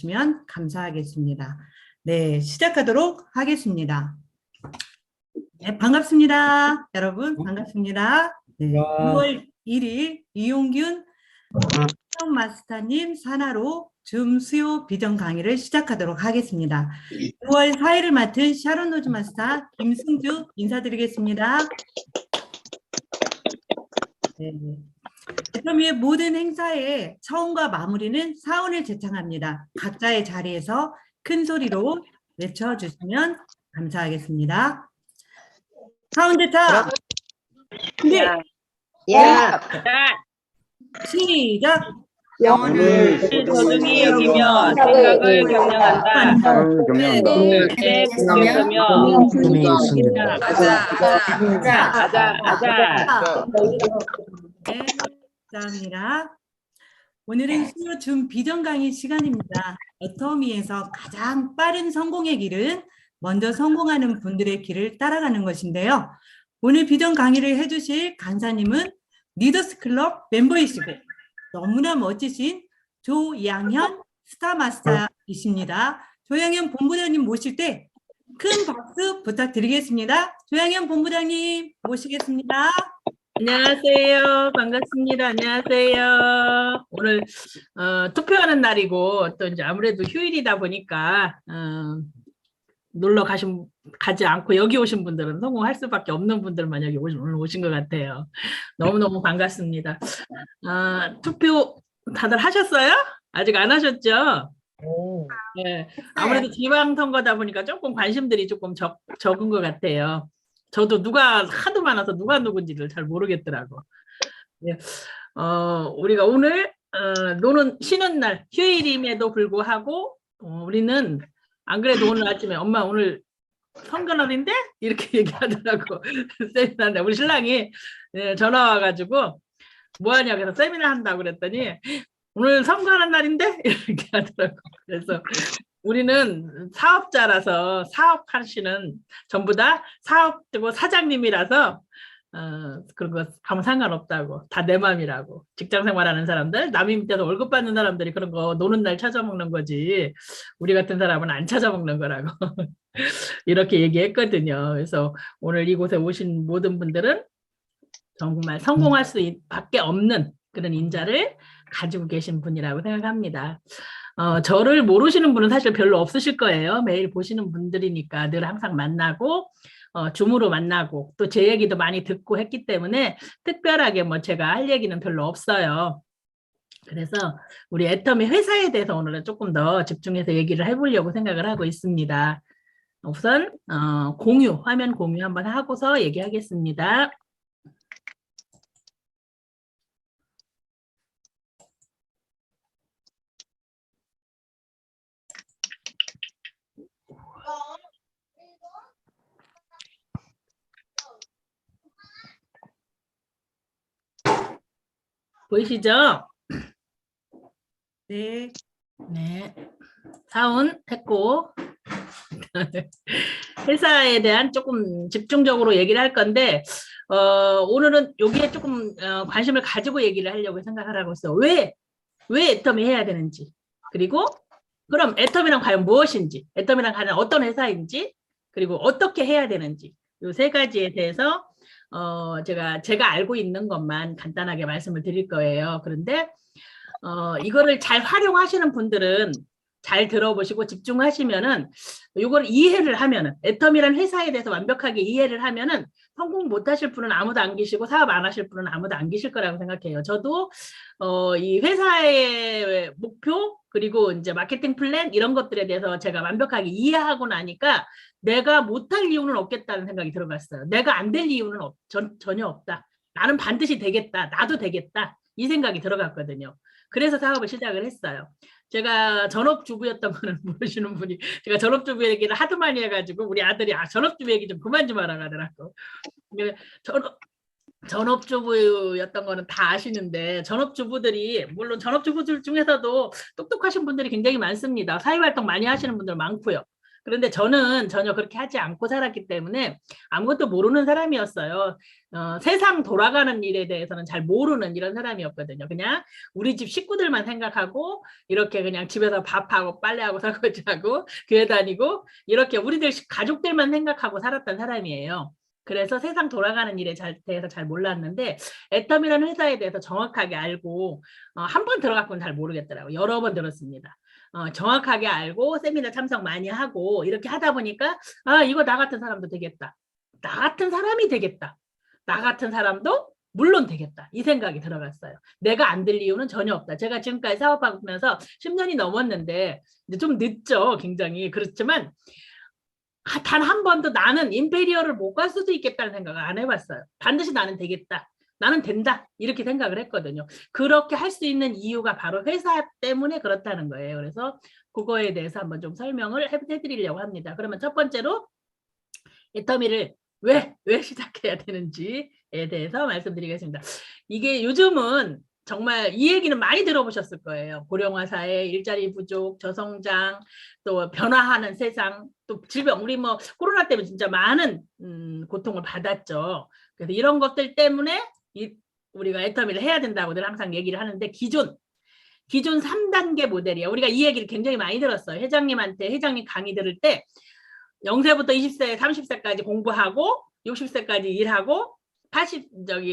주시면 감사하겠습니다. 네, 시작하도록 하겠습니다. 네, 반갑습니다. 여러분, 반갑습니다. 네, 6월 1일 이용균 마스터님 산하로 줌 수요 비전 강의를 시작하도록 하겠습니다. 6월 4일을 맡은 샤론 노즈 마스터 김승주 인사드리겠습니다. 네. 애터미의 모든 행사의 처음과 마무리는 사운을 제창합니다. 각자의 자리에서 큰 소리로 외쳐주시면 감사하겠습니다. 사운 제창! 시작! 영혼을 소중히 여기며 생각을 경영한다. 내 꿈에서며 가자. 네, 감사합니다. 오늘은 수요 줌 비전 강의 시간입니다. 애터미에서 가장 빠른 성공의 길은 먼저 성공하는 분들의 길을 따라가는 것인데요. 오늘 비전 강의를 해주실 강사님은 리더스 클럽 멤버이시고 너무나 멋지신 조양현 스타마스터이십니다. 조양현 본부장님 모실 때 큰 박수 부탁드리겠습니다. 조양현 본부장님 모시겠습니다. 안녕하세요. 반갑습니다. 안녕하세요. 오늘 투표하는 날이고 또 이제 아무래도 휴일이다 보니까 놀러 가지 않고 여기 오신 분들은 성공할 수밖에 없는 분들만 여기 오늘 오신 것 같아요. 너무너무 반갑습니다. 투표 다들 하셨어요? 아직 안 하셨죠? 네, 아무래도 지방선거다 보니까 조금 관심들이 조금 적은 것 같아요. 저도 누가 하도 많아서 누가 누군지를 잘 모르겠더라고. 네, 우리가 오늘 쉬는 날 휴일임에도 불구하고 우리는 안 그래도 오늘 아침에 엄마 오늘 선거날인데 이렇게 얘기하더라고. 세미나인데 우리 신랑이 전화 와가지고 뭐하냐 그래서 세미나 한다고 그랬더니 오늘 선거하는 날인데 이렇게 하더라고. 그래서 우리는 사업자라서 사업하시는 전부 다 사업되고 사장님이라서 그런 거 아무 상관없다고. 다 내 맘이라고. 직장 생활하는 사람들, 남이 밑에서 월급 받는 사람들이 그런 거 노는 날 찾아먹는 거지 우리 같은 사람은 안 찾아먹는 거라고. 이렇게 얘기했거든요. 그래서 오늘 이곳에 오신 모든 분들은 정말 성공할 수밖에 없는 그런 인자를 가지고 계신 분이라고 생각합니다. 저를 모르시는 분은 사실 별로 없으실 거예요. 매일 보시는 분들이니까 늘 항상 만나고 줌으로 만나고 또 제 얘기도 많이 듣고 했기 때문에 특별하게 뭐 제가 할 얘기는 별로 없어요. 그래서 우리 애터미 회사에 대해서 오늘은 조금 더 집중해서 얘기를 해보려고 생각을 하고 있습니다. 우선 화면 공유 한번 하고서 얘기하겠습니다. 보이시죠? 네. 네. 사운 했고 회사에 대한 조금 집중적으로 얘기를 할 건데 오늘은 여기에 조금 관심을 가지고 얘기를 하려고 생각을 하고 있어요. 왜 애터미 해야 되는지, 그리고 그럼 애터미란 과연 무엇인지, 애터미란 과연 어떤 회사인지, 그리고 어떻게 해야 되는지 이 세 가지에 대해서 제가 알고 있는 것만 간단하게 말씀을 드릴 거예요. 그런데 이거를 잘 활용하시는 분들은 잘 들어보시고 집중하시면은 이걸 이해를 하면은 애터미란 회사에 대해서 완벽하게 이해를 하면은 성공 못 하실 분은 아무도 안 계시고 사업 안 하실 분은 아무도 안 계실 거라고 생각해요. 저도 이 회사의 목표 그리고 이제 마케팅 플랜 이런 것들에 대해서 제가 완벽하게 이해하고 나니까 내가 못할 이유는 없겠다는 생각이 들어갔어요. 내가 안 될 이유는 전혀 없다. 나는 반드시 되겠다. 나도 되겠다. 이 생각이 들어갔거든요. 그래서 사업을 시작을 했어요. 제가 전업주부였던 거는 모르시는 분이 제가 전업주부 얘기를 하도 많이 해가지고 우리 아들이 전업주부 얘기 좀 그만 좀 하라 하더라고. 전업주부였던 거는 다 아시는데 전업주부들이 물론 전업주부들 중에서도 똑똑하신 분들이 굉장히 많습니다. 사회활동 많이 하시는 분들 많고요. 그런데 저는 전혀 그렇게 하지 않고 살았기 때문에 아무것도 모르는 사람이었어요. 세상 돌아가는 일에 대해서는 잘 모르는 이런 사람이었거든요. 그냥 우리 집 식구들만 생각하고 이렇게 그냥 집에서 밥하고 빨래하고 설거지하고 교회 다니고 이렇게 우리들 가족들만 생각하고 살았던 사람이에요. 그래서 세상 돌아가는 일에 대해서 잘 몰랐는데 애텀이라는 회사에 대해서 정확하게 알고 한 번 들어갔고는 잘 모르겠더라고요. 여러 번 들었습니다. 정확하게 알고 세미나 참석 많이 하고 이렇게 하다 보니까 아 이거 나 같은 사람도 되겠다. 나 같은 사람이 되겠다. 나 같은 사람도 물론 되겠다. 이 생각이 들어갔어요. 내가 안 될 이유는 전혀 없다. 제가 지금까지 사업하면서 10년이 넘었는데 이제 좀 늦죠. 굉장히. 그렇지만 단 한 번도 나는 임페리어를 못 갈 수도 있겠다는 생각을 안 해봤어요. 반드시 나는 되겠다. 나는 된다. 이렇게 생각을 했거든요. 그렇게 할 수 있는 이유가 바로 회사 때문에 그렇다는 거예요. 그래서 그거에 대해서 한번 좀 설명을 해드리려고 합니다. 그러면 첫 번째로 애터미를 왜 시작해야 되는지에 대해서 말씀드리겠습니다. 이게 요즘은 정말 이 얘기는 많이 들어보셨을 거예요. 고령화 사회, 일자리 부족, 저성장, 또 변화하는 세상, 또 질병. 우리 뭐 코로나 때문에 진짜 많은 고통을 받았죠. 그래서 이런 것들 때문에 우리가 애터미를 해야 된다고 늘 항상 얘기를 하는데 기존 3단계 모델이에요. 우리가 이 얘기를 굉장히 많이 들었어요. 회장님 강의 들을 때 0세부터 20세, 30세까지 공부하고 60세까지 일하고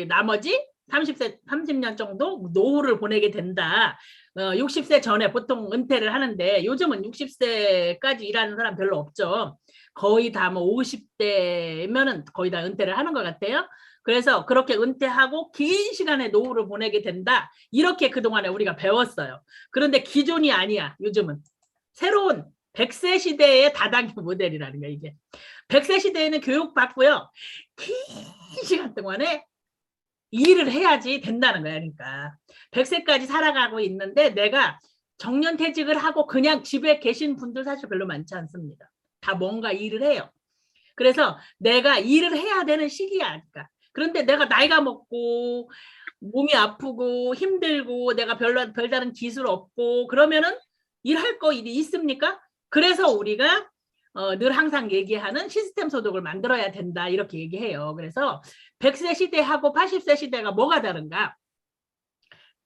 나머지 30년 정도 노후를 보내게 된다. 60세 전에 보통 은퇴를 하는데 요즘은 60세까지 일하는 사람 별로 없죠. 거의 다 뭐 50대면은 거의 다 은퇴를 하는 것 같아요. 그래서 그렇게 은퇴하고 긴 시간의 노후를 보내게 된다. 이렇게 그동안에 우리가 배웠어요. 그런데 기존이 아니야. 요즘은. 새로운 100세 시대의 다단계 모델이라는 거야. 이게 100세 시대에는 교육받고요. 긴 시간 동안에 일을 해야지 된다는 거야. 그러니까 100세까지 살아가고 있는데 내가 정년퇴직을 하고 그냥 집에 계신 분들 사실 별로 많지 않습니다. 다 뭔가 일을 해요. 그래서 내가 일을 해야 되는 시기야. 그러니까. 그런데 내가 나이가 먹고 몸이 아프고 힘들고 내가 별다른 기술 없고 그러면은 일할 거 일이 있습니까? 그래서 우리가 늘 항상 얘기하는 시스템 소득을 만들어야 된다 이렇게 얘기해요. 그래서 100세 시대하고 80세 시대가 뭐가 다른가?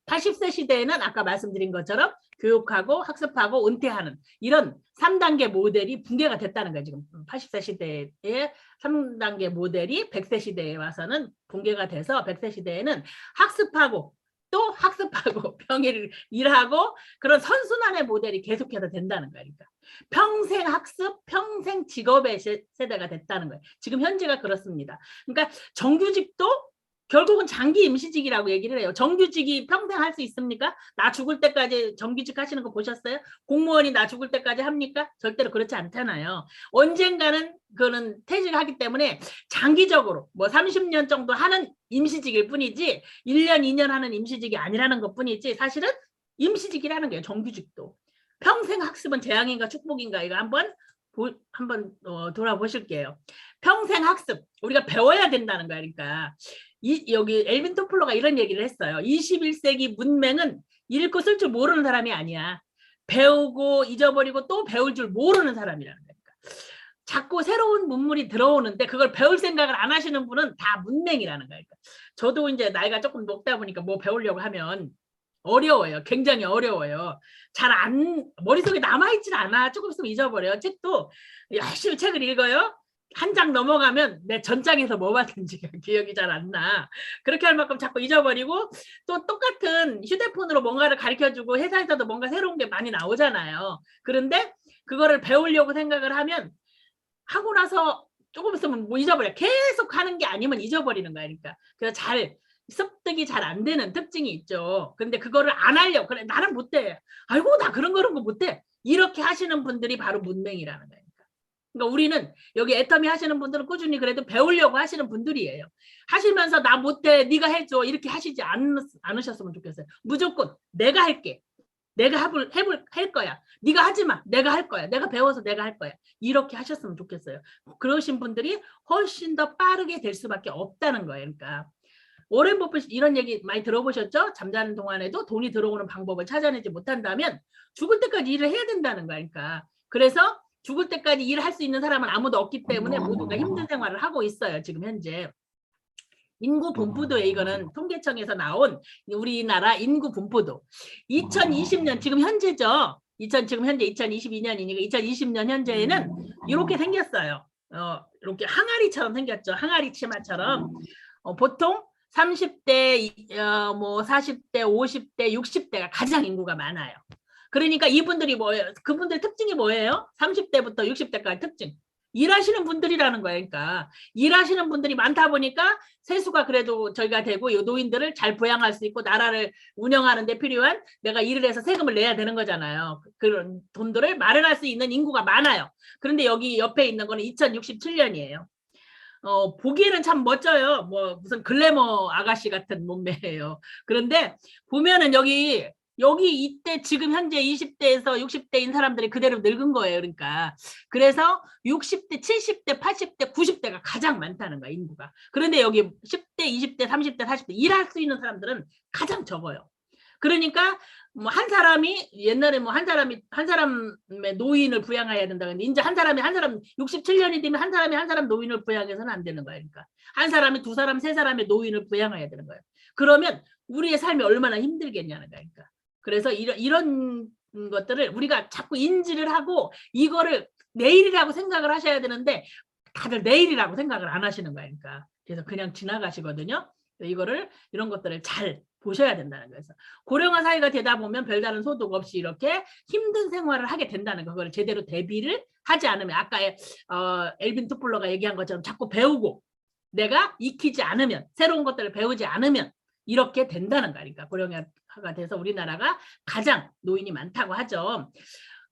80세 시대에는 아까 말씀드린 것처럼 교육하고 학습하고 은퇴하는 이런 3단계 모델이 붕괴가 됐다는 거예요. 지금 80세 시대의 3단계 모델이 100세 시대에 와서는 붕괴가 돼서 100세 시대에는 학습하고 또 학습하고 평일 일하고 그런 선순환의 모델이 계속해서 된다는 거예요. 그러니까 평생 학습, 평생 직업의 세대가 됐다는 거예요. 지금 현재가 그렇습니다. 그러니까 정규직도 결국은 장기 임시직이라고 얘기를 해요. 정규직이 평생 할 수 있습니까? 나 죽을 때까지 정규직 하시는 거 보셨어요? 공무원이 나 죽을 때까지 합니까? 절대로 그렇지 않잖아요. 언젠가는 그거는 퇴직하기 때문에 장기적으로 뭐 30년 정도 하는 임시직일 뿐이지 1년, 2년 하는 임시직이 아니라는 것 뿐이지 사실은 임시직이라는 거예요. 정규직도. 평생 학습은 재앙인가 축복인가 이거 한번 돌아보실게요. 평생 학습 우리가 배워야 된다는 거야. 그러니까 여기 엘빈 토플러가 이런 얘기를 했어요. 21세기 문맹은 읽고 쓸 줄 모르는 사람이 아니야. 배우고 잊어버리고 또 배울 줄 모르는 사람이라는 거니까. 자꾸 새로운 문물이 들어오는데 그걸 배울 생각을 안 하시는 분은 다 문맹이라는 거니까. 저도 이제 나이가 조금 높다 보니까 뭐 배우려고 하면 어려워요. 굉장히 어려워요. 머릿속에 남아있질 않아. 조금 있으면 잊어버려요. 책도 열심히 책을 읽어요. 한 장 넘어가면 내 전장에서 뭐 봤는지 기억이 잘 안 나. 그렇게 할 만큼 자꾸 잊어버리고 또 똑같은 휴대폰으로 뭔가를 가르쳐주고 회사에서도 뭔가 새로운 게 많이 나오잖아요. 그런데 그거를 배우려고 생각을 하면 하고 나서 조금 있으면 뭐 잊어버려. 계속 하는 게 아니면 잊어버리는 거야. 그러니까 그래서 습득이 잘 안 되는 특징이 있죠. 근데 그거를 안 하려고 그래 나는 못해. 아이고 나 그런 거 못해. 이렇게 하시는 분들이 바로 문맹이라는 거예요. 그러니까 우리는 여기 애터미 하시는 분들은 꾸준히 그래도 배우려고 하시는 분들이에요. 하시면서 나 못해 네가 해줘 이렇게 하시지 않으셨으면 좋겠어요. 무조건 내가 할게. 내가 할 거야. 네가 하지 마. 내가 할 거야. 내가 배워서 내가 할 거야. 이렇게 하셨으면 좋겠어요. 그러신 분들이 훨씬 더 빠르게 될 수밖에 없다는 거예요. 그러니까 워렌 버핏 이런 얘기 많이 들어보셨죠? 잠자는 동안에도 돈이 들어오는 방법을 찾아내지 못한다면 죽을 때까지 일을 해야 된다는 거니까. 그래서 죽을 때까지 일할 수 있는 사람은 아무도 없기 때문에 모두가 힘든 생활을 하고 있어요. 지금 현재. 인구 분포도에 이거는 통계청에서 나온 우리나라 인구 분포도. 2020년 지금 현재죠. 지금 현재 2022년이니까 2020년 현재에는 이렇게 생겼어요. 이렇게 항아리처럼 생겼죠. 항아리 치마처럼. 보통 30대, 뭐 40대, 50대, 60대가 가장 인구가 많아요. 그러니까 이분들이 뭐예요? 그분들 특징이 뭐예요? 30대부터 60대까지 특징. 일하시는 분들이라는 거예요. 그러니까 일하시는 분들이 많다 보니까 세수가 그래도 저희가 되고 이 노인들을 잘 부양할 수 있고 나라를 운영하는 데 필요한 내가 일을 해서 세금을 내야 되는 거잖아요. 그런 돈들을 마련할 수 있는 인구가 많아요. 그런데 여기 옆에 있는 거는 2067년이에요. 보기에는 참 멋져요. 뭐 무슨 글래머 아가씨 같은 몸매예요. 그런데 보면은 여기 이때 지금 현재 20대에서 60대인 사람들이 그대로 늙은 거예요. 그러니까 그래서 60대, 70대, 80대, 90대가 가장 많다는 거야, 인구가. 그런데 여기 10대, 20대, 30대, 40대 일할 수 있는 사람들은 가장 적어요. 그러니까 뭐 한 사람이 옛날에 뭐 한 사람의 노인을 부양해야 된다. 근데 이제 한 사람 67년이 되면 한 사람 노인을 부양해서는 안 되는 거야. 그러니까 한 사람이 두 사람, 세 사람의 노인을 부양해야 되는 거예요. 그러면 우리의 삶이 얼마나 힘들겠냐는 거야. 그러니까. 그래서 이런 것들을 우리가 자꾸 인지를 하고 이거를 내일이라고 생각을 하셔야 되는데 다들 내일이라고 생각을 안 하시는 거야. 그러니까 그래서 그냥 지나가시거든요. 이런 것들을 잘 보셔야 된다는 거예요. 고령화 사회가 되다 보면 별다른 소득 없이 이렇게 힘든 생활을 하게 된다는 거. 그걸 제대로 대비를 하지 않으면 아까 엘빈 토플러가 얘기한 것처럼 자꾸 배우고 내가 익히지 않으면 새로운 것들을 배우지 않으면 이렇게 된다는 거니까 고령화가 돼서 우리나라가 가장 노인이 많다고 하죠.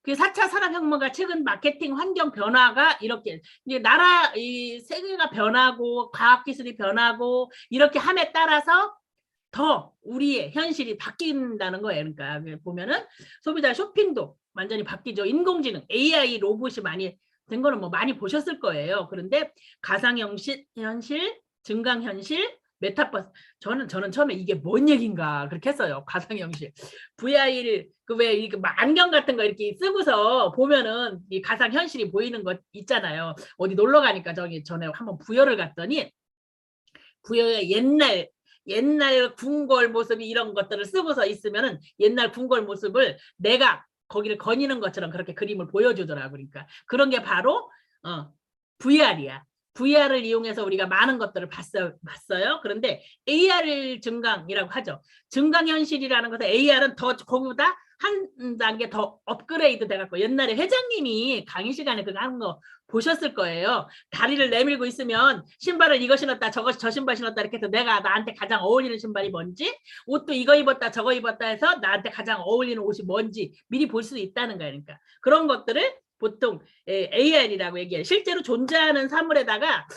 그 4차 산업혁명과 최근 마케팅 환경 변화가 이렇게 이제 이 세계가 변하고 과학기술이 변하고 이렇게 함에 따라서 더 우리의 현실이 바뀐다는 거예요. 그러니까 보면은 소비자 쇼핑도 완전히 바뀌죠. 인공지능, AI 로봇이 많이 된 거는 뭐 많이 보셨을 거예요. 그런데 가상현실, 증강현실, 메타버스. 저는 처음에 이게 뭔 얘기인가 그렇게 했어요. 가상현실. VR 왜 이게 안경 같은 거 이렇게 쓰고서 보면은 이 가상현실이 보이는 거 있잖아요. 어디 놀러 가니까 저기 전에 한번 부여를 갔더니 부여의 옛날 궁궐 모습이 이런 것들을 쓰고서 있으면은 옛날 궁궐 모습을 내가 거기를 거니는 것처럼 그렇게 그림을 보여주더라고. 그러니까 그런 게 바로 VR이야. VR을 이용해서 우리가 많은 것들을 봤어요. 그런데 AR 증강이라고 하죠. 증강현실이라는 것은 AR은 더 거기보다 한 단계 더 업그레이드 돼갖고 옛날에 회장님이 강의 시간에 그거 하는 거 보셨을 거예요. 다리를 내밀고 있으면 신발을 이거 신었다 저 신발 신었다 이렇게 해서 내가 나한테 가장 어울리는 신발이 뭔지 옷도 이거 입었다 저거 입었다 해서 나한테 가장 어울리는 옷이 뭔지 미리 볼 수 있다는 거예요. 그러니까 그런 것들을 보통 AR이라고 얘기해요. 실제로 존재하는 사물에다가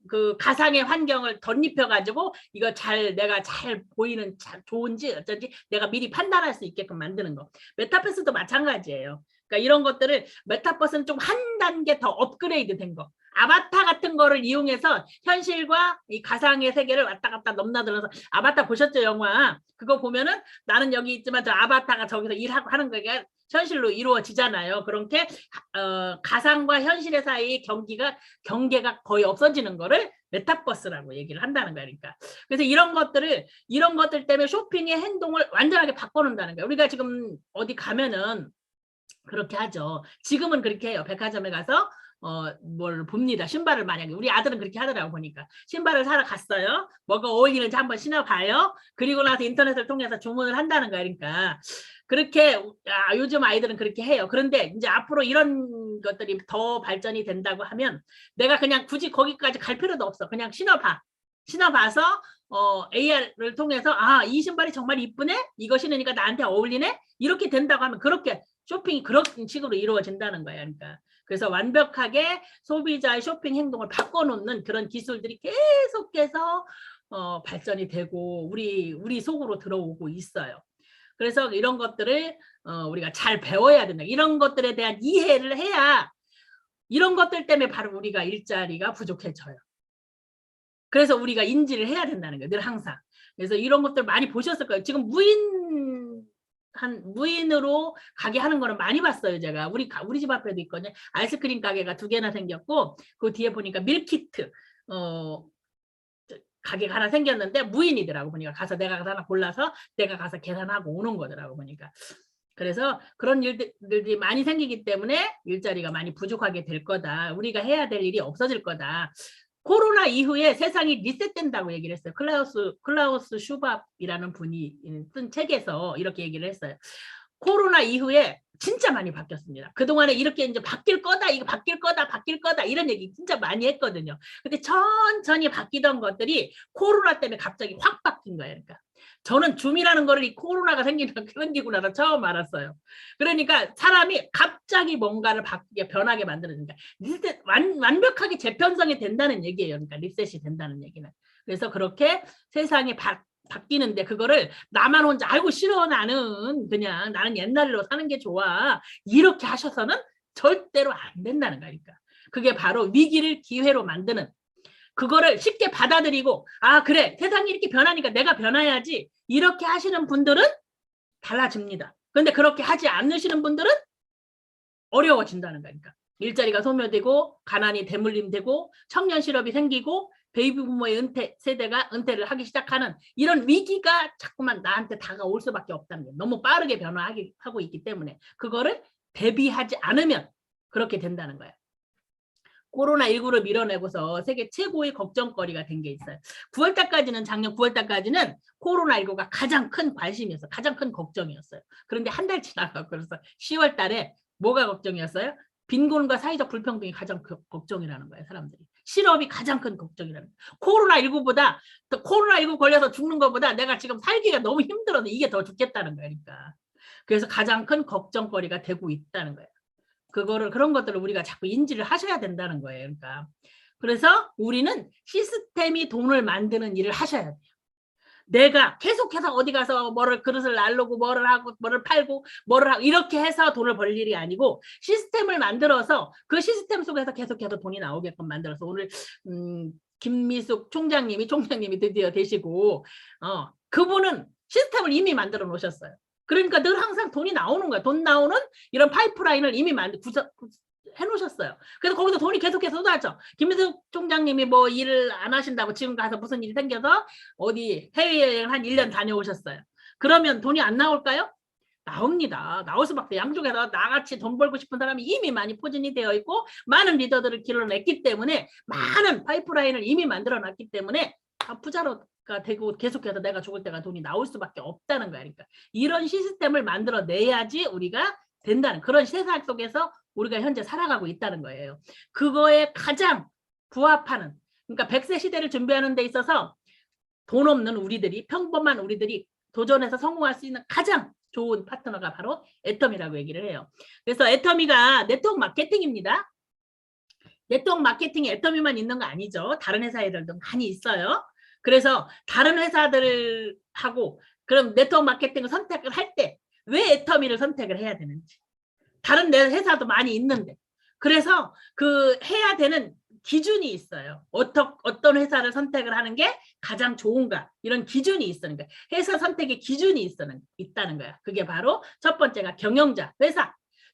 그 가상의 환경을 덧입혀 가지고 이거 내가 잘 보이는 좋은지 어쩐지 내가 미리 판단할 수 있게끔 만드는 거. 메타버스도 마찬가지예요. 그러니까 이런 것들을 메타버스는 좀 한 단계 더 업그레이드 된 거. 아바타 같은 거를 이용해서 현실과 이 가상의 세계를 왔다 갔다 넘나들어서 아바타 보셨죠, 영화? 그거 보면은 나는 여기 있지만 저 아바타가 저기서 일하고 하는 거가 현실로 이루어지잖아요. 그렇게 가상과 현실의 사이 경계가 거의 없어지는 거를 메타버스라고 얘기를 한다는 거야. 그러니까 그래서 이런 것들 때문에 쇼핑의 행동을 완전하게 바꿔놓는다는 거야. 우리가 지금 어디 가면은 그렇게 하죠. 지금은 그렇게 해요. 백화점에 가서 뭘 봅니다. 신발을 만약에 우리 아들은 그렇게 하더라고. 보니까 신발을 사러 갔어요. 뭐가 어울리는지 한번 신어봐요. 그리고 나서 인터넷을 통해서 주문을 한다는 거야. 그러니까 그렇게 요즘 아이들은 그렇게 해요. 그런데 이제 앞으로 이런 것들이 더 발전이 된다고 하면 내가 그냥 굳이 거기까지 갈 필요도 없어. 그냥 신어봐서 AR을 통해서 이 신발이 정말 이쁘네? 이거 신으니까 나한테 어울리네? 이렇게 된다고 하면 그렇게 쇼핑이 그런 식으로 이루어진다는 거야. 그러니까 그래서 완벽하게 소비자의 쇼핑 행동을 바꿔놓는 그런 기술들이 계속해서 발전이 되고 우리 속으로 들어오고 있어요. 그래서 이런 것들을 우리가 잘 배워야 된다. 이런 것들에 대한 이해를 해야 이런 것들 때문에 바로 우리가 일자리가 부족해져요. 그래서 우리가 인지를 해야 된다는 거예요. 늘 항상. 그래서 이런 것들 많이 보셨을 거예요. 지금 무인 무인으로 가게 하는 거는 많이 봤어요. 제가 우리 집 앞에도 있거든요. 아이스크림 가게가 2개나 생겼고 그 뒤에 보니까 밀키트 가게가 하나 생겼는데 무인이더라고. 보니까 내가 가서 하나 골라서 내가 가서 계산하고 오는 거더라고 보니까. 그래서 그런 일들이 많이 생기기 때문에 일자리가 많이 부족하게 될 거다. 우리가 해야 될 일이 없어질 거다. 코로나 이후에 세상이 리셋된다고 얘기를 했어요. 클라우스 슈밥이라는 분이 쓴 책에서 이렇게 얘기를 했어요. 코로나 이후에 진짜 많이 바뀌었습니다. 그동안에 이렇게 이제 바뀔 거다, 이거 바뀔 거다 이런 얘기 진짜 많이 했거든요. 근데 천천히 바뀌던 것들이 코로나 때문에 갑자기 확 바뀐 거예요. 그러니까 저는 줌이라는 거를 이 코로나가 생기고 나서 처음 알았어요. 그러니까 사람이 갑자기 뭔가를 바뀌게 변하게 만들어진다. 리셋, 완벽하게 재편성이 된다는 얘기예요. 그러니까 리셋이 된다는 얘기는. 그래서 그렇게 세상이 바뀌는데 그거를 나만 혼자 아이고 싫어 나는 옛날로 사는 게 좋아 이렇게 하셔서는 절대로 안 된다는 거니까. 그게 바로 위기를 기회로 만드는, 그거를 쉽게 받아들이고 아 그래 세상이 이렇게 변하니까 내가 변해야지 이렇게 하시는 분들은 달라집니다. 그런데 그렇게 하지 않으시는 분들은 어려워진다는 거니까. 일자리가 소멸되고 가난이 대물림되고 청년 실업이 생기고 베이비 부모의 세대가 은퇴를 하기 시작하는 이런 위기가 자꾸만 나한테 다가올 수밖에 없다는 거예요. 너무 빠르게 변화하고 있기 때문에 그거를 대비하지 않으면 그렇게 된다는 거예요. 코로나19를 밀어내고서 세계 최고의 걱정거리가 된 게 있어요. 작년 9월달까지는 코로나19가 가장 큰 관심이었어요. 가장 큰 걱정이었어요. 그런데 한 달 지나가고 그래서 10월달에 뭐가 걱정이었어요? 빈곤과 사회적 불평등이 가장 걱정이라는 거예요. 사람들이. 실업이 가장 큰 걱정이라는 거예요. 코로나19 걸려서 죽는 것보다 내가 지금 살기가 너무 힘들어서 이게 더 죽겠다는 거니까. 그래서 가장 큰 걱정거리가 되고 있다는 거예요. 그런 것들을 우리가 자꾸 인지를 하셔야 된다는 거예요. 그러니까. 그래서 우리는 시스템이 돈을 만드는 일을 하셔야 돼요. 내가 계속해서 어디 가서 그릇을 날르고 뭐를 팔고 하고 이렇게 해서 돈을 벌 일이 아니고 시스템을 만들어서 그 시스템 속에서 계속해서 돈이 나오게끔 만들어서 오늘 김미숙 총장님이 드디어 되시고 그분은 시스템을 이미 만들어 놓으셨어요. 그러니까 늘 항상 돈이 나오는 거야. 돈 나오는 이런 파이프라인을 이미 해놓으셨어요. 그래서 거기서 돈이 계속해서 쏟아져. 김민숙 총장님이 뭐 일을 안 하신다고 지금 가서 무슨 일이 생겨서 어디 해외여행 한 1년 다녀오셨어요. 그러면 돈이 안 나올까요? 나옵니다. 나올 수밖에. 양쪽에서 나같이 돈 벌고 싶은 사람이 이미 많이 포진이 되어 있고 많은 리더들을 길러냈기 때문에 많은 파이프라인을 이미 만들어놨기 때문에 부자로가 되고 계속해서 내가 죽을 때가 돈이 나올 수밖에 없다는 거야. 그러니까 이런 시스템을 만들어내야지 우리가 된다는 그런 세상 속에서 우리가 현재 살아가고 있다는 거예요. 그거에 가장 부합하는, 그러니까 100세 시대를 준비하는 데 있어서 돈 없는 우리들이, 평범한 우리들이 도전해서 성공할 수 있는 가장 좋은 파트너가 바로 애터미라고 얘기를 해요. 그래서 애터미가 네트워크 마케팅입니다. 네트워크 마케팅에 애터미만 있는 거 아니죠. 다른 회사들도 많이 있어요. 그래서 다른 회사들하고 그럼 네트워크 마케팅을 선택을 할 때 왜 애터미를 선택을 해야 되는지. 다른 회사도 많이 있는데. 그래서 그 해야 되는 기준이 있어요. 어떤 회사를 선택을 하는 게 가장 좋은가. 이런 기준이 있으니까. 회사 선택의 기준이 있다는 거야. 그게 바로 첫 번째가 경영자,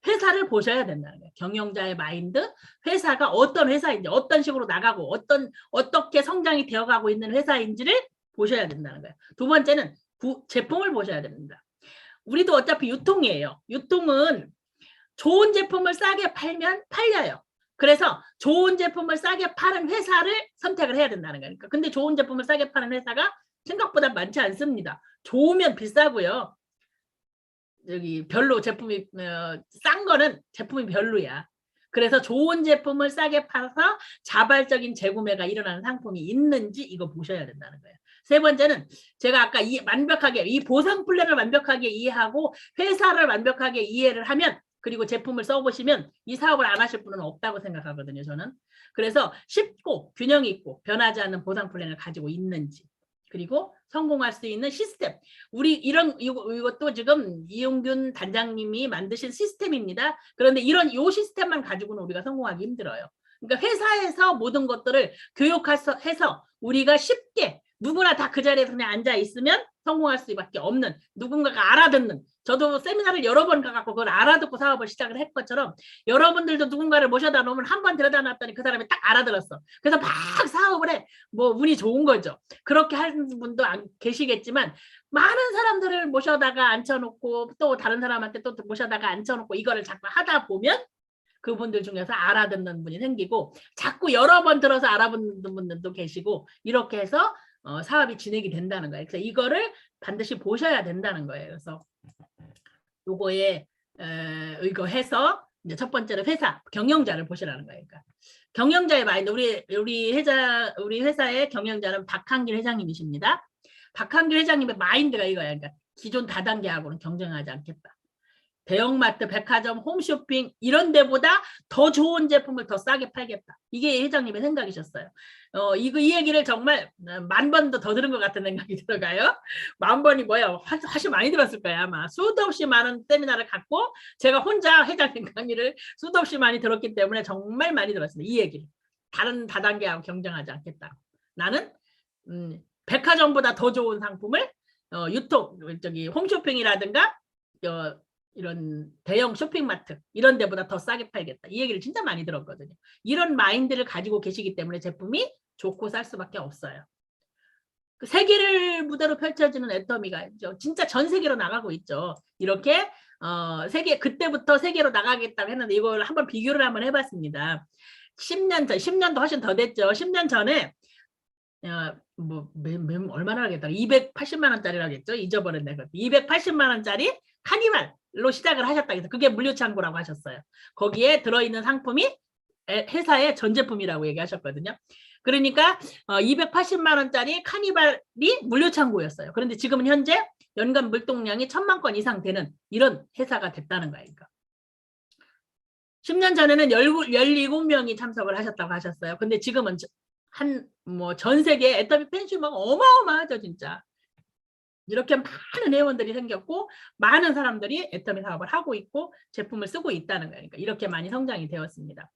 회사를 보셔야 된다는 거예요. 경영자의 마인드, 회사가 어떤 회사인지, 어떤 식으로 나가고, 어떻게 성장이 되어가고 있는 회사인지를 보셔야 된다는 거예요. 두 번째는 제품을 보셔야 됩니다. 우리도 어차피 유통이에요. 유통은 좋은 제품을 싸게 팔면 팔려요. 그래서 좋은 제품을 싸게 파는 회사를 선택을 해야 된다는 거니까. 근데 좋은 제품을 싸게 파는 회사가 생각보다 많지 않습니다. 좋으면 비싸고요. 여기 별로 제품이 싼 거는 제품이 별로야. 그래서 좋은 제품을 싸게 팔아서 자발적인 재구매가 일어나는 상품이 있는지 이거 보셔야 된다는 거예요. 세 번째는 제가 아까 이 보상 플랜을 완벽하게 이해하고 회사를 완벽하게 이해를 하면 그리고 제품을 써보시면 이 사업을 안 하실 분은 없다고 생각하거든요. 저는. 그래서 쉽고 균형 있고 변하지 않는 보상 플랜을 가지고 있는지 그리고 성공할 수 있는 시스템. 이것도 지금 이용균 단장님이 만드신 시스템입니다. 그런데 요 시스템만 가지고는 우리가 성공하기 힘들어요. 그러니까 회사에서 모든 것들을 교육해서 우리가 쉽게 누구나 다 그 자리에서 그냥 앉아 있으면 성공할 수밖에 없는, 누군가가 알아듣는, 저도 세미나를 여러 번 가갖고 그걸 알아듣고 사업을 시작을 했 것처럼 여러분들도 누군가를 모셔다 놓으면 한 번 데려다 놨더니 그 사람이 딱 알아들었어. 그래서 막 사업을 해. 뭐 운이 좋은 거죠. 그렇게 하는 분도 계시겠지만 많은 사람들을 모셔다가 앉혀놓고 또 다른 사람한테 또 모셔다가 앉혀놓고 이거를 자꾸 하다 보면 그분들 중에서 알아듣는 분이 생기고 자꾸 여러 번 들어서 알아듣는 분들도 계시고 이렇게 해서 사업이 진행이 된다는 거예요. 그래서 이거를 반드시 보셔야 된다는 거예요. 그래서 요거에 의거해서 이제 첫 번째로 회사 경영자를 보시라는 거예요. 그러니까 경영자의 마인드, 우리 회사의 경영자는 박한길 회장님이십니다. 박한길 회장님의 마인드가 이거야. 그러니까 기존 다단계하고는 경쟁하지 않겠다. 대형마트, 백화점, 홈쇼핑 이런 데보다 더 좋은 제품을 더 싸게 팔겠다. 이게 회장님의 생각이셨어요. 이 얘기를 정말 10,000번도 더 들은 것 같은 생각이 들어가요. 10,000번이 뭐야? 훨씬 많이 들었을 거예요. 아마 수도 없이 많은 세미나를 갖고 제가 혼자 회장님 강의를 수도 없이 많이 들었기 때문에 정말 많이 들었습니다. 이 얘기를. 다른 다단계하고 경쟁하지 않겠다. 나는 백화점보다 더 좋은 상품을 홈쇼핑이라든가 이런 대형 쇼핑마트 이런 데보다 더 싸게 팔겠다. 이 얘기를 진짜 많이 들었거든요. 이런 마인드를 가지고 계시기 때문에 제품이 좋고 쌀 수밖에 없어요. 그 세계를 무대로 펼쳐지는 애터미가 진짜 전 세계로 나가고 있죠. 이렇게 그때부터 세계로 나가겠다고 했는데 이걸 한번 비교를 한번 해봤습니다. 10년도 훨씬 더 됐죠. 10년 전에 얼마나 하겠다. 280만 원짜리라겠죠. 잊어버렸네. 280만 원짜리 카니발로 시작을 하셨다. 그래서 그게 물류창고라고 하셨어요. 거기에 들어있는 상품이 회사의 전 제품이라고 얘기하셨거든요. 그러니까 280만 원짜리 카니발이 물류창고였어요. 그런데 지금은 현재 연간 물동량이 1,000만 건 이상 되는 이런 회사가 됐다는 거예요. 10년 전에는 17명이 참석을 하셨다고 하셨어요. 근데 지금은 전 세계 애터미 팬슈머가 어마어마하죠, 진짜. 이렇게 많은 회원들이 생겼고 많은 사람들이 애터미 사업을 하고 있고 제품을 쓰고 있다는 거예요. 그러니까 이렇게 많이 성장이 되었습니다.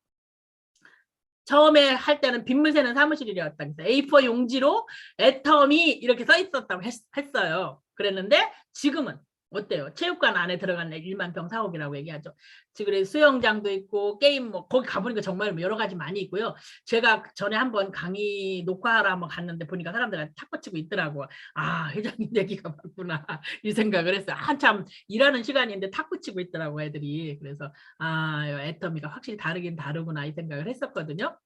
처음에 할 때는 빗물 새는 사무실이었다. 그래서 A4 용지로 애터미 이렇게 써 있었다고 했어요. 그랬는데 지금은 어때요? 체육관 안에 들어간 1만 평 사옥이라고 얘기하죠. 지금 수영장도 있고 게임 거기 가보니까 정말 여러 가지 많이 있고요. 제가 전에 한번 강의 녹화하러 한번 갔는데 보니까 사람들한테 탁구 치고 있더라고요. 아, 회장님 얘기가 맞구나 이 생각을 했어요. 한참 일하는 시간인데 탁구 치고 있더라고 애들이. 그래서 애터미가 확실히 다르긴 다르구나 이 생각을 했었거든요.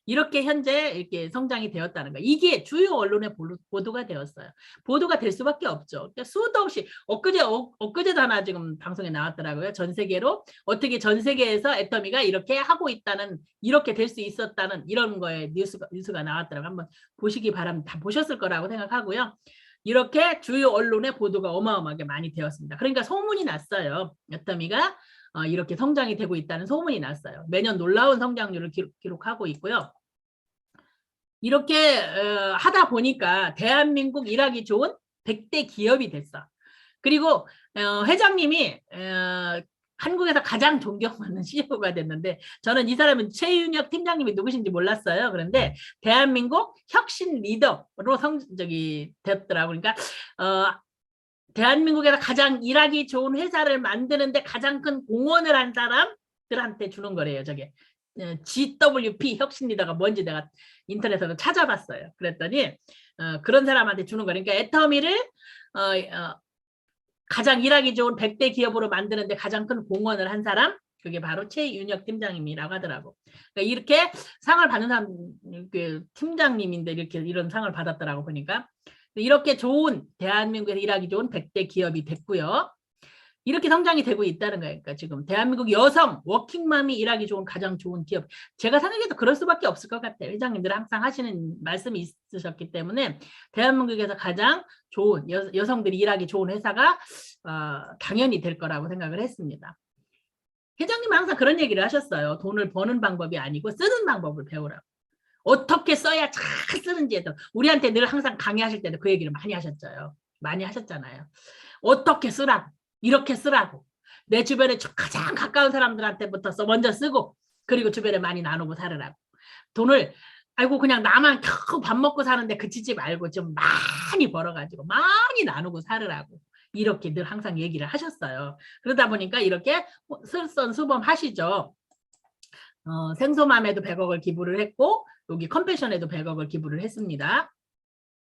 이렇게 현재 이렇게 성장이 되었다는 거. 이게 주요 언론에 보도가 되었어요. 보도가 될 수밖에 없죠. 그러니까 수도 없이 엊그제도 하나 지금 방송에 나왔더라고요. 전 세계로 어떻게 전 세계에서 애터미가 이렇게 하고 있다는, 이렇게 될 수 있었다는 이런 거에 뉴스가 나왔더라고요. 한번 보시기 바랍니다. 다 보셨을 거라고 생각하고요. 이렇게 주요 언론의 보도가 어마어마하게 많이 되었습니다. 그러니까 소문이 났어요. 애터미가 이렇게 성장이 되고 있다는 소문이 났어요. 매년 놀라운 성장률을 기록하고 있고요. 이렇게 하다 보니까 대한민국 일하기 좋은 100대 기업이 됐어. 그리고 회장님이 한국에서 가장 존경받는 CEO가 됐는데 저는 이 사람은 최윤혁 팀장님이 누구신지 몰랐어요. 그런데 대한민국 혁신 리더로 됐더라고요. 그러니까 대한민국에서 가장 일하기 좋은 회사를 만드는데 가장 큰 공헌을 한 사람들한테 주는 거래요. 저게 GWP 혁신 리더가 뭔지 내가 인터넷에서 찾아봤어요. 그랬더니 그런 사람한테 주는 거예요. 그러니까 애터미를 가장 일하기 좋은 100대 기업으로 만드는데 가장 큰 공헌을 한 사람, 그게 바로 최윤혁 팀장님이라고 하더라고. 그러니까 이렇게 상을 받는 사람, 팀장님인데 이런 상을 받았더라고 보니까. 이렇게 좋은 대한민국에서 일하기 좋은 100대 기업이 됐고요. 이렇게 성장이 되고 있다는 거예요. 그러니까 지금 대한민국 여성 워킹맘이 일하기 좋은 가장 좋은 기업. 제가 생각해도 그럴 수밖에 없을 것 같아요. 회장님들 항상 하시는 말씀이 있으셨기 때문에 대한민국에서 가장 좋은 여성들이 일하기 좋은 회사가 당연히 될 거라고 생각을 했습니다. 회장님은 항상 그런 얘기를 하셨어요. 돈을 버는 방법이 아니고 쓰는 방법을 배우라고. 어떻게 써야 잘 쓰는지에 대해서 우리한테 늘 항상 강의하실 때도 그 얘기를 많이 하셨죠. 많이 하셨잖아요. 어떻게 쓰라고, 이렇게 쓰라고, 내 주변에 가장 가까운 사람들한테부터 먼저 쓰고 그리고 주변에 많이 나누고 살으라고. 돈을 아이고 그냥 나만 겨우 밥 먹고 사는데 그치지 말고 좀 많이 벌어가지고 많이 나누고 살으라고 이렇게 늘 항상 얘기를 하셨어요. 그러다 보니까 이렇게 설선수범하시죠. 생소맘에도 100억을 기부를 했고 여기 컴패션에도 100억을 기부를 했습니다.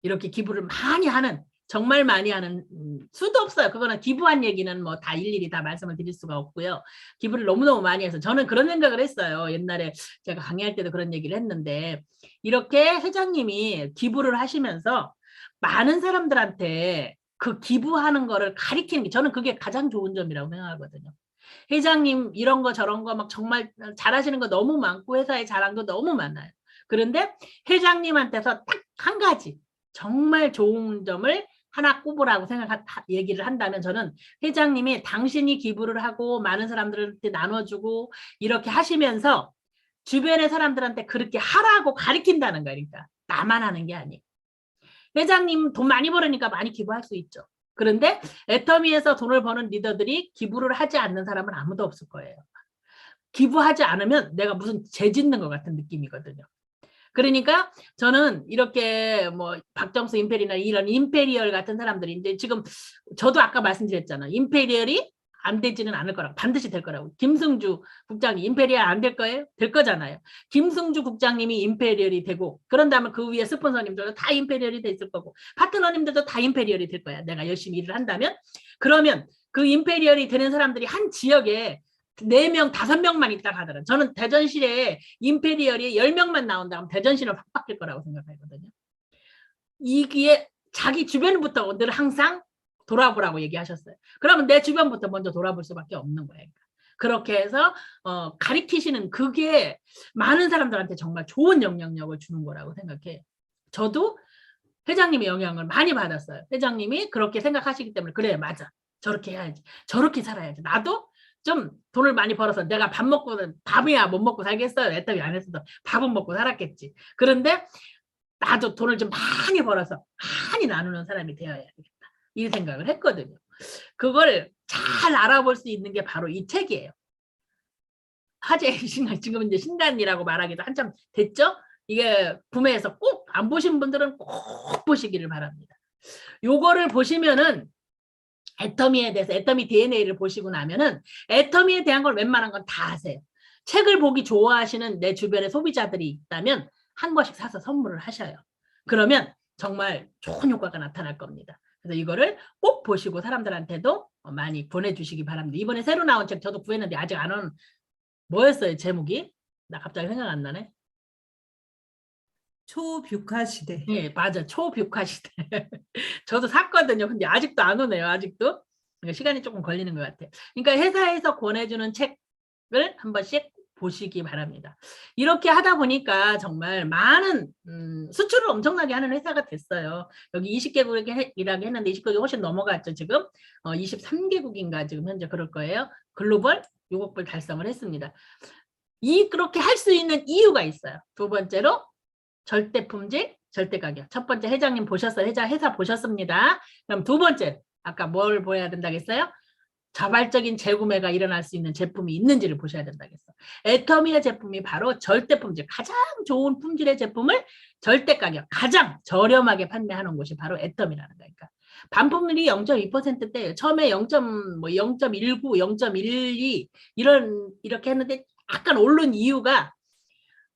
이렇게 기부를 많이 하는 정말 많이 하는 수도 없어요. 그거는 기부한 얘기는 뭐 다 일일이 다 말씀을 드릴 수가 없고요. 기부를 너무너무 많이 해서 저는 그런 생각을 했어요. 옛날에 제가 강의할 때도 그런 얘기를 했는데 이렇게 회장님이 기부를 하시면서 많은 사람들한테 그 기부하는 거를 가리키는 게 저는 그게 가장 좋은 점이라고 생각하거든요. 회장님 이런 거 저런 거 막 정말 잘하시는 거 너무 많고 회사에 자랑도 너무 많아요. 그런데 회장님한테서 딱 한 가지 정말 좋은 점을 하나 꼽으라고 얘기를 한다면 저는 회장님이 당신이 기부를 하고 많은 사람들한테 나눠주고 이렇게 하시면서 주변의 사람들한테 그렇게 하라고 가르친다는 거니까 나만 하는 게 아니에요. 회장님 돈 많이 벌으니까 많이 기부할 수 있죠. 그런데 애터미에서 돈을 버는 리더들이 기부를 하지 않는 사람은 아무도 없을 거예요. 기부하지 않으면 내가 무슨 죄 짓는 것 같은 느낌이거든요. 그러니까 저는 이렇게 뭐 박정수 임페리나 이런 임페리얼 같은 사람들이 이제 지금 저도 아까 말씀드렸잖아요. 임페리얼이 안 되지는 않을 거라고 반드시 될 거라고. 김승주 국장이 임페리얼 안 될 거예요? 될 거잖아요. 김승주 국장님이 임페리얼이 되고 그런 다음에 그 위에 스폰서님들도 다 임페리얼이 돼 있을 거고 파트너님들도 다 임페리얼이 될 거야. 내가 열심히 일을 한다면 그러면 그 임페리얼이 되는 사람들이 한 지역에 4명, 5명만 있다 하더라도 저는 대전시에 임페리얼이 10명만 나온다면 대전시는 확 바뀔 거라고 생각하거든요. 이게 자기 주변부터 늘 항상 돌아보라고 얘기하셨어요. 그러면 내 주변부터 먼저 돌아볼 수밖에 없는 거예요. 그렇게 해서 가리키시는 그게 많은 사람들한테 정말 좋은 영향력을 주는 거라고 생각해요. 저도 회장님의 영향을 많이 받았어요. 회장님이 그렇게 생각하시기 때문에 그래 맞아. 저렇게 해야지. 저렇게 살아야지. 나도 좀 돈을 많이 벌어서 내가 밥 먹고는 밥이야 못 먹고 살겠어요. 애터미 안 했어도 밥은 먹고 살았겠지. 그런데 나도 돈을 좀 많이 벌어서 많이 나누는 사람이 되어야 되겠다. 이 생각을 했거든요. 그걸 잘 알아볼 수 있는 게 바로 이 책이에요. 화제의 신간, 지금 이제 신간이라고 말하기도 한참 됐죠? 이게 구매해서 꼭 안 보신 분들은 꼭 보시기를 바랍니다. 요거를 보시면은 애터미에 대해서 애터미 DNA를 보시고 나면은 애터미에 대한 걸 웬만한 건 다 아세요. 책을 보기 좋아하시는 내 주변에 소비자들이 있다면 한 권씩 사서 선물을 하셔요. 그러면 정말 좋은 효과가 나타날 겁니다. 그래서 이거를 꼭 보시고 사람들한테도 많이 보내주시기 바랍니다. 이번에 새로 나온 책 저도 구했는데 아직 안 온 뭐였어요 제목이? 나 갑자기 생각 안 나네. 초뷰카 시대. 네, 맞아. 초뷰카 시대. 저도 샀거든요. 근데 아직도 안 오네요. 아직도. 그러니까 시간이 조금 걸리는 것 같아요. 그러니까 회사에서 권해주는 책을 한 번씩 보시기 바랍니다. 이렇게 하다 보니까 정말 많은 수출을 엄청나게 하는 회사가 됐어요. 여기 20개국이라고 했는데 20개국이 훨씬 넘어갔죠. 지금 23개국인가 지금 현재 그럴 거예요. 글로벌 6억불 달성을 했습니다. 그렇게 할 수 있는 이유가 있어요. 두 번째로 절대 품질, 절대 가격. 첫 번째 회장님 보셨어요? 회사 보셨습니다. 그럼 두 번째 아까 뭘 보여야 된다겠어요? 자발적인 재구매가 일어날 수 있는 제품이 있는지를 보셔야 된다겠어. 애터미의 제품이 바로 절대 품질, 가장 좋은 품질의 제품을 절대 가격, 가장 저렴하게 판매하는 곳이 바로 애터미라는 거니까. 반품률이 0.2%대예요. 처음에 0.19, 0.12 이렇게 했는데 약간 오른 이유가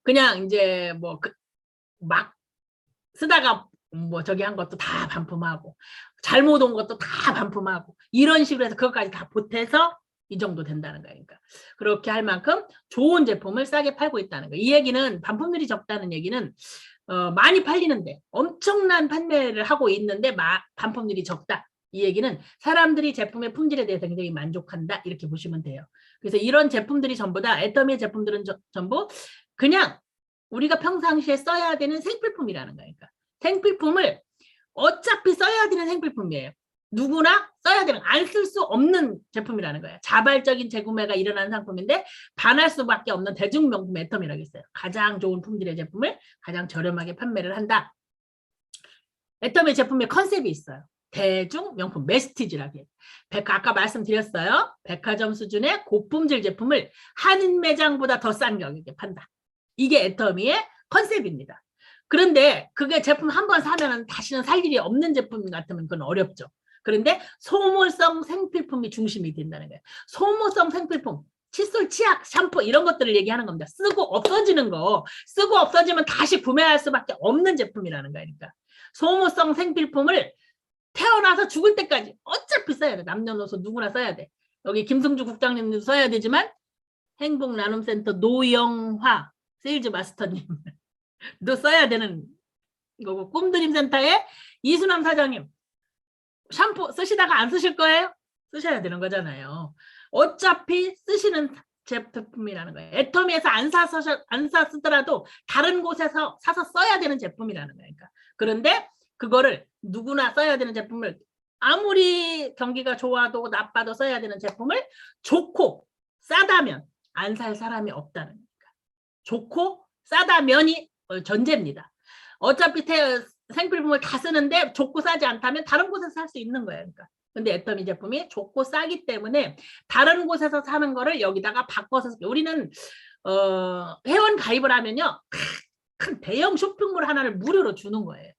그냥 이제 막 쓰다가 저기 한 것도 다 반품하고 잘못 온 것도 다 반품하고 이런 식으로 해서 그것까지 다 보태서 이 정도 된다는 거니까. 그렇게 할 만큼 좋은 제품을 싸게 팔고 있다는 거예요. 이 얘기는 반품률이 적다는 얘기는 많이 팔리는데 엄청난 판매를 하고 있는데 반품률이 적다. 이 얘기는 사람들이 제품의 품질에 대해서 굉장히 만족한다. 이렇게 보시면 돼요. 그래서 이런 제품들이 전부 다 애터미의 제품들은 전부 그냥 우리가 평상시에 써야 되는 생필품이라는 거니까. 생필품을 어차피 써야 되는 생필품이에요. 누구나 써야 되는, 안 쓸 수 없는 제품이라는 거예요. 자발적인 재구매가 일어나는 상품인데 반할 수밖에 없는 대중명품 애터미라고 있어요. 가장 좋은 품질의 제품을 가장 저렴하게 판매를 한다. 애터미 제품의 컨셉이 있어요. 대중명품 메스티지라고 해요. 아까 말씀드렸어요. 백화점 수준의 고품질 제품을 한인 매장보다 더 싼 가격에 판다. 이게 애터미의 컨셉입니다. 그런데 그게 제품 한 번 사면은 다시는 살 일이 없는 제품 같으면 그건 어렵죠. 그런데 소모성 생필품이 중심이 된다는 거예요. 소모성 생필품, 칫솔, 치약, 샴푸 이런 것들을 얘기하는 겁니다. 쓰고 없어지는 거, 쓰고 없어지면 다시 구매할 수밖에 없는 제품이라는 거니까. 소모성 생필품을 태어나서 죽을 때까지 어차피 써야 돼. 남녀노소 누구나 써야 돼. 여기 김승주 국장님도 써야 되지만 행복나눔센터 노영화 세일즈 마스터님도 써야 되는 거고, 꿈드림센터의 이수남 사장님 샴푸 쓰시다가 안 쓰실 거예요? 쓰셔야 되는 거잖아요. 어차피 쓰시는 제품이라는 거예요. 애터미에서 안 쓰더라도 다른 곳에서 사서 써야 되는 제품이라는 거니까. 그런데 그거를 누구나 써야 되는 제품을, 아무리 경기가 좋아도 나빠도 써야 되는 제품을 좋고 싸다면 안 살 사람이 없다는 거니까. 좋고 싸다면이 전제입니다. 어차피 생필품을 다 쓰는데 좋고 싸지 않다면 다른 곳에서 살 수 있는 거예요. 그러니까. 근데 애터미 제품이 좋고 싸기 때문에 다른 곳에서 사는 거를 여기다가 바꿔서, 우리는 회원 가입을 하면요, 큰 대형 쇼핑몰 하나를 무료로 주는 거예요.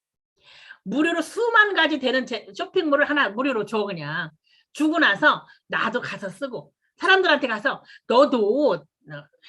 무료로 수만 가지 되는 쇼핑몰을 하나 무료로 줘. 그냥 주고 나서 나도 가서 쓰고, 사람들한테 가서 너도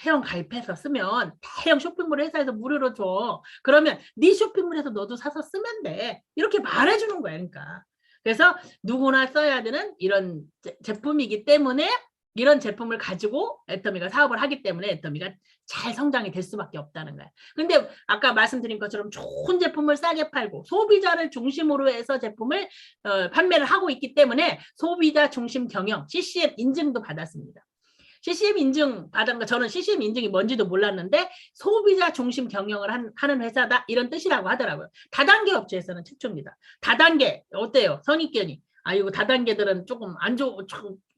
회원 가입해서 쓰면 대형 쇼핑몰 회사에서 무료로 줘. 그러면 네 쇼핑몰에서 너도 사서 쓰면 돼. 이렇게 말해주는 거야. 그러니까. 그래서 누구나 써야 되는 이런 제품이기 때문에 이런 제품을 가지고 애터미가 사업을 하기 때문에 애터미가 잘 성장이 될 수밖에 없다는 거야. 근데 아까 말씀드린 것처럼 좋은 제품을 싸게 팔고 소비자를 중심으로 해서 제품을 판매를 하고 있기 때문에 소비자 중심 경영 CCM 인증도 받았습니다. CCM 인증 받은 거, 저는 CCM 인증이 뭔지도 몰랐는데 소비자 중심 경영을 하는 회사다 이런 뜻이라고 하더라고요. 다단계 업체에서는 최초입니다. 다단계 어때요? 선입견이 아이고 다단계들은 조금 안 좋고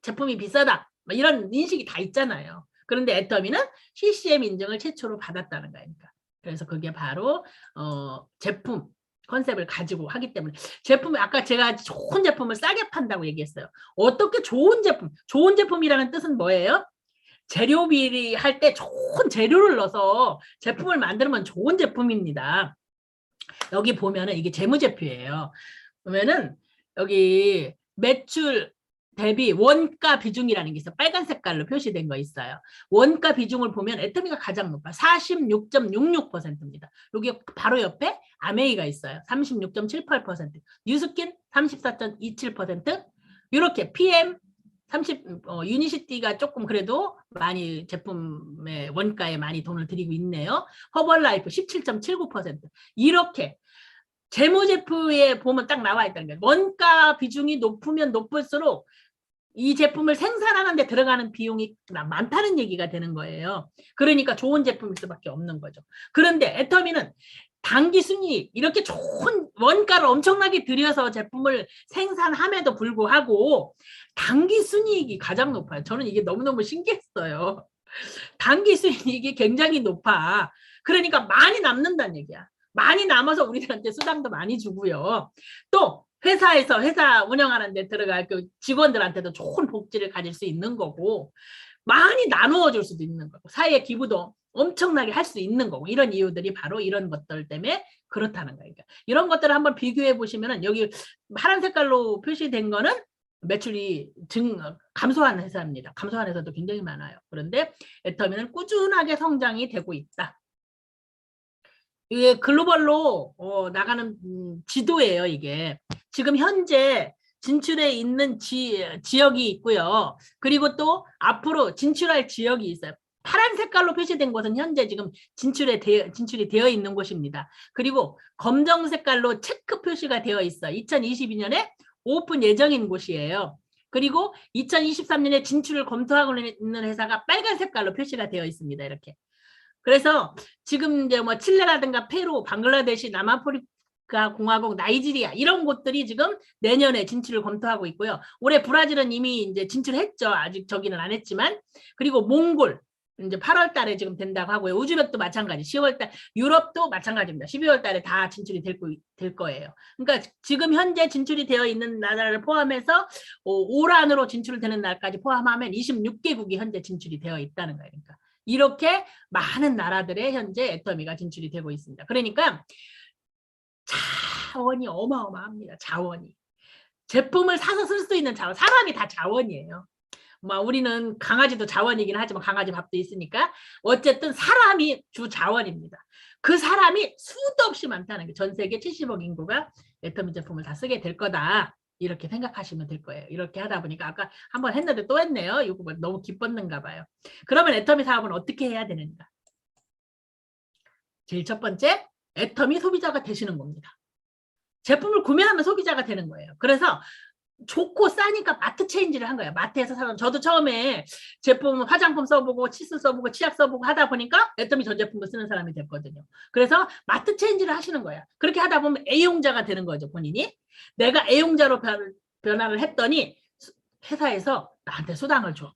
제품이 비싸다 이런 인식이 다 있잖아요. 그런데 애터미는 CCM 인증을 최초로 받았다는 거니까. 그래서 그게 바로 제품 컨셉을 가지고 하기 때문에 제품을, 아까 제가 좋은 제품을 싸게 판다고 얘기했어요. 어떻게 좋은 제품, 좋은 제품이라는 뜻은 뭐예요? 재료 비리할 때 좋은 재료를 넣어서 제품을 만들면 좋은 제품입니다. 여기 보면은 이게 재무제표예요. 그러면은 여기 매출 대비 원가 비중이라는 게 있어요. 빨간 색깔로 표시된 거 있어요. 원가 비중을 보면 애터미가 가장 높아요. 46.66%입니다. 여기 바로 옆에 아메이가 있어요. 36.78%, 뉴스킨 34.27%, 이렇게 PM 30, 유니시티가 조금 그래도 많이 제품의 원가에 많이 돈을 들이고 있네요. 허벌라이프 17.79%. 이렇게 재무제표에 보면 딱 나와 있다는 거예요. 원가 비중이 높으면 높을수록 이 제품을 생산하는 데 들어가는 비용이 많다는 얘기가 되는 거예요. 그러니까 좋은 제품일 수밖에 없는 거죠. 그런데 애터미는 단기 순이익, 이렇게 좋은 원가를 엄청나게 들여서 제품을 생산함에도 불구하고 단기 순이익이 가장 높아요. 저는 이게 너무너무 신기했어요. 단기 순이익이 굉장히 높아. 그러니까 많이 남는다는 얘기야. 많이 남아서 우리들한테 수당도 많이 주고요. 또 회사 운영하는 데 들어갈 그 직원들한테도 좋은 복지를 가질 수 있는 거고, 많이 나누어 줄 수도 있는 거고, 사회 기부도 엄청나게 할 수 있는 거고, 이런 이유들이 바로 이런 것들 때문에 그렇다는 거예요. 이런 것들을 한번 비교해 보시면은 여기 파란 색깔로 표시된 거는 매출이 감소한 회사입니다. 감소한 회사도 굉장히 많아요. 그런데 애터미는 꾸준하게 성장이 되고 있다. 이게 글로벌로 나가는 지도예요. 이게 지금 현재 진출해 있는 지역이 있고요. 그리고 또 앞으로 진출할 지역이 있어요. 파란 색깔로 표시된 곳은 현재 지금 진출이 되어 있는 곳입니다. 그리고 검정 색깔로 체크 표시가 되어 있어요. 2022년에 오픈 예정인 곳이에요. 그리고 2023년에 진출을 검토하고 있는 회사가 빨간 색깔로 표시가 되어 있습니다. 이렇게. 그래서 지금 이제 뭐 칠레라든가 페루, 방글라데시, 남아프리카 공화국, 나이지리아 이런 곳들이 지금 내년에 진출을 검토하고 있고요. 올해 브라질은 이미 이제 진출했죠. 아직 저기는 안 했지만. 그리고 몽골 이제 8월 달에 지금 된다고 하고요. 우즈벡도 마찬가지. 10월 달, 유럽도 마찬가지입니다. 12월 달에 다 진출이 될 거예요. 그러니까 지금 현재 진출이 되어 있는 나라를 포함해서 올 안으로 진출되는 날까지 포함하면 26개국이 현재 진출이 되어 있다는 거예요. 그러니까 이렇게 많은 나라들에 현재 애터미가 진출이 되고 있습니다. 그러니까 자원이 어마어마합니다. 자원이. 제품을 사서 쓸 수 있는 자원, 사람이 다 자원이에요. 뭐 우리는 강아지도 자원이긴 하지만 강아지 밥도 있으니까 어쨌든 사람이 주 자원입니다. 그 사람이 수도 없이 많다는 게 전 세계 70억 인구가 애터미 제품을 다 쓰게 될 거다. 이렇게 생각하시면 될 거예요. 이렇게 하다 보니까 아까 한번 했는데 또 했네요. 이거 너무 기뻤는가 봐요. 그러면 애터미 사업은 어떻게 해야 되는가? 제일 첫 번째, 애터미 소비자가 되시는 겁니다. 제품을 구매하면 소비자가 되는 거예요. 그래서 좋고 싸니까 마트 체인지를 한 거예요. 마트에서 사는 저도 처음에 제품 화장품 써보고 칫솔 써보고 치약 써보고 하다 보니까 애터미 전 제품을 쓰는 사람이 됐거든요. 그래서 마트 체인지를 하시는 거예요. 그렇게 하다 보면 애용자가 되는 거죠. 본인이. 내가 애용자로 변화를 했더니 회사에서 나한테 수당을 줘.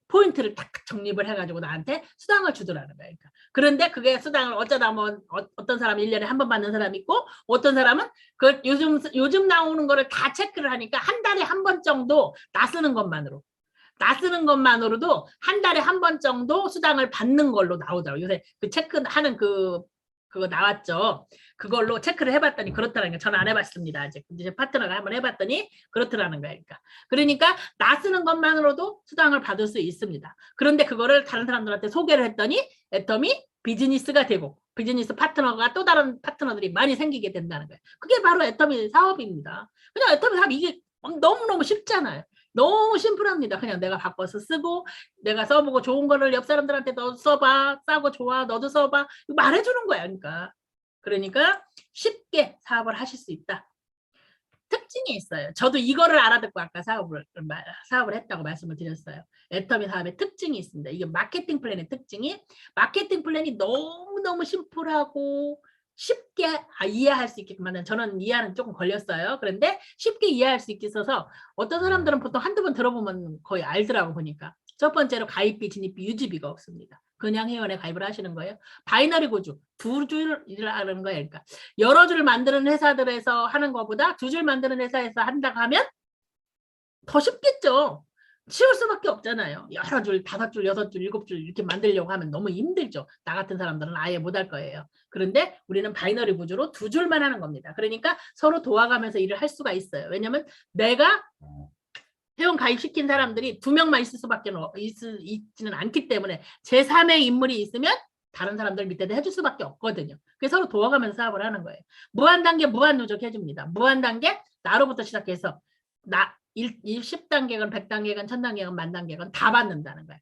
포인트를 딱 적립을 해가지고 나한테 수당을 주더라는 거예요. 그러니까. 그런데 그게 수당을 어쩌다 뭐 어떤 사람은 1년에 한 번 받는 사람이 있고 어떤 사람은 그 요즘 나오는 거를 다 체크를 하니까 한 달에 한 번 정도 나 쓰는 것만으로도 한 달에 한 번 정도 수당을 받는 걸로 나오더라고요. 요새 그 체크하는 그거 나왔죠. 그걸로 체크를 해봤더니 그렇다는 거. 저는 안 해봤습니다. 아직. 제 파트너가 한번 해봤더니 그렇더라는 거예요. 그러니까 나 쓰는 것만으로도 수당을 받을 수 있습니다. 그런데 그거를 다른 사람들한테 소개를 했더니 애터미 비즈니스가 되고 비즈니스 파트너가 또 다른 파트너들이 많이 생기게 된다는 거예요. 그게 바로 애터미 사업입니다. 그냥 애터미 사업 이게 너무너무 쉽잖아요. 너무 심플합니다. 그냥 내가 바꿔서 쓰고 내가 써보고 좋은 거를 옆 사람들한테 너 써봐. 싸고 좋아. 너도 써봐. 말해주는 거야. 그러니까 쉽게 사업을 하실 수 있다. 특징이 있어요. 저도 이거를 알아듣고 아까 사업을 했다고 말씀을 드렸어요. 애터미 사업의 특징이 있습니다. 이게 마케팅 플랜의 특징이 마케팅 플랜이 너무너무 심플하고 쉽게 이해할 수 있게끔 만든 저는 이해하는 조금 걸렸어요. 그런데 쉽게 이해할 수 있게 있어서 어떤 사람들은 보통 한두 번 들어보면 거의 알더라고 보니까. 첫 번째로 가입비, 진입비, 유지비가 없습니다. 그냥 회원에 가입을 하시는 거예요. 바이너리 구조, 두 줄을 하는 거예요. 그러니까 여러 줄 만드는 회사들에서 하는 것보다 두 줄 만드는 회사에서 한다고 하면 더 쉽겠죠. 쉬울 수밖에 없잖아요. 여러 줄, 5줄, 6줄, 7줄 이렇게 만들려고 하면 너무 힘들죠. 나 같은 사람들은 아예 못할 거예요. 그런데 우리는 바이너리 구조로 두 줄만 하는 겁니다. 그러니까 서로 도와가면서 일을 할 수가 있어요. 왜냐하면 내가 회원 가입시킨 사람들이 2명만 있을 수밖에 있지는 않기 때문에 제3의 인물이 있으면 다른 사람들 밑에도 해줄 수밖에 없거든요. 그래서 서로 도와가면서 사업을 하는 거예요. 무한단계 무한누적 해줍니다. 무한단계 나로부터 시작해서 10단계건 100단계건 1000단계건 10,000단계건 다 받는다는 거예요.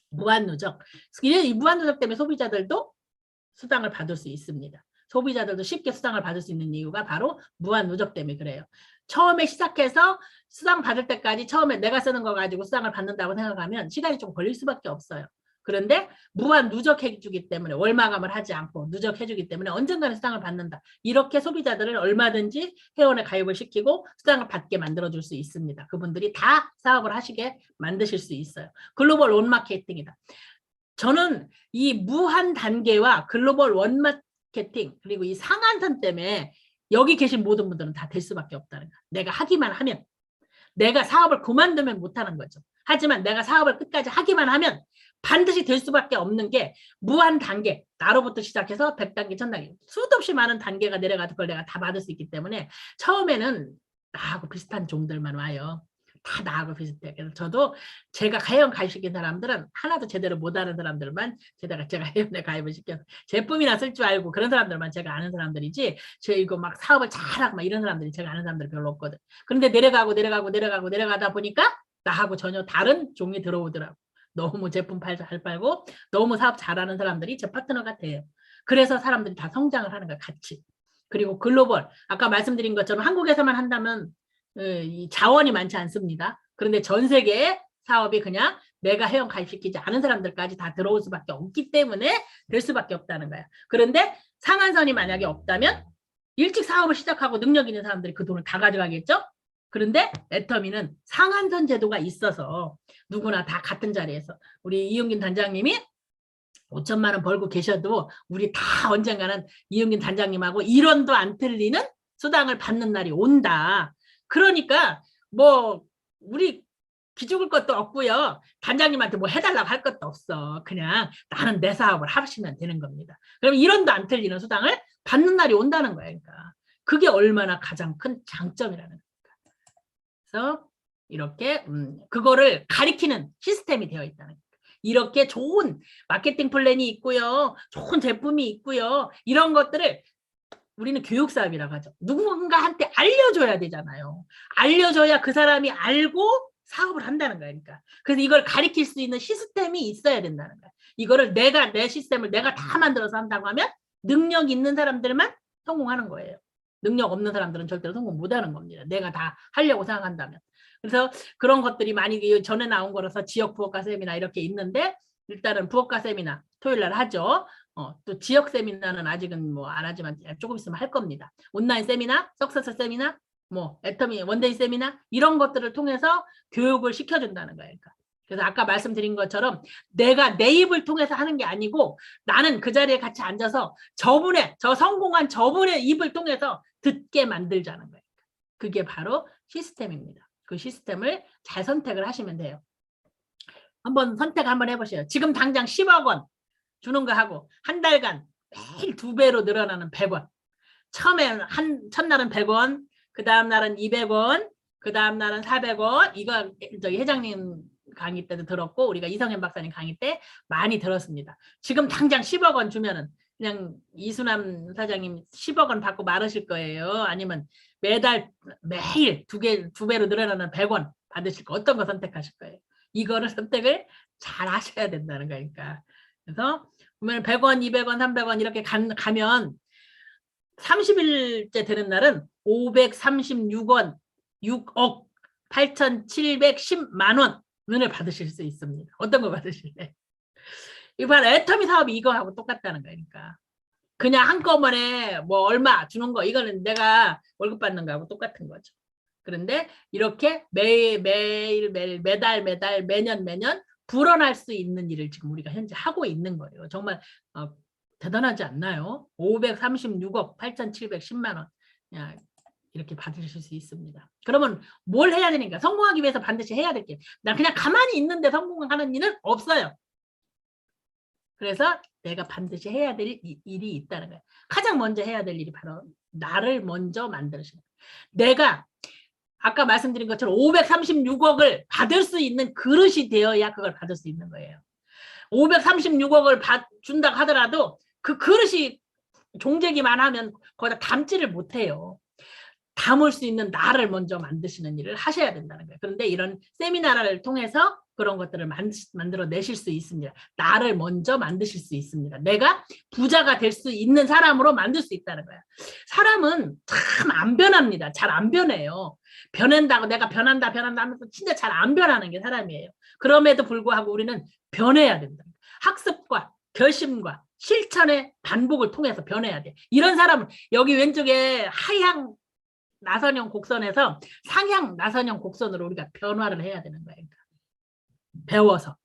무한누적. 이 무한누적 때문에 소비자들도 수당을 받을 수 있습니다. 소비자들도 쉽게 수당을 받을 수 있는 이유가 바로 무한누적 때문에 그래요. 처음에 시작해서 수당 받을 때까지 처음에 내가 쓰는 거 가지고 수당을 받는다고 생각하면 시간이 좀 걸릴 수밖에 없어요. 그런데 무한 누적해주기 때문에 월마감을 하지 않고 누적해주기 때문에 언젠가는 수당을 받는다. 이렇게 소비자들을 얼마든지 회원에 가입을 시키고 수당을 받게 만들어줄 수 있습니다. 그분들이 다 사업을 하시게 만드실 수 있어요. 글로벌 원마케팅이다. 저는 이 무한 단계와 글로벌 원마케팅 그리고 이 상한선 때문에 여기 계신 모든 분들은 다 될 수밖에 없다는 거야. 내가 하기만 하면. 내가 사업을 그만두면 못하는 거죠. 하지만 내가 사업을 끝까지 하기만 하면 반드시 될 수밖에 없는 게 무한 단계, 나로부터 시작해서 100단계, 1000단계 수도 없이 많은 단계가 내려가도 그걸 내가 다 받을 수 있기 때문에 처음에는 나하고 비슷한 종들만 와요. 다 나하고 비슷해. 그래서 저도 제가 회원 가입시킨 사람들은 하나도 제대로 못하는 사람들만 제가 회원에 가입을 시켜서 제품이나 쓸 줄 알고 그런 사람들만 제가 아는 사람들이지 저 이거 막 사업을 잘하고 막 이런 사람들이 제가 아는 사람들 별로 없거든. 그런데 내려가다 보니까 나하고 전혀 다른 종이 들어오더라고. 너무 제품 잘 팔고 너무 사업 잘하는 사람들이 제 파트너가 돼요. 그래서 사람들이 다 성장을 하는 거야 같이. 그리고 글로벌 아까 말씀드린 것처럼 한국에서만 한다면 이 자원이 많지 않습니다. 그런데 전 세계의 사업이 그냥 내가 회원 가입시키지 않은 사람들까지 다 들어올 수밖에 없기 때문에 될 수밖에 없다는 거야. 그런데 상한선이 만약에 없다면 일찍 사업을 시작하고 능력 있는 사람들이 그 돈을 다 가져가겠죠? 그런데 애터미는 상한선 제도가 있어서 누구나 다 같은 자리에서 우리 이용균 단장님이 5천만 원 벌고 계셔도 우리 다 언젠가는 이용균 단장님하고 1원도 안 틀리는 수당을 받는 날이 온다. 그러니까 뭐 우리 기죽을 것도 없고요. 단장님한테 뭐 해달라고 할 것도 없어. 그냥 나는 내 사업을 하시면 되는 겁니다. 그럼 1원도 안 틀리는 수당을 받는 날이 온다는 거예요. 그러니까 그게 얼마나 가장 큰 장점이라는 거예요. 그래서 이렇게 그거를 가리키는 시스템이 되어 있다는 거예요. 이렇게 좋은 마케팅 플랜이 있고요. 좋은 제품이 있고요. 이런 것들을 우리는 교육사업이라고 하죠. 누군가한테 알려줘야 되잖아요. 알려줘야 그 사람이 알고 사업을 한다는 거예요. 그러니까. 그래서 이걸 가리킬 수 있는 시스템이 있어야 된다는 거예요. 이거를 내 시스템을 내가 다 만들어서 한다고 하면 능력 있는 사람들만 성공하는 거예요. 능력 없는 사람들은 절대로 성공 못하는 겁니다. 내가 다 하려고 생각한다면. 그래서 그런 것들이 많이 전에 나온 거라서 지역 부업가 세미나 이렇게 있는데 일단은 부업가 세미나 토요일 날 하죠. 또 지역 세미나는 아직은 뭐 안 하지만 조금 있으면 할 겁니다. 온라인 세미나, 석세스 세미나, 뭐 애터미 원데이 세미나 이런 것들을 통해서 교육을 시켜준다는 거예요. 그러니까. 그래서 아까 말씀드린 것처럼 내가 내 입을 통해서 하는 게 아니고 나는 그 자리에 같이 앉아서 저 성공한 저분의 입을 통해서 듣게 만들자는 거예요. 그게 바로 시스템입니다. 그 시스템을 잘 선택을 하시면 돼요. 한번 선택 한번 해보세요. 지금 당장 10억 원 주는 거 하고 한 달간 매일 2배로 늘어나는 100원. 첫날은 100원, 그 다음 날은 200원, 그 다음 날은 400원. 이거 저희 회장님 강의 때도 들었고 우리가 이성현 박사님 강의 때 많이 들었습니다. 지금 당장 10억 원 주면은 그냥 이수남 사장님 10억 원 받고 말으실 거예요? 아니면 매달 매일 2배로 늘어나는 100원 받으실 거 어떤 거 선택하실 거예요? 이거를 선택을 잘 하셔야 된다는 거니까. 그래서 보면 100원, 200원, 300원 이렇게 가면 30일째 되는 날은 536원, 6억 8,710만 원을 받으실 수 있습니다. 어떤 거 받으실래? 이거 바로 애터미 사업이 이거하고 똑같다는 거니까. 그냥 한꺼번에 뭐 얼마 주는 거 이거는 내가 월급 받는 거하고 똑같은 거죠. 그런데 이렇게 매달 매년 불어날 수 있는 일을 지금 우리가 현재 하고 있는 거예요. 정말 대단하지 않나요? 536억 8,710만 원 이렇게 받으실 수 있습니다. 그러면 뭘 해야 되니까 성공하기 위해서 반드시 해야 될 게 난 그냥 가만히 있는데 성공하는 일은 없어요. 그래서 내가 반드시 해야 될 일이 있다는 거예요. 가장 먼저 해야 될 일이 바로 나를 먼저 만드시는 거예요. 내가 아까 말씀드린 것처럼 536억을 받을 수 있는 그릇이 되어야 그걸 받을 수 있는 거예요. 536억을 준다고 하더라도 그 그릇이 종재기만 하면 거기다 담지를 못해요. 담을 수 있는 나를 먼저 만드시는 일을 하셔야 된다는 거예요. 그런데 이런 세미나를 통해서 그런 것들을 만들어 내실 수 있습니다. 나를 먼저 만드실 수 있습니다. 내가 부자가 될 수 있는 사람으로 만들 수 있다는 거예요. 사람은 참 안 변합니다. 잘 안 변해요. 변한다고 내가 변한다 하면서 진짜 잘 안 변하는 게 사람이에요. 그럼에도 불구하고 우리는 변해야 된다. 학습과 결심과 실천의 반복을 통해서 변해야 돼. 이런 사람은 여기 왼쪽에 하향 나선형 곡선에서 상향 나선형 곡선으로 우리가 변화를 해야 되는 거예요. 배워서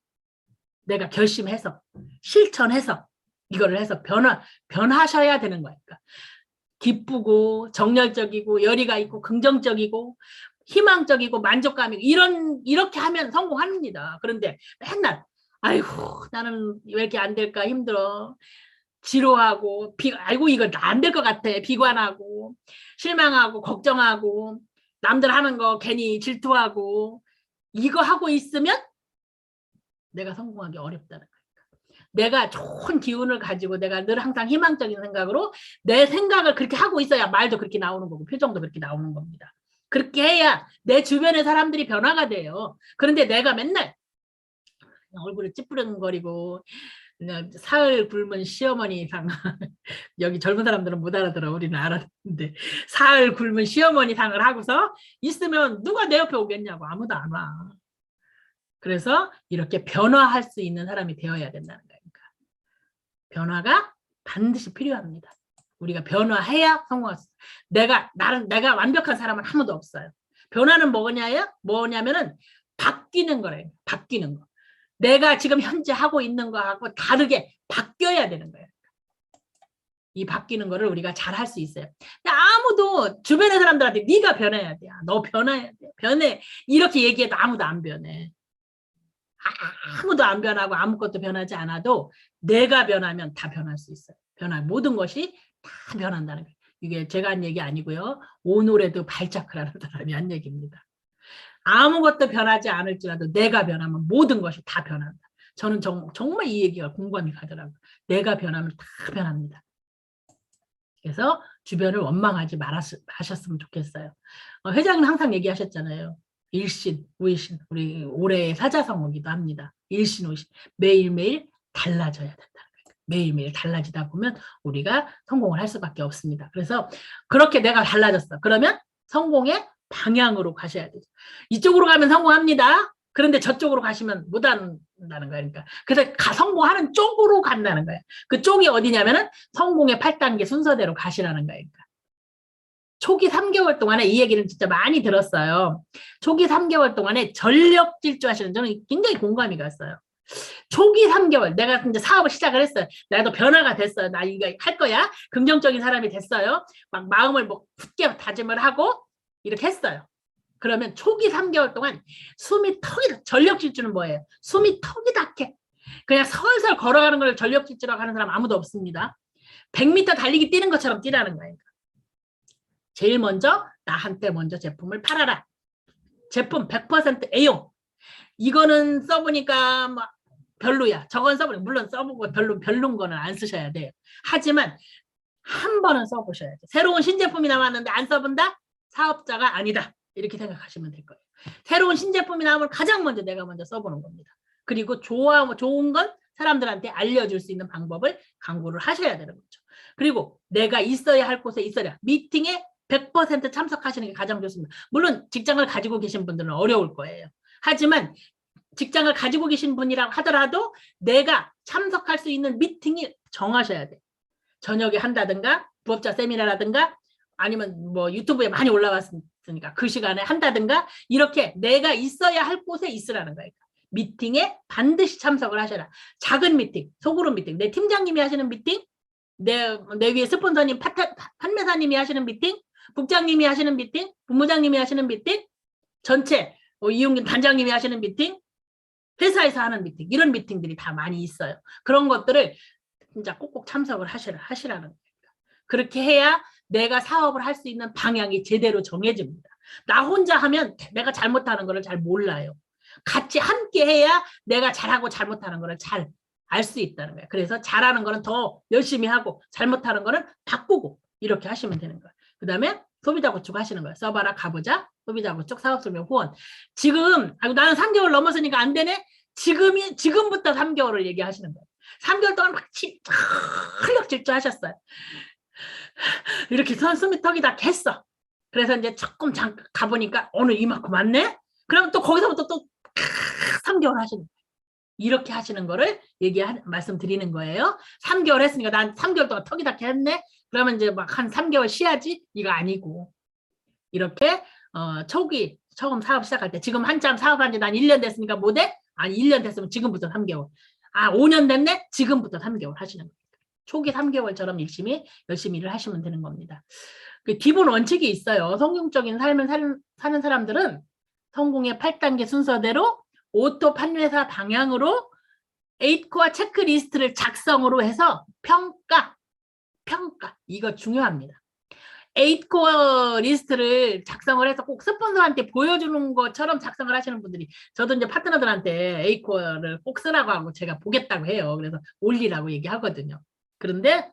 내가 결심해서 실천해서 이거를 해서 변하셔야 되는 거예요. 기쁘고 정열적이고 열의가 있고 긍정적이고 희망적이고 만족감이고 이렇게 하면 성공합니다. 그런데 맨날 아이고 나는 왜 이렇게 안 될까 힘들어 지루하고 아이고 이거 안 될 것 같아 비관하고 실망하고 걱정하고 남들 하는 거 괜히 질투하고 이거 하고 있으면 내가 성공하기 어렵다는 거예요. 내가 좋은 기운을 가지고 내가 늘 항상 희망적인 생각으로 내 생각을 그렇게 하고 있어야 말도 그렇게 나오는 거고 표정도 그렇게 나오는 겁니다. 그렇게 해야 내 주변의 사람들이 변화가 돼요. 그런데 내가 맨날 얼굴을 찌푸렁거리고 사흘 굶은 시어머니 상 여기 젊은 사람들은 못 알아들어. 우리는 알았는데 사흘 굶은 시어머니 상을 하고서 있으면 누가 내 옆에 오겠냐고. 아무도 안 와. 그래서 이렇게 변화할 수 있는 사람이 되어야 된다는 거니까. 변화가 반드시 필요합니다. 우리가 변화해야 성공할 수 있어요. 내가 완벽한 사람은 아무도 없어요. 변화는 뭐냐면은 바뀌는 거래요. 바뀌는 거. 내가 지금 현재 하고 있는 거하고 다르게 바뀌어야 되는 거예요. 이 바뀌는 거를 우리가 잘 할 수 있어요. 근데 아무도 주변의 사람들한테 네가 변해야 돼. 너 변해야 돼. 변해. 이렇게 얘기해도 아무도 안 변해. 아무도 안 변하고 아무것도 변하지 않아도 내가 변하면 다 변할 수 있어요. 모든 것이 다 변한다는 거예요. 이게 제가 한 얘기 아니고요. 오노레드 발자크라는 사람이 한 얘기입니다. 아무것도 변하지 않을지라도 내가 변하면 모든 것이 다 변한다. 저는 정말 이 얘기가 공감이 가더라고요. 내가 변하면 다 변합니다. 그래서 주변을 원망하지 마셨으면 좋겠어요. 회장님 항상 얘기하셨잖아요. 일신, 오이신, 우리 올해의 사자성어기도 합니다. 일신, 오이신. 매일매일 달라져야 된다는 거예요. 매일매일 달라지다 보면 우리가 성공을 할 수밖에 없습니다. 그래서 그렇게 내가 달라졌어. 그러면 성공의 방향으로 가셔야 되죠. 이쪽으로 가면 성공합니다. 그런데 저쪽으로 가시면 못 한다는 거예요. 그러니까 그래서 성공하는 쪽으로 간다는 거예요. 그 쪽이 어디냐면은 성공의 8단계 순서대로 가시라는 거예요. 그러니까 초기 3개월 동안에 이 얘기는 진짜 많이 들었어요. 초기 3개월 동안에 전력 질주하시는 저는 굉장히 공감이 갔어요. 초기 3개월 내가 이제 사업을 시작을 했어요. 나도 변화가 됐어요. 나 이거 할 거야. 긍정적인 사람이 됐어요. 막 마음을 뭐 굳게 다짐을 하고 이렇게 했어요. 그러면 초기 3개월 동안 숨이 턱이 전력 질주는 뭐예요? 숨이 턱이 닿게 그냥 설설 걸어가는 걸 전력 질주라고 하는 사람 아무도 없습니다. 100m 달리기 뛰는 것처럼 뛰라는 거예요. 제일 먼저 나한테 먼저 제품을 팔아라. 제품 100% 애용. 이거는 써보니까 뭐 별로야. 저건 써보니까 물론 써보고 별론 거는 안 쓰셔야 돼요. 하지만 한 번은 써보셔야 돼요. 새로운 신제품이 나왔는데 안 써본다? 사업자가 아니다. 이렇게 생각하시면 될 거예요. 새로운 신제품이 나오면 가장 먼저 내가 먼저 써보는 겁니다. 그리고 좋은 건 사람들한테 알려줄 수 있는 방법을 강구를 하셔야 되는 거죠. 그리고 내가 있어야 할 곳에 있어야 미팅에 100% 참석하시는 게 가장 좋습니다. 물론 직장을 가지고 계신 분들은 어려울 거예요. 하지만 직장을 가지고 계신 분이라고 하더라도 내가 참석할 수 있는 미팅이 정하셔야 돼. 저녁에 한다든가 부업자 세미나라든가 아니면 뭐 유튜브에 많이 올라왔으니까 그 시간에 한다든가 이렇게 내가 있어야 할 곳에 있으라는 거예요. 미팅에 반드시 참석을 하셔라. 작은 미팅, 소그룹 미팅, 내 팀장님이 하시는 미팅, 내 위에 스폰서님, 판매사님이 하시는 미팅, 국장님이 하시는 미팅, 부무장님이 하시는 미팅, 전체 이용균 단장님이 하시는 미팅, 회사에서 하는 미팅, 이런 미팅들이 다 많이 있어요. 그런 것들을 진짜 꼭꼭 참석을 하시라는 거예요. 그렇게 해야 내가 사업을 할 수 있는 방향이 제대로 정해집니다. 나 혼자 하면 내가 잘못하는 거를 잘 몰라요. 같이 함께 해야 내가 잘하고 잘못하는 거를 잘 알 수 있다는 거예요. 그래서 잘하는 거는 더 열심히 하고 잘못하는 거는 바꾸고 이렇게 하시면 되는 거예요. 그 다음에 소비자 구축 하시는 거예요. 써봐라 가보자. 소비자 구축 사업설명 후원. 지금 나는 3개월 넘었으니까 안 되네. 지금부터 3개월을 얘기하시는 거예요. 3개월 동안 막 활력 질주하셨어요. 이렇게 숨이 턱이 다 캤어. 그래서 이제 조금 잠깐 가보니까 오늘 이만큼 왔네? 그러면 또 거기서부터 또 3개월 하시는 거예요. 이렇게 하시는 거를 말씀드리는 거예요. 3개월 했으니까 난 3개월 동안 턱이 다 캤네? 그러면 이제 막 한 3개월 쉬어야지? 이거 아니고. 이렇게 초기 처음 사업 시작할 때 지금 한참 사업한 지 난 1년 됐으니까 못해? 아니 1년 됐으면 지금부터 3개월. 5년 됐네? 지금부터 3개월 하시는 거예요. 초기 3개월처럼 열심히 일을 하시면 되는 겁니다. 그 기본 원칙이 있어요. 성공적인 삶을 사는 사람들은 성공의 8단계 순서대로 오토 판매사 방향으로 8코어 체크리스트를 작성으로 해서 평가 이거 중요합니다. 8코어 리스트를 작성을 해서 꼭 스폰서한테 보여주는 것처럼 작성을 하시는 분들이 저도 이제 파트너들한테 8코어를 꼭 쓰라고 하고 제가 보겠다고 해요. 그래서 올리라고 얘기하거든요. 그런데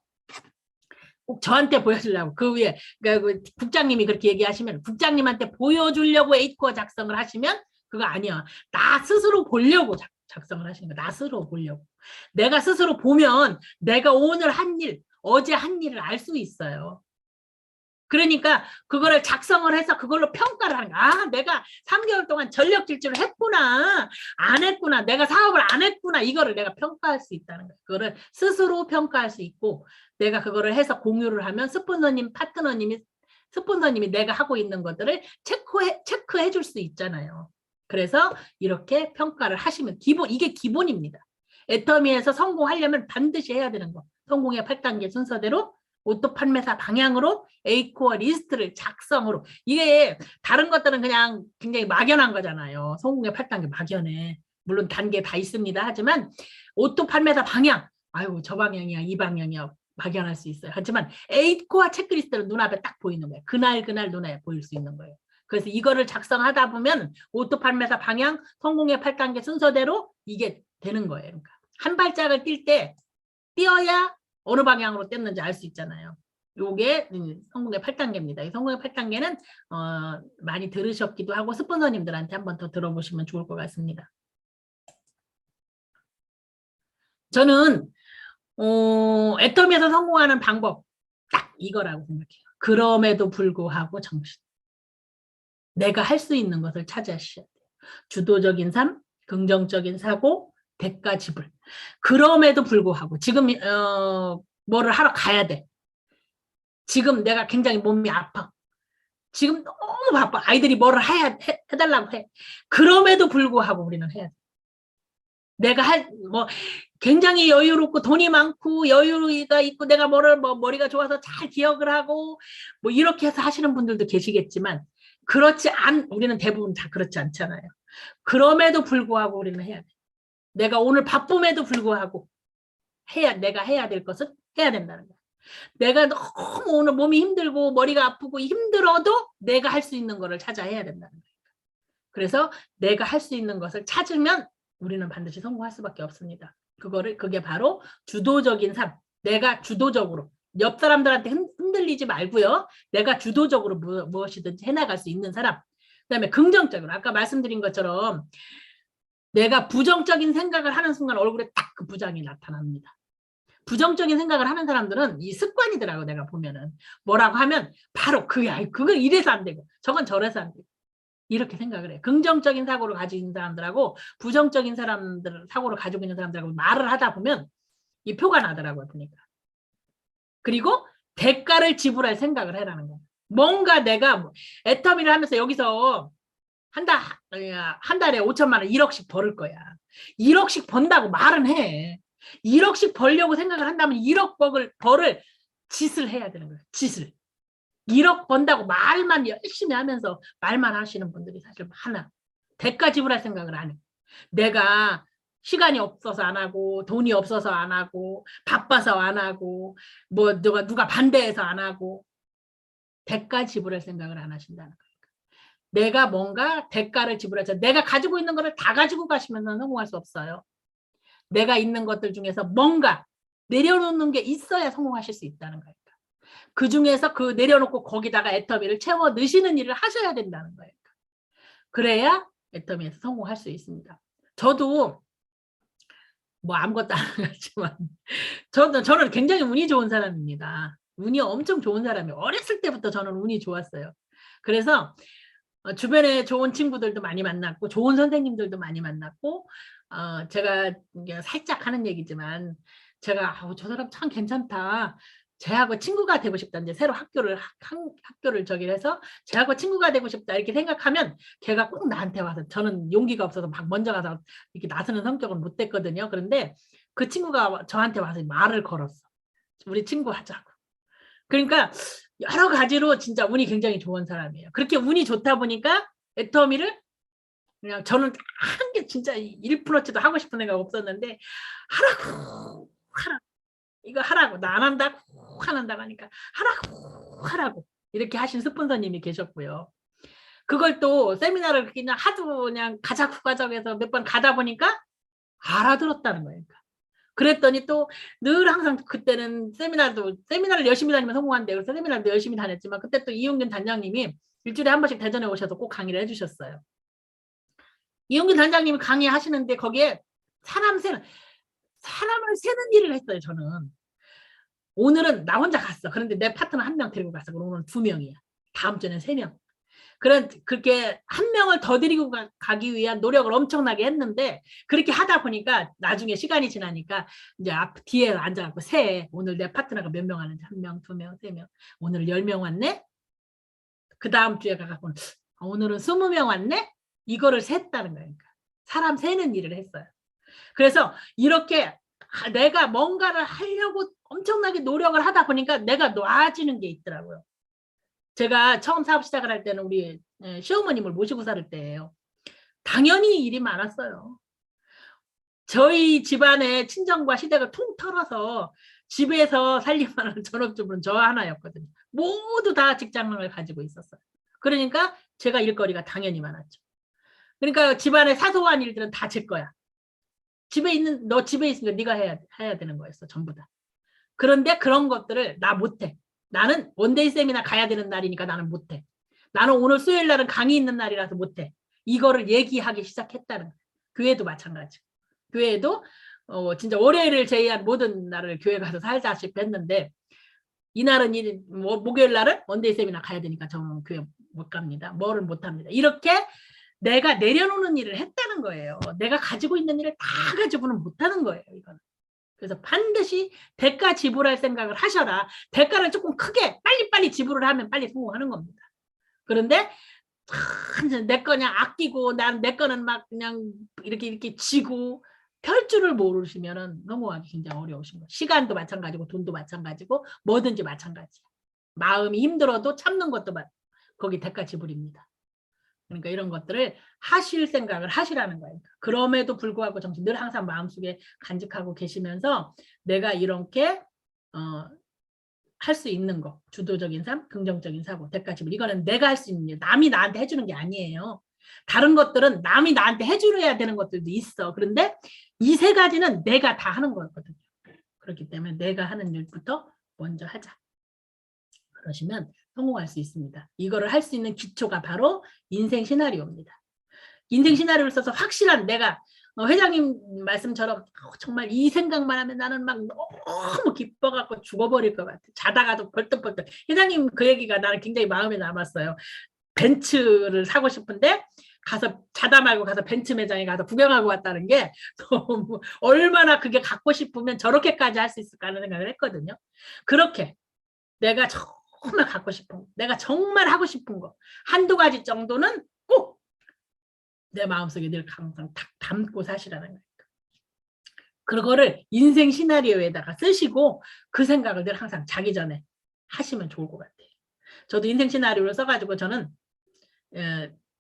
꼭 저한테 보여주려고 그 위에 그러니까 국장님이 그렇게 얘기하시면 국장님한테 보여주려고 8코어 작성을 하시면 그거 아니야. 나 스스로 보려고 작성을 하시는 거야. 나 스스로 보려고. 내가 스스로 보면 내가 오늘 한 일, 어제 한 일을 알 수 있어요. 그러니까 그거를 작성을 해서 그걸로 평가를 하는 거야. 내가 3개월 동안 전력 질주를 했구나. 안 했구나. 내가 사업을 안 했구나. 이거를 내가 평가할 수 있다는 거야. 그거를 스스로 평가할 수 있고 내가 그거를 해서 공유를 하면 파트너님이 내가 하고 있는 것들을 체크해 줄 수 있잖아요. 그래서 이렇게 평가를 하시면 이게 기본입니다. 애터미에서 성공하려면 반드시 해야 되는 거. 성공의 8단계 순서대로 오토 판매사 방향으로 A코어 리스트를 작성으로. 이게 다른 것들은 그냥 굉장히 막연한 거잖아요. 성공의 8단계 막연해. 물론 단계 다 있습니다. 하지만 오토 판매사 방향, 아유 저 방향이야 이 방향이야 막연할 수 있어요. 하지만 A코어 체크리스트는 눈앞에 딱 보이는 거예요. 그날 눈에 보일 수 있는 거예요. 그래서 이거를 작성하다 보면 오토 판매사 방향, 성공의 8단계 순서대로 이게 되는 거예요. 그러니까 한 발짝을 뛸 때 뛰어야 어느 방향으로 뛰었는지 알 수 있잖아요. 요게 성공의 8단계입니다. 이 성공의 8단계는 많이 들으셨기도 하고 스폰서님들한테 한번 더 들어보시면 좋을 것 같습니다. 저는 애터미에서 성공하는 방법 딱 이거라고 생각해요. 그럼에도 불구하고 정신. 내가 할 수 있는 것을 찾아주셔야 돼요. 주도적인 삶, 긍정적인 사고, 대가 지불. 그럼에도 불구하고 지금 뭐를 하러 가야 돼. 지금 내가 굉장히 몸이 아파. 지금 너무 바빠. 아이들이 뭐를 해달라고 해. 그럼에도 불구하고 우리는 해야 돼. 내가 굉장히 여유롭고 돈이 많고 여유가 있고 내가 머리가 좋아서 잘 기억을 하고 뭐 이렇게 해서 하시는 분들도 계시겠지만 우리는 대부분 다 그렇지 않잖아요. 그럼에도 불구하고 우리는 해야 돼. 내가 오늘 바쁨에도 불구하고 내가 해야 될 것은 해야 된다는 거야. 내가 너무 오늘 몸이 힘들고 머리가 아프고 힘들어도 내가 할 수 있는 거를 찾아 해야 된다는 거야. 그래서 내가 할 수 있는 것을 찾으면 우리는 반드시 성공할 수밖에 없습니다. 그게 바로 주도적인 삶. 내가 주도적으로 옆 사람들한테 흔들리지 말고요. 내가 주도적으로 무엇이든지 해나갈 수 있는 사람. 그다음에 긍정적으로 아까 말씀드린 것처럼 내가 부정적인 생각을 하는 순간 얼굴에 딱 그 부장이 나타납니다. 부정적인 생각을 하는 사람들은 이 습관이더라고. 내가 보면은 뭐라고 하면 바로 그건 이래서 안 되고 저건 저래서 안 되고 이렇게 생각을 해. 긍정적인 사고를 가지고 있는 사람들하고 부정적인 사고를 가지고 있는 사람들하고 말을 하다 보면 이 표가 나더라고요. 보니까. 그리고 대가를 지불할 생각을 해라는 거야. 뭔가 내가 애터미를 하면서 여기서 한 달에 5천만 원 1억씩 벌을 거야. 1억씩 번다고 말은 해. 1억씩 벌려고 생각을 한다면 1억 벌을 짓을 해야 되는 거야. 짓을. 1억 번다고 말만 열심히 하면서 말만 하시는 분들이 사실 많아. 대가 지불할 생각을 안 해. 내가 시간이 없어서 안 하고 돈이 없어서 안 하고 바빠서 안 하고 뭐 누가 반대해서 안 하고 대가 지불할 생각을 안 하신다는 거예요. 내가 뭔가 대가를 지불해서 내가 가지고 있는 거를 다 가지고 가시면 성공할 수 없어요. 내가 있는 것들 중에서 뭔가 내려놓는 게 있어야 성공하실 수 있다는 거예요. 그 중에서 그 내려놓고 거기다가 애터미를 채워 넣으시는 일을 하셔야 된다는 거예요. 그래야 애터미에서 성공할 수 있습니다. 저도 뭐 아무것도 안 하지만 저는 굉장히 운이 좋은 사람입니다. 운이 엄청 좋은 사람이에요. 어렸을 때부터 저는 운이 좋았어요. 그래서 주변에 좋은 친구들도 많이 만났고 좋은 선생님들도 많이 만났고 제가 살짝 하는 얘기지만 제가 저 사람 참 괜찮다. 쟤하고 친구가 되고 싶다. 이제 새로 학교를 해서 쟤하고 친구가 되고 싶다. 이렇게 생각하면 걔가 꼭 나한테 와서 저는 용기가 없어서 막 먼저 가서 이렇게 나서는 성격은 못 됐거든요. 그런데 그 친구가 저한테 와서 말을 걸었어. 우리 친구 하자고. 그러니까 여러 가지로 진짜 운이 굉장히 좋은 사람이에요. 그렇게 운이 좋다 보니까 애터미를 그냥 저는 한 게 진짜 1%도 하고 싶은 생각 없었는데 하라고 이거 하라고 나 안 한다고 하니까 하라고 이렇게 하신 스폰서님이 계셨고요. 그걸 또 세미나를 그냥 하도 그냥 가자고 해서 몇 번 가다 보니까 알아들었다는 거예요. 그랬더니 또 늘 항상 그때는 세미나를 열심히 다니면 성공한대. 그래서 세미나를 열심히 다녔지만 그때 또 이용균 단장님이 일주일에 한 번씩 대전에 오셔서 꼭 강의를 해주셨어요. 이용균 단장님이 강의하시는데 거기에 사람을 세는 일을 했어요. 저는 오늘은 나 혼자 갔어. 그런데 내 파트너 한 명 데리고 갔어. 그럼 오늘은 2명이야. 다음 주에는 3명. 그렇게 한 명을 더 데리고 가기 위한 노력을 엄청나게 했는데 그렇게 하다 보니까 나중에 시간이 지나니까 이제 뒤에 앉아갖고 오늘 내 파트너가 몇 명 하는지 1명, 2명, 3명. 오늘 10명 왔네. 그 다음 주에 가갖고 오늘은 20명 왔네. 이거를 셌다는 거예요. 사람 세는 일을 했어요. 그래서 이렇게 내가 뭔가를 하려고 엄청나게 노력을 하다 보니까 내가 놔지는 게 있더라고요. 제가 처음 사업 시작을 할 때는 우리 시어머님을 모시고 살 때예요. 당연히 일이 많았어요. 저희 집안의 친정과 시댁을 통 털어서 집에서 살림하는 전업주부는 저 하나였거든요. 모두 다 직장을 가지고 있었어요. 그러니까 제가 일거리가 당연히 많았죠. 그러니까 집안의 사소한 일들은 다 제 거야. 너 집에 있으니까 네가 해야 되는 거였어, 전부 다. 그런데 그런 것들을 나 못해. 나는 원데이 세미나 가야 되는 날이니까 나는 못해. 나는 오늘 수요일 날은 강의 있는 날이라서 못해. 이거를 얘기하기 시작했다는 거예요. 교회도 마찬가지. 교회도 진짜 월요일을 제외한 모든 날을 교회 가서 살다시피 했는데 이날은 목요일 날은 원데이 세미나 가야 되니까 저는 교회 못 갑니다. 뭐를 못 합니다. 이렇게 내가 내려놓는 일을 했다는 거예요. 내가 가지고 있는 일을 다 가지고는 못하는 거예요. 이거는. 그래서 반드시 대가 지불할 생각을 하셔라. 대가를 조금 크게 빨리빨리 지불을 하면 빨리 성공하는 겁니다. 그런데 내 거 그냥 아끼고 난 내 거는 막 그냥 이렇게 지고 펼 줄을 모르시면은 성공하기 굉장히 어려우신 거예요. 시간도 마찬가지고 돈도 마찬가지고 뭐든지 마찬가지야. 마음이 힘들어도 참는 것도 거기 대가 지불입니다. 그러니까 이런 것들을 하실 생각을 하시라는 거예요. 그럼에도 불구하고 정신 늘 항상 마음속에 간직하고 계시면서 내가 이렇게 할 수 있는 거, 주도적인 삶, 긍정적인 사고, 대가 지불, 이거는 내가 할 수 있는 일, 남이 나한테 해주는 게 아니에요. 다른 것들은 남이 나한테 해줘야 되는 것들도 있어. 그런데 이 세 가지는 내가 다 하는 거거든요. 그렇기 때문에 내가 하는 일부터 먼저 하자. 그러시면 성공할 수 있습니다. 이거를 할 수 있는 기초가 바로 인생 시나리오입니다. 인생 시나리오를 써서 확실한 내가 회장님 말씀처럼 정말 이 생각만 하면 나는 막 너무 기뻐갖고 죽어버릴 것 같아. 자다가도 벌떡벌떡. 회장님 그 얘기가 나는 굉장히 마음에 남았어요. 벤츠를 사고 싶은데 가서 자다 말고 가서 벤츠 매장에 가서 구경하고 왔다는 게 너무 얼마나 그게 갖고 싶으면 저렇게까지 할 수 있을까 하는 생각을 했거든요. 그렇게 내가 정말 갖고 싶은 거, 내가 정말 하고 싶은 거 한두 가지 정도는 꼭 내 마음속에 늘 항상 딱 담고 사시라는 거예요. 그거를 인생 시나리오에다가 쓰시고 그 생각을 늘 항상 자기 전에 하시면 좋을 것 같아요. 저도 인생 시나리오를 써가지고 저는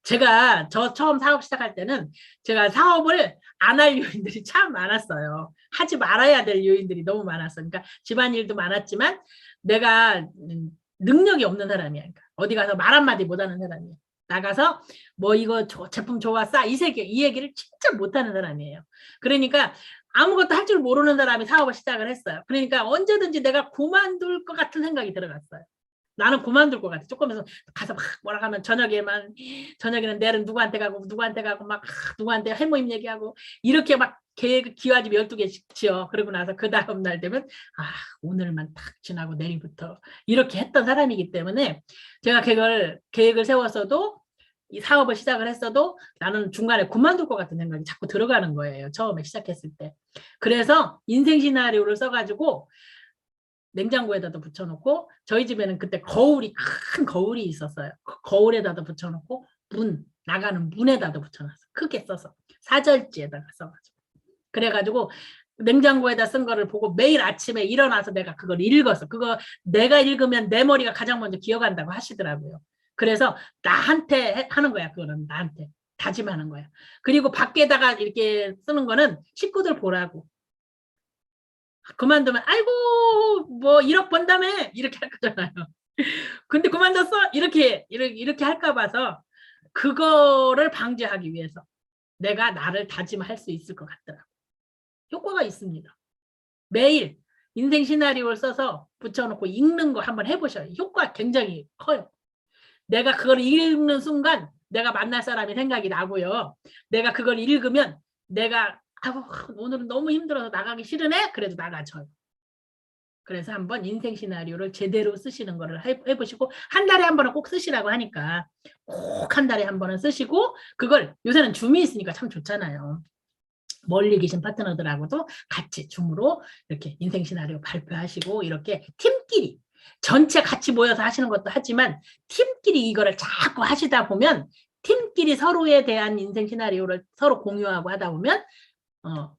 제가 처음 사업 시작할 때는 제가 사업을 안 할 요인들이 참 많았어요. 하지 말아야 될 요인들이 너무 많았어요. 그러니까 집안일도 많았지만 내가 능력이 없는 사람이야. 그러니까 어디 가서 말 한마디 못하는 사람이야. 나가서 뭐 이거 제품 좋아 싸 이 얘기를 진짜 못하는 사람이에요. 그러니까 아무것도 할 줄 모르는 사람이 사업을 시작을 했어요. 그러니까 언제든지 내가 그만둘 것 같은 생각이 들어갔어요. 나는 그만둘 것 같아. 조금해서 가서 막 뭐라 하면 저녁에는 내일은 누구한테 가고 막 누구한테 할모임 얘기하고 이렇게 막 기와집 12개씩 지어. 그러고 나서 그 다음 날 되면 오늘만 딱 지나고 내일부터 이렇게 했던 사람이기 때문에 제가 계획을 세웠어도 이 사업을 시작을 했어도 나는 중간에 그만둘 것 같은 생각이 자꾸 들어가는 거예요. 처음에 시작했을 때. 그래서 인생 시나리오를 써가지고 냉장고에다도 붙여놓고 저희 집에는 그때 큰 거울이 있었어요. 거울에다도 붙여놓고 나가는 문에다도 붙여놨어. 크게 써서 사절지에다가 써가지고 그래가지고 냉장고에다 쓴 거를 보고 매일 아침에 일어나서 내가 그걸 읽었어. 그거 내가 읽으면 내 머리가 가장 먼저 기억한다고 하시더라고요. 그래서 나한테 하는 거야. 그거는 나한테 다짐하는 거야. 그리고 밖에다가 이렇게 쓰는 거는 식구들 보라고. 그만두면 아이고 뭐 1억 번다며 이렇게 할 거잖아요. 근데 그만뒀어 이렇게 할까 봐서 그거를 방지하기 위해서 내가 나를 다짐할 수 있을 것 같더라고. 효과가 있습니다. 매일 인생 시나리오를 써서 붙여놓고 읽는 거 한번 해보셔요. 효과 굉장히 커요. 내가 그걸 읽는 순간 내가 만날 사람이 생각이 나고요. 내가 그걸 읽으면 내가 오늘은 너무 힘들어서 나가기 싫으네? 그래도 나가줘요. 그래서 한번 인생 시나리오를 제대로 쓰시는 거를 해보시고 한 달에 한 번은 꼭 쓰시라고 하니까 꼭 한 달에 한 번은 쓰시고 그걸 요새는 줌이 있으니까 참 좋잖아요. 멀리 계신 파트너들하고도 같이 줌으로 이렇게 인생 시나리오 발표하시고 이렇게 팀끼리 전체 같이 모여서 하시는 것도 하지만 팀끼리 이거를 자꾸 하시다 보면 팀끼리 서로에 대한 인생 시나리오를 서로 공유하고 하다 보면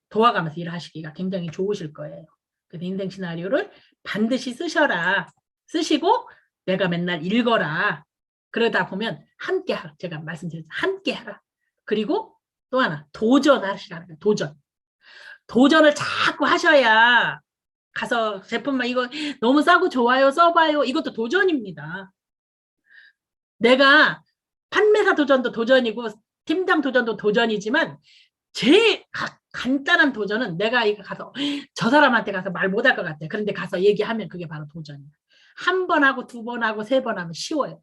도와가면서 일하시기가 굉장히 좋으실 거예요. 그래서 인생 시나리오를 반드시 쓰셔라. 쓰시고 내가 맨날 읽어라. 그러다 보면 함께 하라. 제가 말씀드렸죠. 함께 하라. 그리고 또 하나 도전하시라는 거예요. 도전. 도전을 자꾸 하셔야 가서 제품만 이거 너무 싸고 좋아요. 써봐요. 이것도 도전입니다. 내가 판매사 도전도 도전이고 팀장 도전도 도전이지만 제일 간단한 도전은 내가 이거 가서 저 사람한테 가서 말 못할 것 같아. 그런데 가서 얘기하면 그게 바로 도전이야. 한 번 하고 두 번 하고 세 번 하면 쉬워요.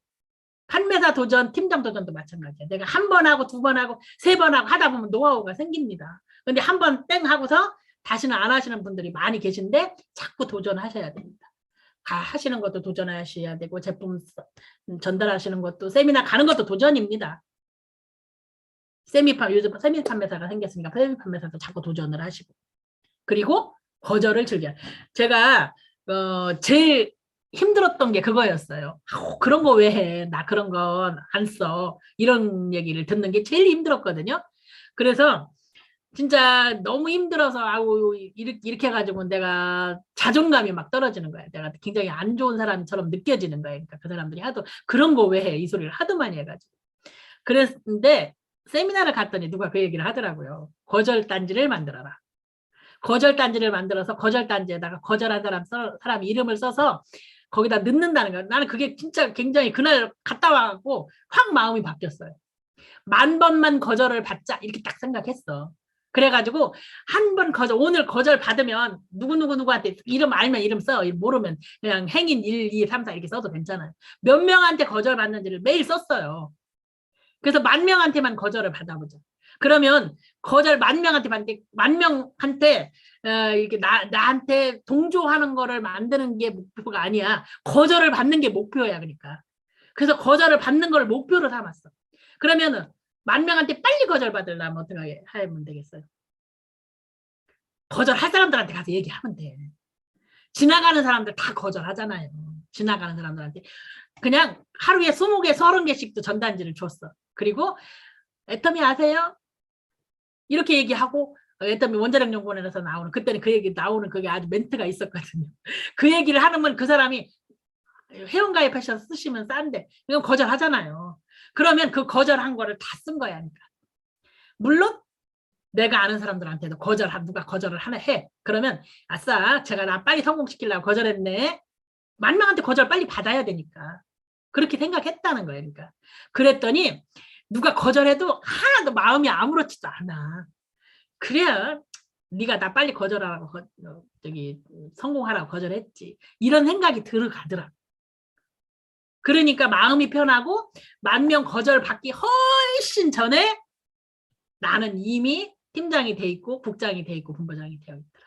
판매사 도전, 팀장 도전도 마찬가지야. 내가 한 번 하고 두 번 하고 세 번 하고 하다 보면 노하우가 생깁니다. 근데 한 번 땡 하고서 다시는 안 하시는 분들이 많이 계신데 자꾸 도전하셔야 됩니다. 하시는 것도 도전하셔야 되고 제품 전달하시는 것도 세미나 가는 것도 도전입니다. 요즘 세미 판매사가 생겼으니까 세미 판매사도 자꾸 도전을 하시고 그리고 거절을 즐겨요. 제가 제일 힘들었던 게 그거였어요. 그런 거 왜 해? 나 그런 건 안 써. 이런 얘기를 듣는 게 제일 힘들었거든요. 그래서 진짜 너무 힘들어서 이렇게 해가지고 내가 자존감이 막 떨어지는 거야. 내가 굉장히 안 좋은 사람처럼 느껴지는 거야. 그러니까 그 사람들이 하도 그런 거 왜 해? 이 소리를 하도 많이 해가지고. 그랬는데 세미나를 갔더니 누가 그 얘기를 하더라고요. 거절단지를 만들어라. 거절단지를 만들어서 거절단지에다가 거절한 사람 이름을 써서 거기다 넣는다는 거야. 나는 그게 진짜 굉장히 그날 갔다 와갖고 확 마음이 바뀌었어요. 10,000번만 거절을 받자 이렇게 딱 생각했어. 그래가지고 한 번 오늘 거절 받으면 누구한테 이름 알면 이름 써. 모르면 그냥 행인 1, 2, 3, 4 이렇게 써도 괜찮아요. 몇 명한테 거절 받는지를 매일 썼어요. 그래서 10,000명한테만 거절을 받아보자. 그러면 거절 10,000명한테 받는데 10,000명한테 이렇게 나한테 동조하는 거를 만드는 게 목표가 아니야. 거절을 받는 게 목표야. 그러니까. 그래서 거절을 받는 걸 목표로 삼았어. 그러면은 10,000명한테 빨리 거절 받으려면 어떻게 하면 되겠어요? 거절할 사람들한테 가서 얘기하면 돼. 지나가는 사람들 다 거절하잖아요. 지나가는 사람들한테 그냥 하루에 20개, 30개씩도 전단지를 줬어. 그리고 애터미 아세요? 이렇게 얘기하고 애터미 원자력 연구원에서 나오는 그때는 그 얘기 나오는 그게 아주 멘트가 있었거든요. 그 얘기를 하면 그 사람이 회원가입하셔서 쓰시면 싼데 이건 거절하잖아요. 그러면 그 거절한 거를 다 쓴 거야. 그러니까. 물론 내가 아는 사람들한테도 누가 거절을 해. 그러면 아싸 제가 나 빨리 성공시키려고 거절했네. 10,000명한테 거절 빨리 받아야 되니까. 그렇게 생각했다는 거예요. 그러니까. 그랬더니 누가 거절해도 하나도 마음이 아무렇지도 않아. 그래야 네가 나 빨리 거절하라고 성공하라고 거절했지. 이런 생각이 들어가더라. 그러니까 마음이 편하고 10,000명 거절 받기 훨씬 전에 나는 이미 팀장이 돼 있고 국장이 돼 있고 본부장이 되어 있더라.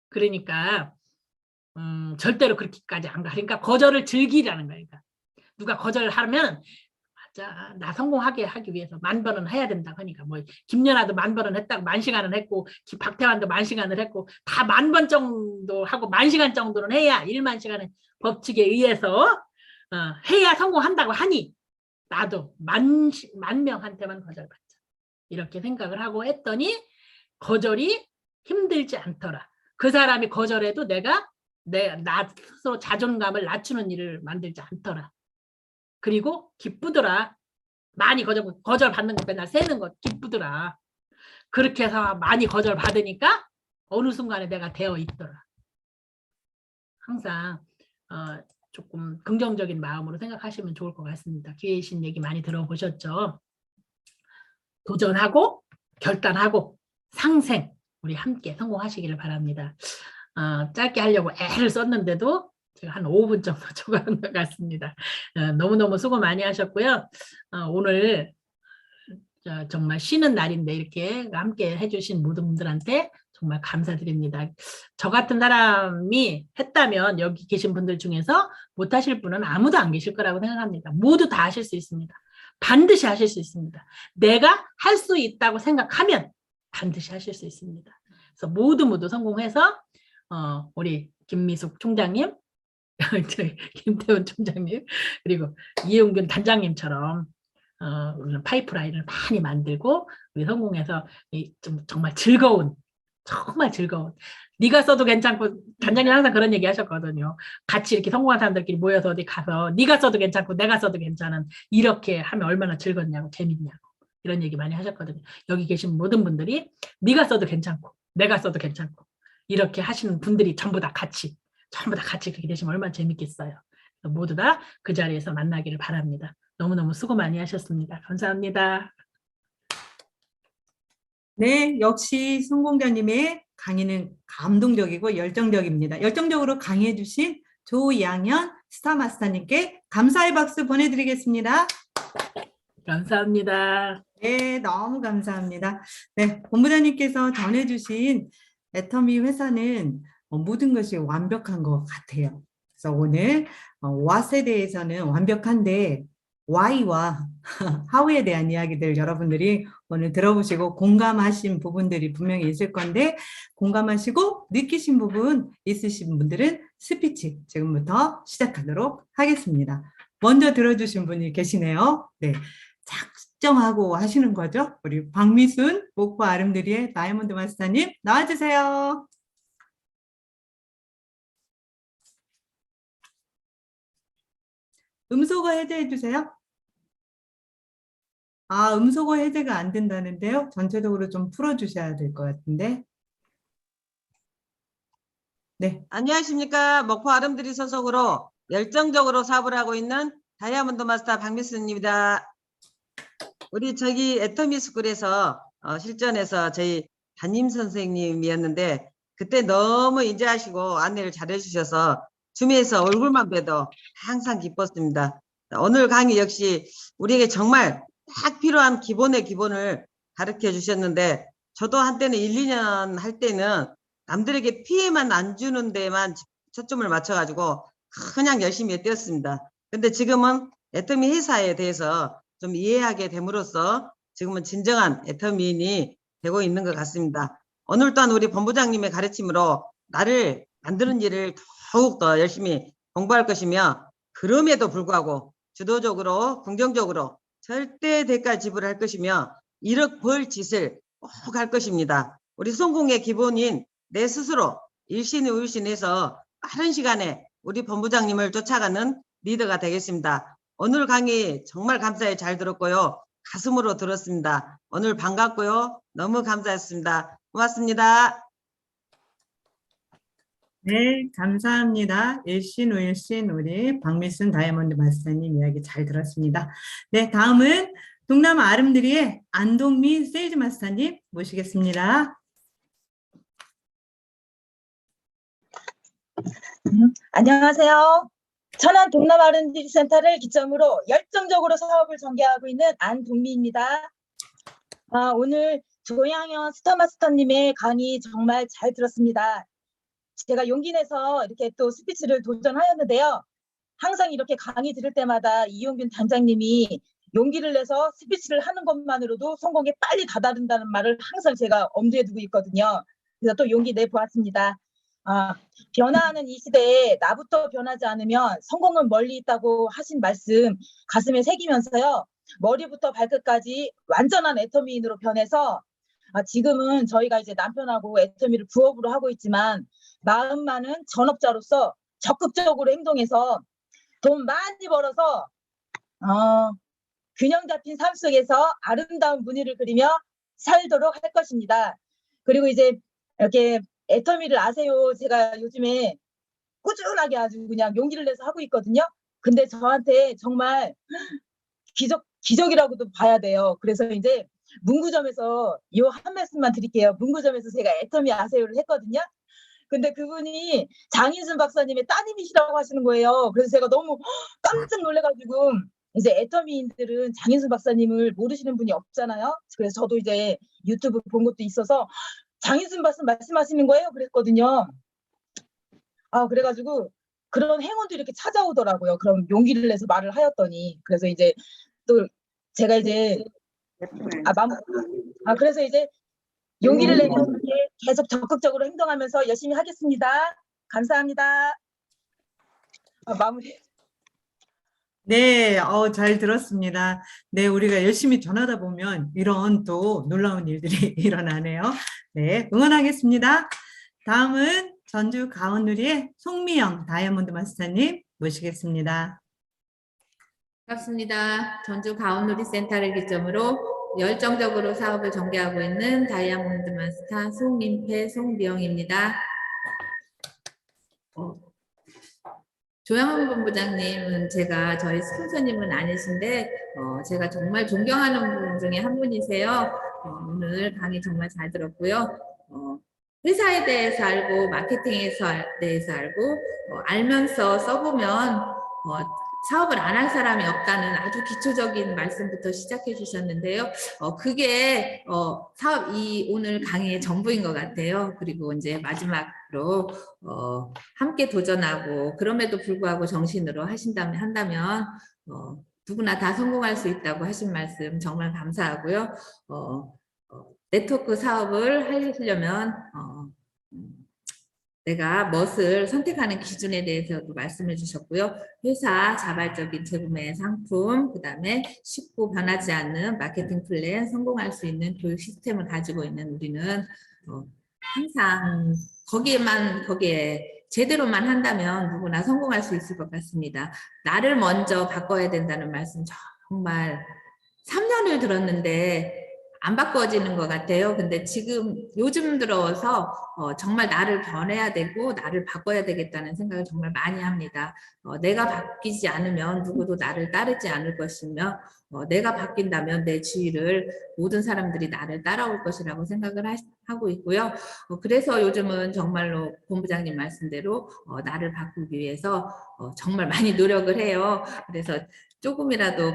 그러니까 절대로 그렇게까지 안 가. 그러니까 거절을 즐기라는 거야. 그러니까 누가 거절을 하면 맞아. 나 성공하게 하기 위해서 10,000번은 해야 된다고 하니까 뭐 김연아도 10,000번은 했다고 10,000시간은 했고 박태환도 10,000시간을 했고 다 10,000번 정도 하고 10,000시간 정도는 해야 10,000시간의 법칙에 의해서 해야 성공한다고 하니 나도 10,000명한테만 거절받자. 이렇게 생각을 하고 했더니 거절이 힘들지 않더라. 그 사람이 거절해도 내가 나 스스로 자존감을 낮추는 일을 만들지 않더라. 그리고 기쁘더라. 많이 거절 받는 거 맨날 세는 거 기쁘더라. 그렇게 해서 많이 거절 받으니까 어느 순간에 내가 되어 있더라. 항상 조금 긍정적인 마음으로 생각하시면 좋을 것 같습니다. 기회이신 얘기 많이 들어보셨죠? 도전하고 결단하고 상생 우리 함께 성공하시기를 바랍니다. 짧게 하려고 애를 썼는데도 제가 한 5분 정도 초과한 것 같습니다. 너무너무 수고 많이 하셨고요. 오늘 정말 쉬는 날인데 이렇게 함께 해주신 모든 분들한테 정말 감사드립니다. 저 같은 사람이 했다면 여기 계신 분들 중에서 못하실 분은 아무도 안 계실 거라고 생각합니다. 모두 다 하실 수 있습니다. 반드시 하실 수 있습니다. 내가 할 수 있다고 생각하면 반드시 하실 수 있습니다. 그래서 모두 성공해서 우리 김미숙 총장님, 김태훈 총장님, 그리고 이용균 단장님처럼 우리는 파이프라인을 많이 만들고 우리 성공해서 좀 정말 즐거운 네가 써도 괜찮고 단장님 항상 그런 얘기 하셨거든요. 같이 이렇게 성공한 사람들끼리 모여서 어디 가서 네가 써도 괜찮고 내가 써도 괜찮은 이렇게 하면 얼마나 즐겁냐고 재밌냐고 이런 얘기 많이 하셨거든요. 여기 계신 모든 분들이 네가 써도 괜찮고 내가 써도 괜찮고 이렇게 하시는 분들이 전부 다 같이 그렇게 되시면 얼마나 재밌겠어요. 모두 다 그 자리에서 만나기를 바랍니다. 너무너무 수고 많이 하셨습니다. 감사합니다. 네, 역시 성공자님의 강의는 감동적이고 열정적입니다. 열정적으로 강의해 주신 조양현 스타마스터님께 감사의 박수 보내드리겠습니다. 감사합니다. 네, 너무 감사합니다. 네, 본부장님께서 전해주신 애터미 회사는 모든 것이 완벽한 것 같아요. 그래서 오늘 what에 대해서는 완벽한데 why와 how에 대한 이야기들 여러분들이 오늘 들어보시고 공감하신 부분들이 분명히 있을 건데 공감하시고 느끼신 부분 있으신 분들은 스피치 지금부터 시작하도록 하겠습니다. 먼저 들어주신 분이 계시네요. 네, 작정하고 하시는 거죠. 우리 박미순 목포 아름드리의 다이아몬드 마스터님 나와주세요. 음소거 해제해 주세요. 아, 음소거 해제가 안 된다는데요. 전체적으로 좀 풀어주셔야 될 것 같은데. 네. 안녕하십니까. 목포 아름드리 소속으로 열정적으로 사업을 하고 있는 다이아몬드 마스터 박미순입니다. 우리 저기 애터미 스쿨에서 실전에서 저희 담임 선생님이었는데 그때 너무 인자하시고 안내를 잘해 주셔서 주위에서 얼굴만 봬도 항상 기뻤습니다. 오늘 강의 역시 우리에게 정말 딱 필요한 기본의 기본을 가르쳐 주셨는데 저도 한때는 1, 2년 할 때는 남들에게 피해만 안 주는 데만 초점을 맞춰가지고 그냥 열심히 뛰었습니다. 근데 지금은 애터미 회사에 대해서 좀 이해하게 됨으로써 지금은 진정한 애터미인이 되고 있는 것 같습니다. 오늘 또한 우리 본부장님의 가르침으로 나를 만드는 일을 더욱더 열심히 공부할 것이며 그럼에도 불구하고 주도적으로 긍정적으로 절대 대가 지불할 것이며 1억 벌 짓을 꼭 할 것입니다. 우리 성공의 기본인 내 스스로 일신의울신해서 빠른 시간에 우리 본부장님을 쫓아가는 리더가 되겠습니다. 오늘 강의 정말 감사히 잘 들었고요. 가슴으로 들었습니다. 오늘 반갑고요. 너무 감사했습니다. 고맙습니다. 네, 감사합니다. 일신우일신 우리 박미순 다이아몬드 마스터님 이야기 잘 들었습니다. 네, 다음은 동남아 아름드리의 안동민 세일즈 마스터님 모시겠습니다. 안녕하세요. 천안 동남아 R&D 센터를 기점으로 열정적으로 사업을 전개하고 있는 안동미입니다. 오늘 조양현 스타마스터님의 강의 정말 잘 들었습니다. 제가 용기 내서 이렇게 또 스피치를 도전하였는데요. 항상 이렇게 강의 들을 때마다 이용균 단장님이 용기를 내서 스피치를 하는 것만으로도 성공에 빨리 다다른다는 말을 항상 제가 엄두에 두고 있거든요. 그래서 또 용기 내보았습니다. 변화하는 이 시대에 나부터 변하지 않으면 성공은 멀리 있다고 하신 말씀 가슴에 새기면서요. 머리부터 발끝까지 완전한 애터미인으로 변해서 지금은 저희가 이제 남편하고 애터미를 부업으로 하고 있지만 마음만은 전업자로서 적극적으로 행동해서 돈 많이 벌어서 균형 잡힌 삶 속에서 아름다운 무늬를 그리며 살도록 할 것입니다. 그리고 이제 이렇게 애터미를 아세요. 제가 요즘에 꾸준하게 아주 그냥 용기를 내서 하고 있거든요. 근데 저한테 정말 기적이라고도 봐야 돼요. 그래서 이제 문구점에서 이 한 말씀만 드릴게요. 문구점에서 제가 애터미 아세요를 했거든요. 근데 그분이 장인순 박사님의 따님이시라고 하시는 거예요. 그래서 제가 너무 깜짝 놀래가지고 이제 애터미인들은 장인순 박사님을 모르시는 분이 없잖아요. 그래서 저도 이제 유튜브 본 것도 있어서 장인순 박사 말씀하시는 거예요? 그랬거든요. 그래가지고 그런 행운도 이렇게 찾아오더라고요. 그럼 용기를 내서 말을 하였더니. 그래서 이제 또 제가 이제 그래서 이제 용기를 내서 계속 적극적으로 행동하면서 열심히 하겠습니다. 감사합니다. 마무리. 네, 잘 들었습니다. 네, 우리가 열심히 전하다 보면 이런 또 놀라운 일들이 일어나네요. 네, 응원하겠습니다. 다음은 전주 가온누리의 송미영 다이아몬드 마스터님 모시겠습니다. 반갑습니다. 전주 가온누리 센터를 기점으로 열정적으로 사업을 전개하고 있는 다이아몬드 마스터 송민패 송미영입니다. 조양원 본부장님은 저희 스폰서님은 아니신데 제가 정말 존경하는 분 중에 한 분이세요. 오늘 강의 정말 잘 들었고요. 회사에 대해서 알고 마케팅에 대해서 알고 알면서 써보면 사업을 안 할 사람이 없다는 아주 기초적인 말씀부터 시작해 주셨는데요. 그게 오늘 강의의 전부인 것 같아요. 그리고 이제 마지막으로 함께 도전하고 그럼에도 불구하고 정신으로 한다면 누구나 다 성공할 수 있다고 하신 말씀 정말 감사하고요. 네트워크 사업을 하려면 내가 멋을 선택하는 기준에 대해서도 말씀해 주셨고요. 회사 자발적인 재구매 상품, 그 다음에 쉽고 변하지 않는 마케팅 플랜, 성공할 수 있는 교육 시스템을 가지고 있는 우리는 항상 거기에 제대로만 한다면 누구나 성공할 수 있을 것 같습니다. 나를 먼저 바꿔야 된다는 말씀 정말 3년을 들었는데 안 바꿔지는 것 같아요. 근데 지금 요즘 들어서 정말 나를 변해야 되고 나를 바꿔야 되겠다는 생각을 정말 많이 합니다. 내가 바뀌지 않으면 누구도 나를 따르지 않을 것이며 내가 바뀐다면 내 주위를 모든 사람들이 나를 따라올 것이라고 생각을 하고 있고요. 그래서 요즘은 정말로 본부장님 말씀대로 나를 바꾸기 위해서 정말 많이 노력을 해요. 그래서 조금이라도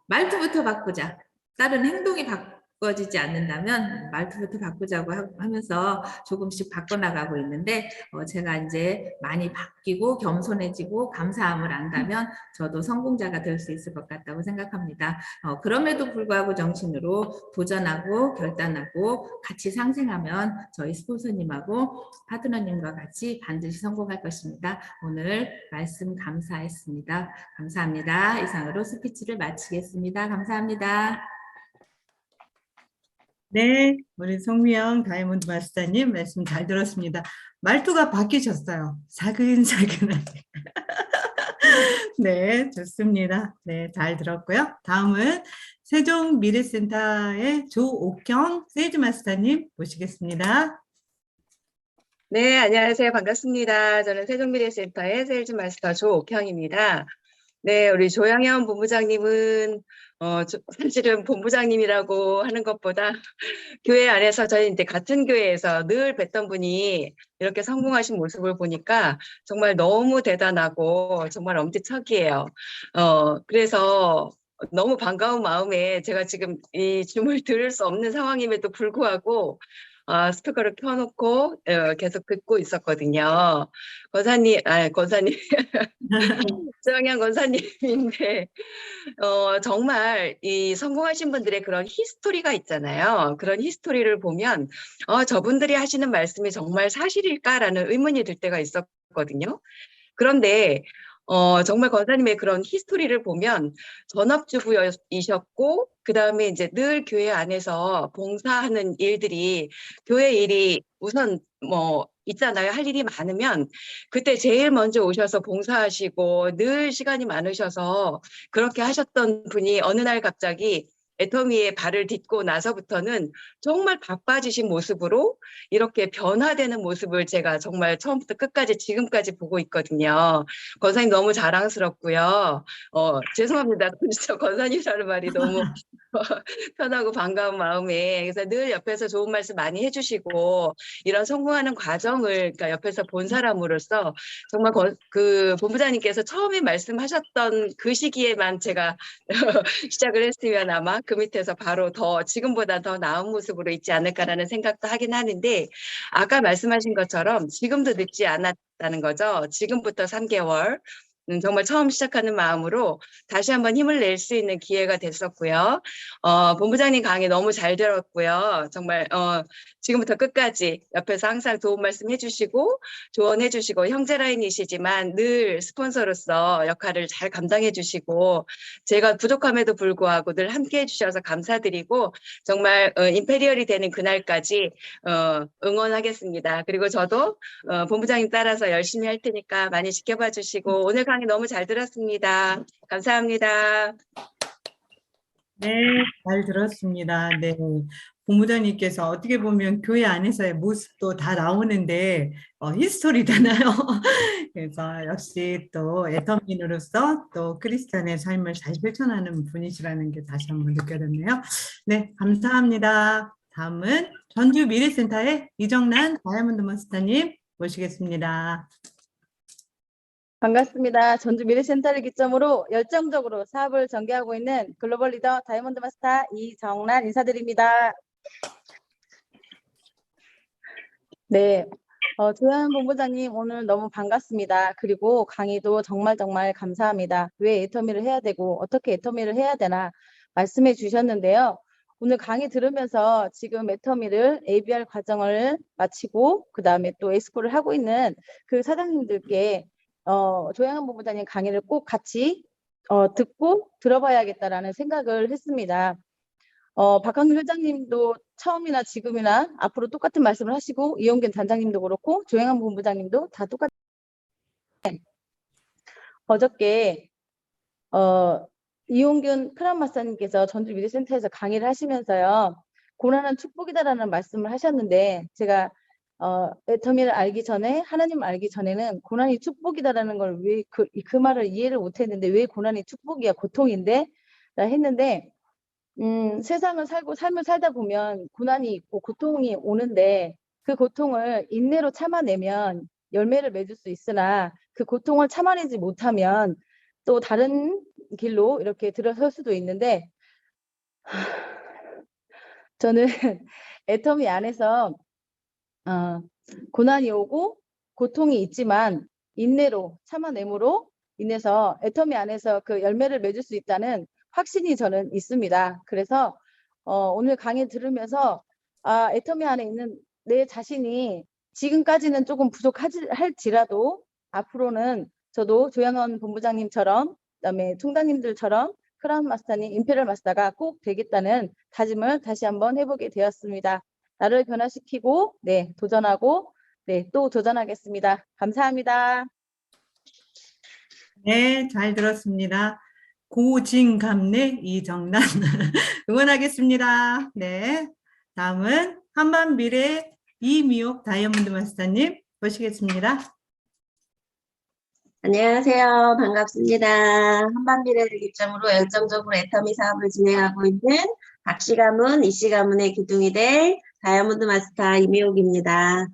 말투부터 바꾸자. 다른 행동이 바꿔지지 않는다면 말투부터 바꾸자고 하면서 조금씩 바꿔나가고 있는데 제가 이제 많이 바뀌고 겸손해지고 감사함을 안다면 저도 성공자가 될 수 있을 것 같다고 생각합니다. 그럼에도 불구하고 정신으로 도전하고 결단하고 같이 상생하면 저희 스폰서님하고 파트너님과 같이 반드시 성공할 것입니다. 오늘 말씀 감사했습니다. 감사합니다. 이상으로 스피치를 마치겠습니다. 감사합니다. 네, 우리 송미영 다이아몬드 마스터님 말씀 잘 들었습니다. 말투가 바뀌셨어요. 사근사근하게. 네, 좋습니다. 네, 잘 들었고요. 다음은 세종미래센터의 조옥경 세일즈 마스터님 모시겠습니다. 네, 안녕하세요. 반갑습니다. 저는 세종미래센터의 세일즈 마스터 조옥형입니다. 네, 우리 조양현 본부장님은 사실은 본부장님이라고 하는 것보다 교회 안에서 저희 이제 같은 교회에서 늘 뵀던 분이 이렇게 성공하신 모습을 보니까 정말 너무 대단하고 정말 엄지척이에요. 그래서 너무 반가운 마음에 제가 지금 이 줌을 들을 수 없는 상황임에도 불구하고 스피커를 켜놓고 계속 듣고 있었거든요. 권사님, 조양현 권사님인데 정말 이 성공하신 분들의 그런 히스토리가 있잖아요. 그런 히스토리를 보면 저분들이 하시는 말씀이 정말 사실일까라는 의문이 들 때가 있었거든요. 그런데 정말 권사님의 그런 히스토리를 보면 전업주부이셨고 그 다음에 이제 늘 교회 안에서 봉사하는 일들이 교회 일이 우선 있잖아요. 할 일이 많으면 그때 제일 먼저 오셔서 봉사하시고 늘 시간이 많으셔서 그렇게 하셨던 분이 어느 날 갑자기 애터미에 발을 딛고 나서부터는 정말 바빠지신 모습으로 이렇게 변화되는 모습을 제가 정말 처음부터 끝까지 지금까지 보고 있거든요. 권사님 너무 자랑스럽고요. 죄송합니다. 진짜 권사님이라는 말이 너무 편하고 반가운 마음에 그래서 늘 옆에서 좋은 말씀 많이 해주시고 이런 성공하는 과정을 그러니까 옆에서 본 사람으로서 정말 그 본부장님께서 처음에 말씀하셨던 그 시기에만 제가 시작을 했으면 아마 그 밑에서 바로 더 지금보다 더 나은 모습으로 있지 않을까라는 생각도 하긴 하는데 아까 말씀하신 것처럼 지금도 늦지 않았다는 거죠. 지금부터 3개월 정말 처음 시작하는 마음으로 다시 한번 힘을 낼 수 있는 기회가 됐었고요. 본부장님 강의 너무 잘 들었고요. 정말 지금부터 끝까지 옆에서 항상 도움 말씀 해주시고 조언해 주시고 형제 라인이시지만 늘 스폰서로서 역할을 잘 감당해 주시고 제가 부족함에도 불구하고 늘 함께 해주셔서 감사드리고 정말 임페리얼이 되는 그날까지 응원하겠습니다. 그리고 저도 본부장님 따라서 열심히 할 테니까 많이 지켜봐 주시고 오늘 강의 너무 잘 들었습니다. 감사합니다. 네, 잘 들었습니다. 네. 본부장님께서 어떻게 보면 교회 안에서의 모습도 다 나오는데 히스토리잖아요. 그래서 역시 또 애터민으로서 또 크리스찬의 삶을 잘 펼쳐나가는 분이시라는 게 다시 한번 느껴졌네요. 네, 감사합니다. 다음은 전주 미래센터의 이정란 다이아몬드 마스터님 모시겠습니다. 반갑습니다. 전주 미래센터를 기점으로 열정적으로 사업을 전개하고 있는 글로벌 리더 다이아몬드 마스터 이정란 인사드립니다. 네, 조현 본부장님 오늘 너무 반갑습니다. 그리고 강의도 정말 감사합니다. 왜 애터미를 해야 되고 어떻게 애터미를 해야 되나 말씀해 주셨는데요. 오늘 강의 들으면서 지금 애터미를 ABR 과정을 마치고 그 다음에 또 엑스포를 하고 있는 그 사장님들께 조양한 본부장님 강의를 꼭 같이 듣고 들어봐야겠다라는 생각을 했습니다. 박항규 회장님도 처음이나 지금이나 앞으로 똑같은 말씀을 하시고 이용균 단장님도 그렇고 조양한 본부장님도 다 똑같은 어저께 이용균 크라운 마스터님께서 전주 미래센터에서 강의를 하시면서요. 고난은 축복이다라는 말씀을 하셨는데 제가 애터미를 알기 전에 하나님을 알기 전에는 고난이 축복이다라는 걸 왜 그 말을 이해를 못했는데 왜 고난이 축복이야 고통인데 라 했는데 세상을 살고 삶을 살다 보면 고난이 있고 고통이 오는데 그 고통을 인내로 참아내면 열매를 맺을 수 있으나 그 고통을 참아내지 못하면 또 다른 길로 이렇게 들어설 수도 있는데 저는 애터미 안에서 고난이 오고 고통이 있지만 인내로 참아냄으로 인해서 애터미 안에서 그 열매를 맺을 수 있다는 확신이 저는 있습니다. 그래서 오늘 강의 들으면서 애터미 안에 있는 내 자신이 지금까지는 조금 부족할지라도 앞으로는 저도 조양원 본부장님처럼 그다음에 총장님들처럼 크라운 마스터님, 임페리얼 마스터가 꼭 되겠다는 다짐을 다시 한번 해보게 되었습니다. 나를 변화시키고 도전하고 또 도전하겠습니다. 감사합니다. 네, 잘 들었습니다. 고진감래 이정란 응원하겠습니다. 네, 다음은 한반미래 이미옥 다이아몬드 마스터님 모시겠습니다. 안녕하세요. 반갑습니다. 한반미래를 기점으로 열정적으로 애터미 사업을 진행하고 있는 박씨 가문, 이씨 가문의 기둥이 될 다이아몬드 마스터 이미옥입니다.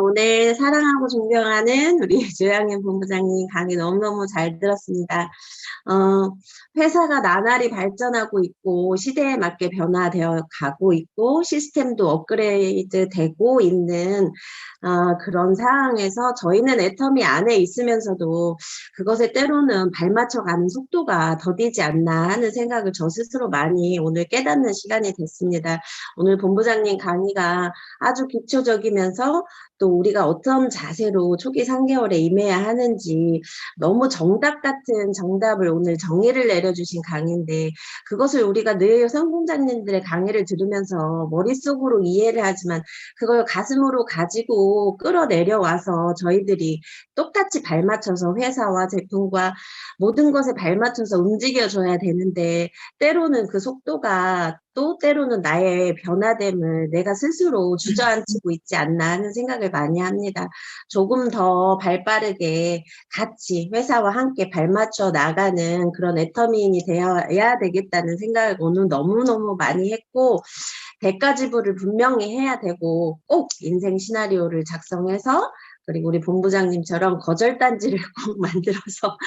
오늘 사랑하고 존경하는 우리 조양현 본부장님 강의 너무너무 잘 들었습니다. 회사가 나날이 발전하고 있고 시대에 맞게 변화되어 가고 있고 시스템도 업그레이드 되고 있는 그런 상황에서 저희는 애터미 안에 있으면서도 그것에 때로는 발맞춰가는 속도가 더디지 않나 하는 생각을 저 스스로 많이 오늘 깨닫는 시간이 됐습니다. 오늘 본부장님 강의가 아주 기초적이면서 또 우리가 어떤 자세로 초기 3개월에 임해야 하는지 너무 정답 같은 정답을 오늘 정의를 내려주신 강의인데 그것을 우리가 늘 성공자님들의 강의를 들으면서 머릿속으로 이해를 하지만 그걸 가슴으로 가지고 끌어내려와서 저희들이 똑같이 발맞춰서 회사와 제품과 모든 것에 발맞춰서 움직여줘야 되는데 때로는 그 속도가 또 때로는 나의 변화됨을 내가 스스로 주저앉히고 있지 않나 하는 생각을 많이 합니다. 조금 더 발빠르게 같이 회사와 함께 발맞춰 나가는 그런 애터미인이 되어야 되겠다는 생각을 오늘 너무너무 많이 했고 대가 지불을 분명히 해야 되고 꼭 인생 시나리오를 작성해서 그리고 우리 본부장님처럼 거절단지를 꼭 만들어서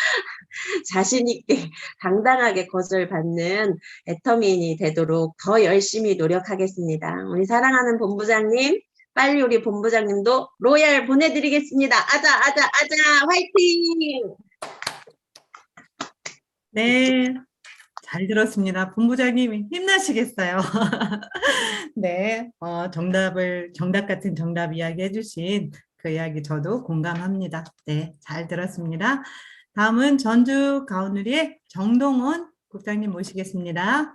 자신 있게 당당하게 거절받는 애터미인이 되도록 더 열심히 노력하겠습니다. 우리 사랑하는 본부장님, 빨리 우리 본부장님도 로얄 보내드리겠습니다. 아자 화이팅! 네, 잘 들었습니다. 본부장님 힘나시겠어요. 네, 정답 같은 정답 이야기 해주신 그 이야기 저도 공감합니다. 네, 잘 들었습니다. 다음은 전주 가오누리의 정동원 국장님 모시겠습니다.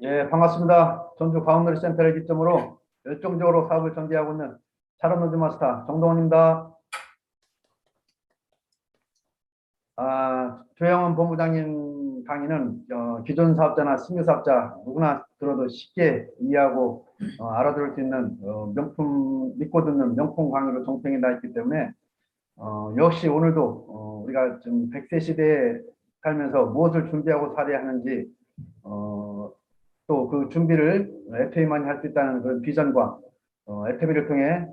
예, 반갑습니다. 전주 가운데리 센터를 기점으로 열정적으로 사업을 전개하고 있는 차량노드 마스터 정동원입니다. 조영원 본부장님 강의는 기존 사업자나 신규 사업자 누구나 들어도 쉽게 이해하고 알아들을 수 있는 명품, 믿고 듣는 명품 강의로 정평이 나 있기 때문에 역시 오늘도 우리가 지금 100세 시대에 살면서 무엇을 준비하고 살아야 하는지 또 그 준비를 FA만이 할 수 있다는 그런 비전과 FA를 통해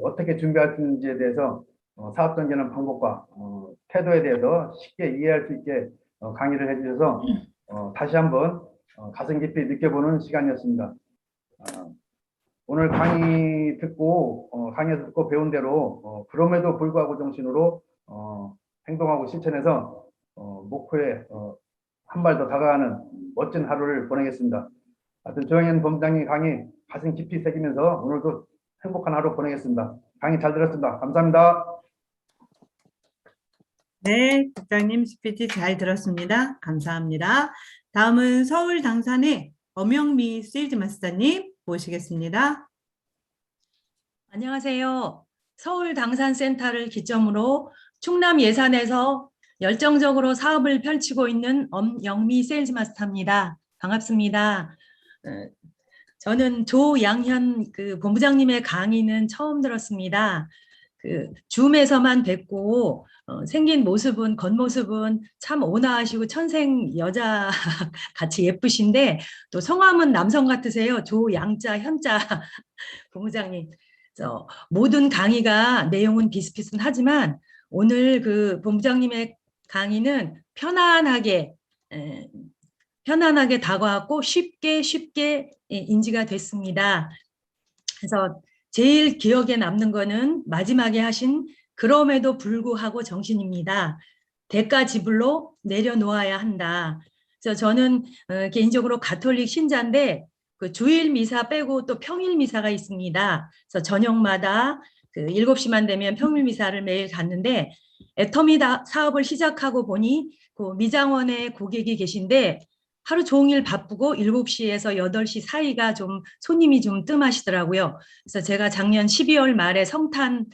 어떻게 준비할 수 있는지에 대해서 사업 전개하는 방법과 태도에 대해서 쉽게 이해할 수 있게 강의를 해주셔서 다시 한번 가슴 깊이 느껴보는 시간이었습니다. 오늘 강의에서 듣고 배운 대로 그럼에도 불구하고 정신으로 행동하고 실천해서 목표에 한 발 더 다가가는 멋진 하루를 보내겠습니다. 하여튼 조영현 본부장님 강의 가슴 깊이 새기면서 오늘도 행복한 하루 보내겠습니다. 강의 잘 들었습니다. 감사합니다. 네, 국장님 스피치 잘 들었습니다. 감사합니다. 다음은 서울 당산의 엄영미 세일즈 마스터님 모시겠습니다. 안녕하세요. 서울 당산센터를 기점으로 충남 예산에서 열정적으로 사업을 펼치고 있는 엄영미 세일즈 마스터입니다. 반갑습니다. 저는 조양현 본부장님의 강의는 처음 들었습니다. 줌에서만 뵙고 생긴 모습은 겉모습은 참 온화하시고 천생 여자 같이 예쁘신데 또 성함은 남성 같으세요. 조양자 현자 본부장님. 모든 강의가 내용은 비슷비슷하지만 오늘 본부장님의 강의는 편안하게 다가왔고 쉽게 인지가 됐습니다. 그래서 제일 기억에 남는 거는 마지막에 하신 그럼에도 불구하고 정신입니다. 대가 지불로 내려놓아야 한다. 그래서 저는 개인적으로 가톨릭 신자인데 주일 미사 빼고 또 평일 미사가 있습니다. 그래서 저녁마다 7시만 되면 평일 미사를 매일 갔는데 애터미 사업을 시작하고 보니 미장원에 고객이 계신데 하루 종일 바쁘고 7시에서 8시 사이가 좀 손님이 좀 뜸하시더라고요. 그래서 제가 작년 12월 말에 성탄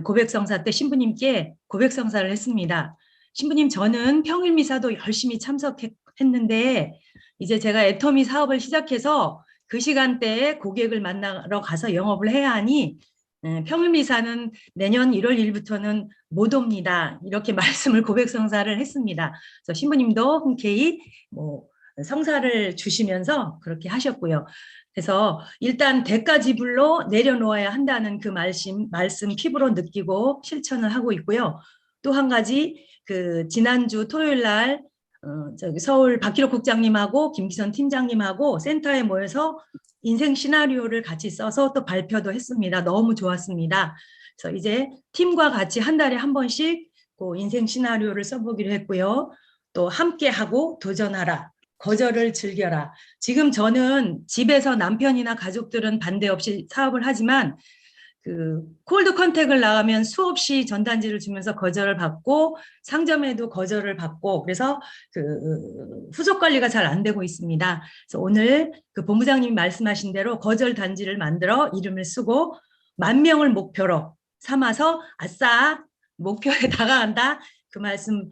고백성사 때 신부님께 고백성사를 했습니다. 신부님, 저는 평일 미사도 열심히 참석했는데 이제 제가 애터미 사업을 시작해서 그 시간대에 고객을 만나러 가서 영업을 해야 하니 평일 미사는 내년 1월 1일부터는 못 옵니다. 이렇게 말씀을 고백성사를 했습니다. 그래서 신부님도 흔쾌히 성사를 주시면서 그렇게 하셨고요. 그래서 일단 대가 지불로 내려놓아야 한다는 그 말씀 피부로 느끼고 실천을 하고 있고요. 또 한 가지 지난주 토요일 날 서울 박기록 국장님하고 김기선 팀장님하고 센터에 모여서 인생 시나리오를 같이 써서 또 발표도 했습니다. 너무 좋았습니다. 그래서 이제 팀과 같이 한 달에 한 번씩 인생 시나리오를 써보기로 했고요. 또 함께하고 도전하라. 거절을 즐겨라. 지금 저는 집에서 남편이나 가족들은 반대 없이 사업을 하지만 콜드 컨택을 나가면 수없이 전단지를 주면서 거절을 받고 상점에도 거절을 받고 그래서 후속 관리가 잘 안 되고 있습니다. 그래서 오늘 본부장님이 말씀하신 대로 거절 단지를 만들어 이름을 쓰고 10,000명을 목표로 삼아서 아싸 목표에 다가간다. 그 말씀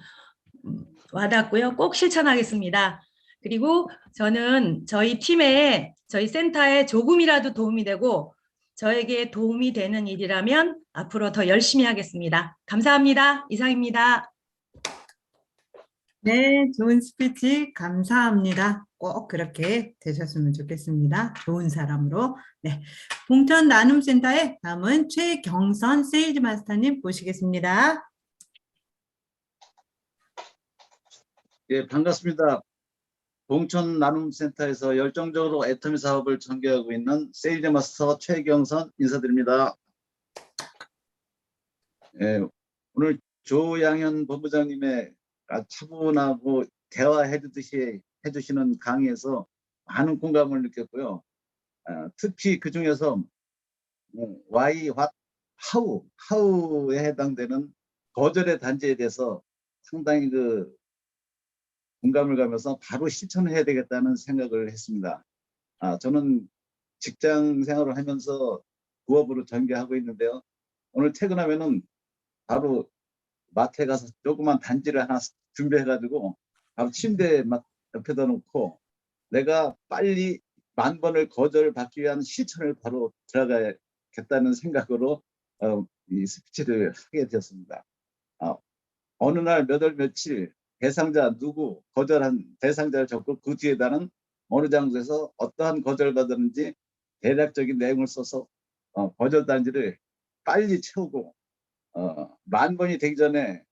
와닿고요. 꼭 실천하겠습니다. 그리고 저는 저희 팀에 저희 센터에 조금이라도 도움이 되고 저에게 도움이 되는 일이라면 앞으로 더 열심히 하겠습니다. 감사합니다. 이상입니다. 네, 좋은 스피치 감사합니다. 꼭 그렇게 되셨으면 좋겠습니다. 좋은 사람으로. 네, 봉천 나눔센터의 다음은 최경선 세일즈 마스터님 모시겠습니다. 예, 반갑습니다. 봉천 나눔센터에서 열정적으로 애터미 사업을 전개하고 있는 세일즈 마스터 최경선 인사드립니다. 예, 오늘 조양현 본부장님의 차분하고 대화해 주시는 강의에서 많은 공감을 느꼈고요. 특히 그 중에서 why, what, how에 해당되는 거절의 단지에 대해서 상당히 공감을 가면서 바로 실천을 해야 되겠다는 생각을 했습니다. 저는 직장 생활을 하면서 부업으로 전개하고 있는데요. 오늘 퇴근하면은 바로 마트에 가서 조그만 단지를 하나 준비해가지고 바로 침대 옆에다 놓고 내가 빨리 10,000번을 거절받기 위한 실천을 바로 들어가겠다는 생각으로 이 스피치를 하게 되었습니다. 어느 날 몇 월 며칠 대상자 누구 거절한 대상자를 적고 그 뒤에다는 어느 장소에서 어떠한 거절받았는지 대략적인 내용을 써서 거절 단지를 빨리 채우고 10,000번이 되기 전에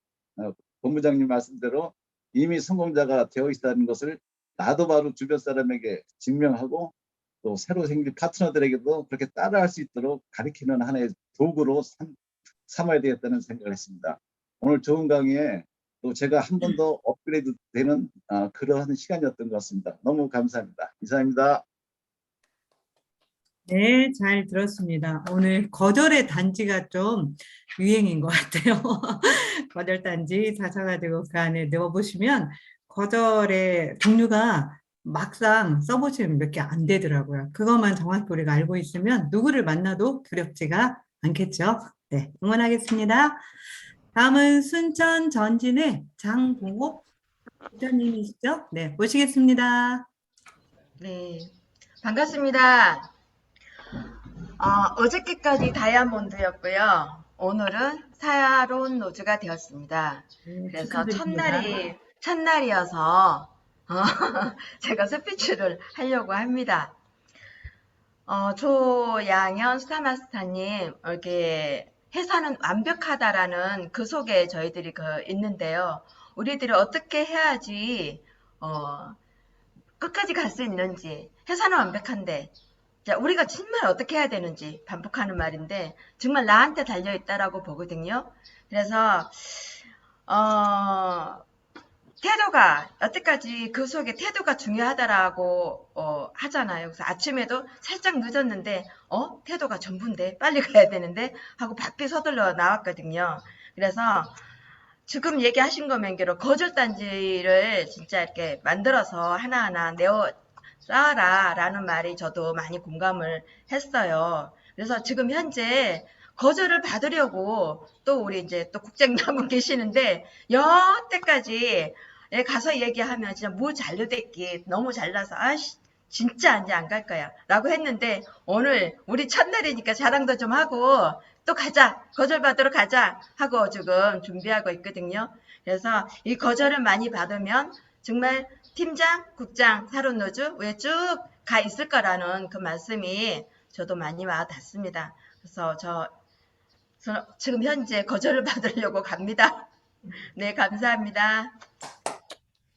본부장님 말씀대로 이미 성공자가 되어 있다는 것을 나도 바로 주변 사람에게 증명하고 또 새로 생길 파트너들에게도 그렇게 따라할 수 있도록 가르치는 하나의 도구로 삼아야 되겠다는 생각을 했습니다. 오늘 좋은 강의에 또 제가 한 번 더 업그레이드 되는 그러한 시간이었던 것 같습니다. 너무 감사합니다. 이상입니다. 네, 잘 들었습니다. 오늘 거절의 단지가 좀 유행인 것 같아요. 거절 단지 찾아가지고 그 안에 넣어보시면 거절의 종류가 막상 써보시면 몇 개 안 되더라고요. 그것만 정확히 우리가 알고 있으면 누구를 만나도 두렵지가 않겠죠. 네, 응원하겠습니다. 다음은 순천 전진의 장봉옥 부장님이시죠? 네, 모시겠습니다. 네, 반갑습니다. 어저께까지 다이아몬드였고요. 오늘은 사론 노즈가 되었습니다. 그래서 첫날이어서 제가 스피치를 하려고 합니다. 조양현 스타마스터님, 이렇게 회사는 완벽하다라는 그 속에 저희들이 있는데요. 우리들이 어떻게 해야지 끝까지 갈 수 있는지, 회사는 완벽한데 자, 우리가 정말 어떻게 해야 되는지 반복하는 말인데 정말 나한테 달려있다라고 보거든요. 그래서 태도가 여태까지 그 속에 태도가 중요하다라고 하잖아요. 그래서 아침에도 살짝 늦었는데 태도가 전부인데 빨리 가야 되는데 하고 밖에 서둘러 나왔거든요. 그래서 지금 얘기하신 거 맹기로 거절단지를 진짜 이렇게 만들어서 하나하나 쌓아라 라는 말이 저도 많이 공감을 했어요. 그래서 지금 현재 거절을 받으려고 또 우리 이제 또 국장님하고 계시는데 여태까지 가서 얘기하면 진짜 뭐 잘려댔기 너무 잘나서 진짜 이제 안 갈 거야 라고 했는데 오늘 우리 첫날이니까 자랑도 좀 하고 또 가자 거절 받으러 가자 하고 지금 준비하고 있거든요. 그래서 이 거절을 많이 받으면 정말 팀장, 국장, 사론노즈 왜 쭉 가 있을 거라는 그 말씀이 저도 많이 와닿습니다. 그래서 저 지금 현재 거절을 받으려고 갑니다. 네, 감사합니다.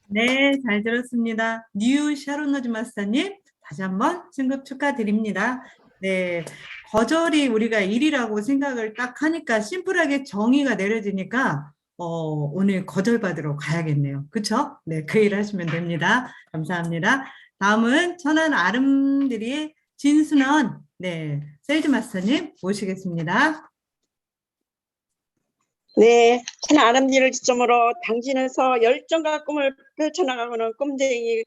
네, 잘 들었습니다. 뉴 샤론노즈 마스터님 다시 한번 승급 축하드립니다. 네, 거절이 우리가 일이라고 생각을 딱 하니까 심플하게 정의가 내려지니까 오늘 거절받으러 가야겠네요. 그쵸? 네, 그 일 하시면 됩니다. 감사합니다. 다음은 천안 아름드리의 진순원, 네, 세일즈 마스터님 모시겠습니다. 네, 천안 아름드리를 기점으로 당진에서 열정과 꿈을 펼쳐나가고는 꿈쟁이,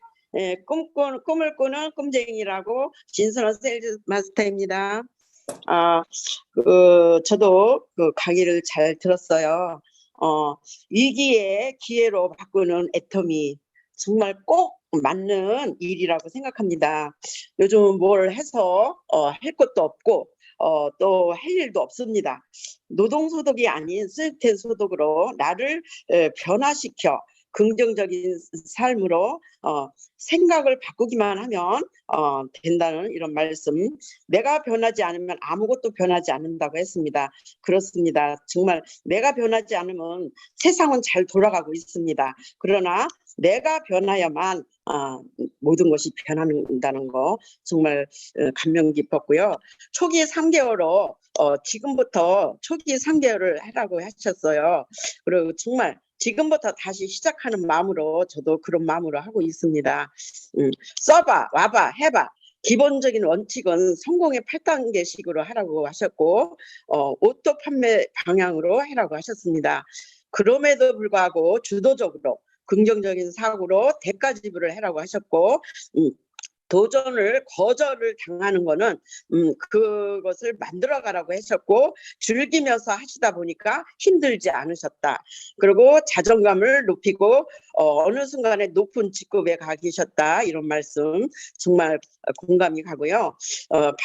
꿈을 꾸는 꿈쟁이라고 진순원 세일즈 마스터입니다. 저도 그 강의를 잘 들었어요. 위기에 기회로 바꾸는 애터미 정말 꼭 맞는 일이라고 생각합니다. 요즘 뭘 해서 할 것도 없고 또 할 일도 없습니다. 노동소득이 아닌 수익된 소득으로 나를 변화시켜 긍정적인 삶으로 생각을 바꾸기만 하면 된다는 이런 말씀. 내가 변하지 않으면 아무것도 변하지 않는다고 했습니다. 그렇습니다. 정말 내가 변하지 않으면 세상은 잘 돌아가고 있습니다. 그러나 내가 변하야만 모든 것이 변한다는 거 정말 감명 깊었고요. 초기 3개월로 지금부터 초기 3개월을 하라고 하셨어요. 그리고 정말 지금부터 다시 시작하는 마음으로 저도 그런 마음으로 하고 있습니다. 써봐, 와봐, 해봐. 기본적인 원칙은 성공의 8단계식으로 하라고 하셨고 오토 판매 방향으로 하라고 하셨습니다. 그럼에도 불구하고 주도적으로 긍정적인 사고로 대가 지불을 하라고 하셨고 도전을 거절을 당하는 거는 그것을 만들어 가라고 하셨고 즐기면서 하시다 보니까 힘들지 않으셨다. 그리고 자존감을 높이고 어느 순간에 높은 직급에 가 계셨다. 이런 말씀 정말 공감이 가고요.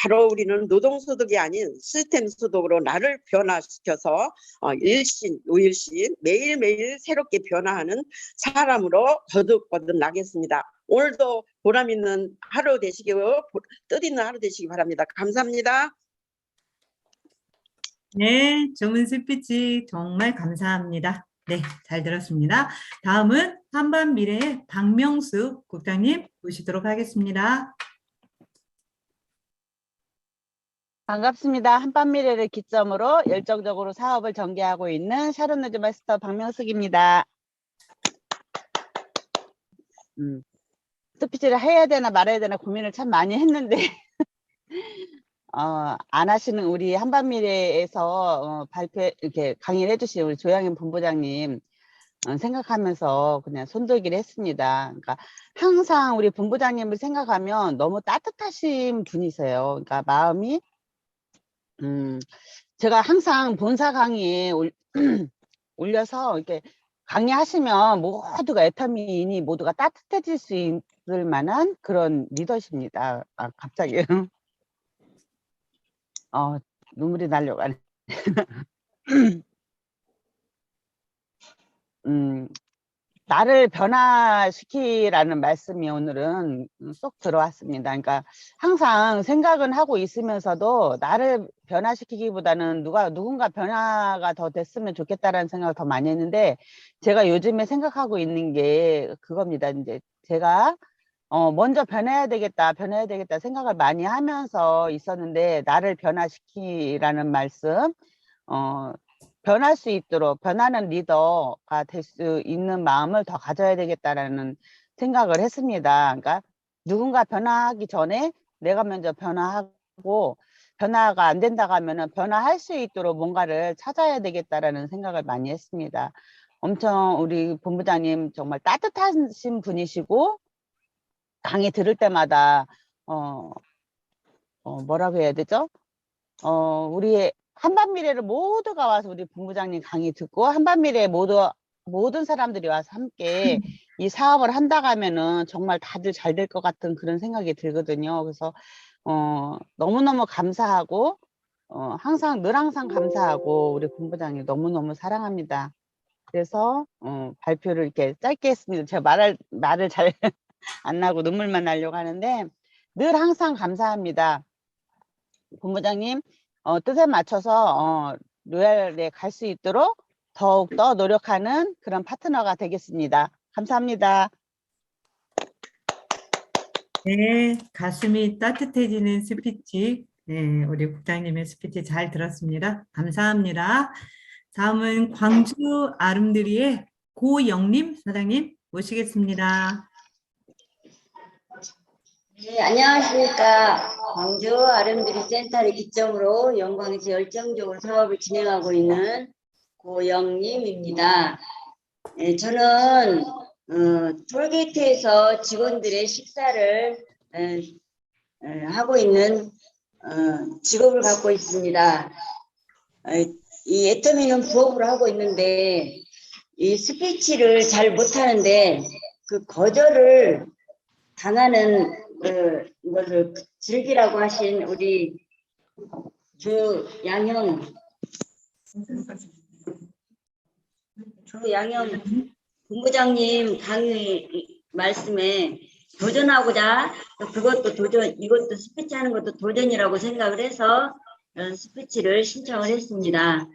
바로 우리는 노동소득이 아닌 시스템 소득으로 나를 변화시켜서 일신, 우일신 매일매일 새롭게 변화하는 사람으로 거듭거듭 나겠습니다. 오늘도 보람 있는 하루 되시고요. 뜻있는 하루 되시기 바랍니다. 감사합니다. 네, 좋은 스피치 정말 감사합니다. 네, 잘 들었습니다. 다음은 한반미래의 박명수 국장님 모시도록 하겠습니다. 반갑습니다. 한반미래를 기점으로 열정적으로 사업을 전개하고 있는 샤론노즈 마스터 박명숙입니다. 스피치를 해야 되나 말아야 되나 고민을 참 많이 했는데 안 하시는 우리 한반미래에서 발표 이렇게 강의를 해주신 우리 조양현 본부장님 생각하면서 그냥 손들기를 했습니다. 그러니까 항상 우리 본부장님을 생각하면 너무 따뜻하신 분이세요. 그러니까 마음이 제가 항상 본사 강의에 올려서 이렇게 강의하시면 모두가 애터미인이 모두가 따뜻해질 수 있을 만한 그런 리더십입니다. 갑자기 눈물이 나려가네. 나를 변화시키라는 말씀이 오늘은 쏙 들어왔습니다. 그러니까 항상 생각은 하고 있으면서도 나를 변화시키기보다는 누군가 변화가 더 됐으면 좋겠다라는 생각을 더 많이 했는데 제가 요즘에 생각하고 있는 게 그겁니다. 이제 제가 먼저 변해야 되겠다 생각을 많이 하면서 있었는데 나를 변화시키라는 말씀 변할 수 있도록 변하는 리더가 될 수 있는 마음을 더 가져야 되겠다라는 생각을 했습니다. 그러니까 누군가 변화하기 전에 내가 먼저 변화하고 변화가 안 된다고 하면은 변화할 수 있도록 뭔가를 찾아야 되겠다라는 생각을 많이 했습니다. 엄청 우리 본부장님 정말 따뜻하신 분이시고 강의 들을 때마다 뭐라고 해야 되죠? 우리 한반미래를 모두가 와서 우리 본부장님 강의 듣고 한반미래 모든 사람들이 와서 함께 이 사업을 한다고 하면은 정말 다들 잘 될 것 같은 그런 생각이 들거든요. 그래서 너무너무 감사하고 항상 감사하고 우리 본부장님 너무너무 사랑합니다. 그래서 발표를 이렇게 짧게 했습니다. 제가 말을 잘 안 나고 눈물만 나려고 하는데 늘 항상 감사합니다. 본부장님 뜻에 맞춰서 로얄에 갈 수 있도록 더욱더 노력하는 그런 파트너가 되겠습니다. 감사합니다. 네, 가슴이 따뜻해지는 스피치. 네, 우리 국장님의 스피치 잘 들었습니다. 감사합니다. 다음은 광주 아름드리의 고영림 사장님 모시겠습니다. 네, 안녕하십니까. 광주 아름드리 센터를 기점으로 영광에서 열정적으로 사업을 진행하고 있는 고영림입니다. 네, 저는 톨게이트에서 직원들의 식사를 하고 있는 직업을 갖고 있습니다. 이 애터미는 부업으로 하고 있는데 이 스피치를 잘 못하는데 그 거절을 당하는 이것을 즐기라고 하신 우리 조양현 본부장님 강의 말씀에 도전하고자 그것도 도전, 이것도 스피치 하는 것도 도전이라고 생각을 해서 스피치를 신청을 했습니다.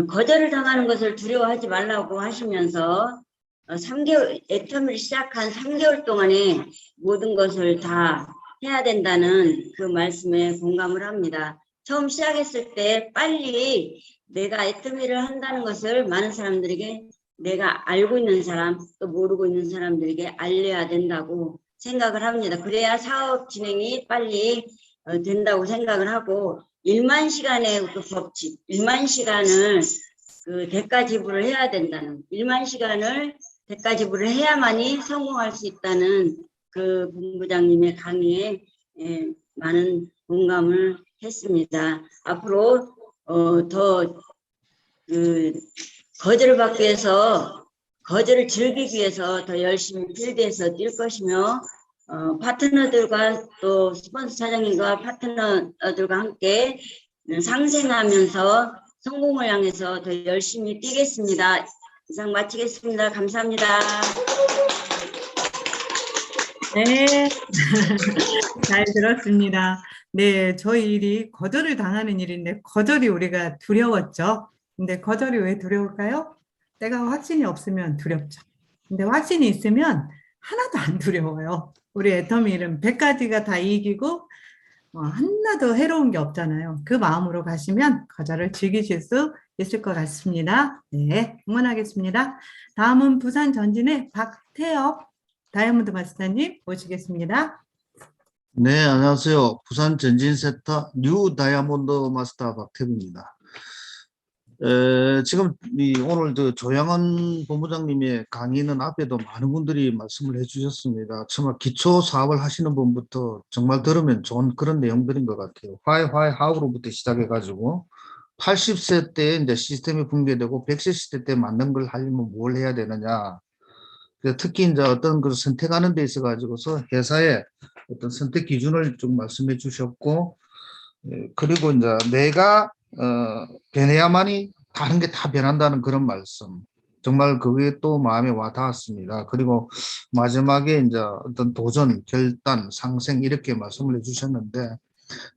거절을 당하는 것을 두려워하지 말라고 하시면서 3개월, 애터미를 시작한 3개월 동안에 모든 것을 다 해야 된다는 그 말씀에 공감을 합니다. 처음 시작했을 때 빨리 내가 애터미를 한다는 것을 많은 사람들에게 내가 알고 있는 사람 또 모르고 있는 사람들에게 알려야 된다고 생각을 합니다. 그래야 사업 진행이 빨리 된다고 생각을 하고 1만 시간의 그 법칙, 1만 시간을 그 대가 지불을 해야 된다는 1만 시간을 대가 지불을 해야만이 성공할 수 있다는 그 본부장님의 강의에 많은 공감을 했습니다. 앞으로 더 그 거절을 받기 위해서 거절을 즐기기 위해서 더 열심히 필드에서 뛸 것이며 파트너들과 또 스폰서 사장님과 파트너들과 함께 상생하면서 성공을 향해서 더 열심히 뛰겠습니다. 이상 마치겠습니다. 감사합니다. 네, 잘 들었습니다. 네, 저희 일이 거절을 당하는 일인데 거절이 우리가 두려웠죠. 근데 거절이 왜 두려울까요? 내가 확신이 없으면 두렵죠. 근데 확신이 있으면 하나도 안 두려워요. 우리 애터미 일은 100가지가 다 이기고 하나도 해로운 게 없잖아요. 그 마음으로 가시면 거절을 즐기실 수 있을 것 같습니다. 네, 응원하겠습니다. 다음은 부산 전진의 박태엽 다이아몬드 마스터님 모시겠습니다. 네, 안녕하세요. 부산 전진센터 뉴 다이아몬드 마스터 박태부입니다. 지금 오늘 조양원 본부장님의 강의는 앞에도 많은 분들이 말씀을 해주셨습니다. 정말 기초 사업을 하시는 분부터 정말 들으면 좋은 그런 내용들인 것 같아요. Why, how로부터 시작해가지고 80세 때 이제 시스템이 붕괴되고 100세 시대 때 맞는 걸 하려면 뭘 해야 되느냐. 특히 이제 어떤 걸 선택하는 데 있어 가지고서 회사의 어떤 선택 기준을 좀 말씀해 주셨고, 그리고 이제 내가 변해야만이 다른 게 다 변한다는 그런 말씀. 정말 그게 또 마음에 와 닿았습니다. 그리고 마지막에 이제 어떤 도전, 결단, 상생 이렇게 말씀을 해주셨는데,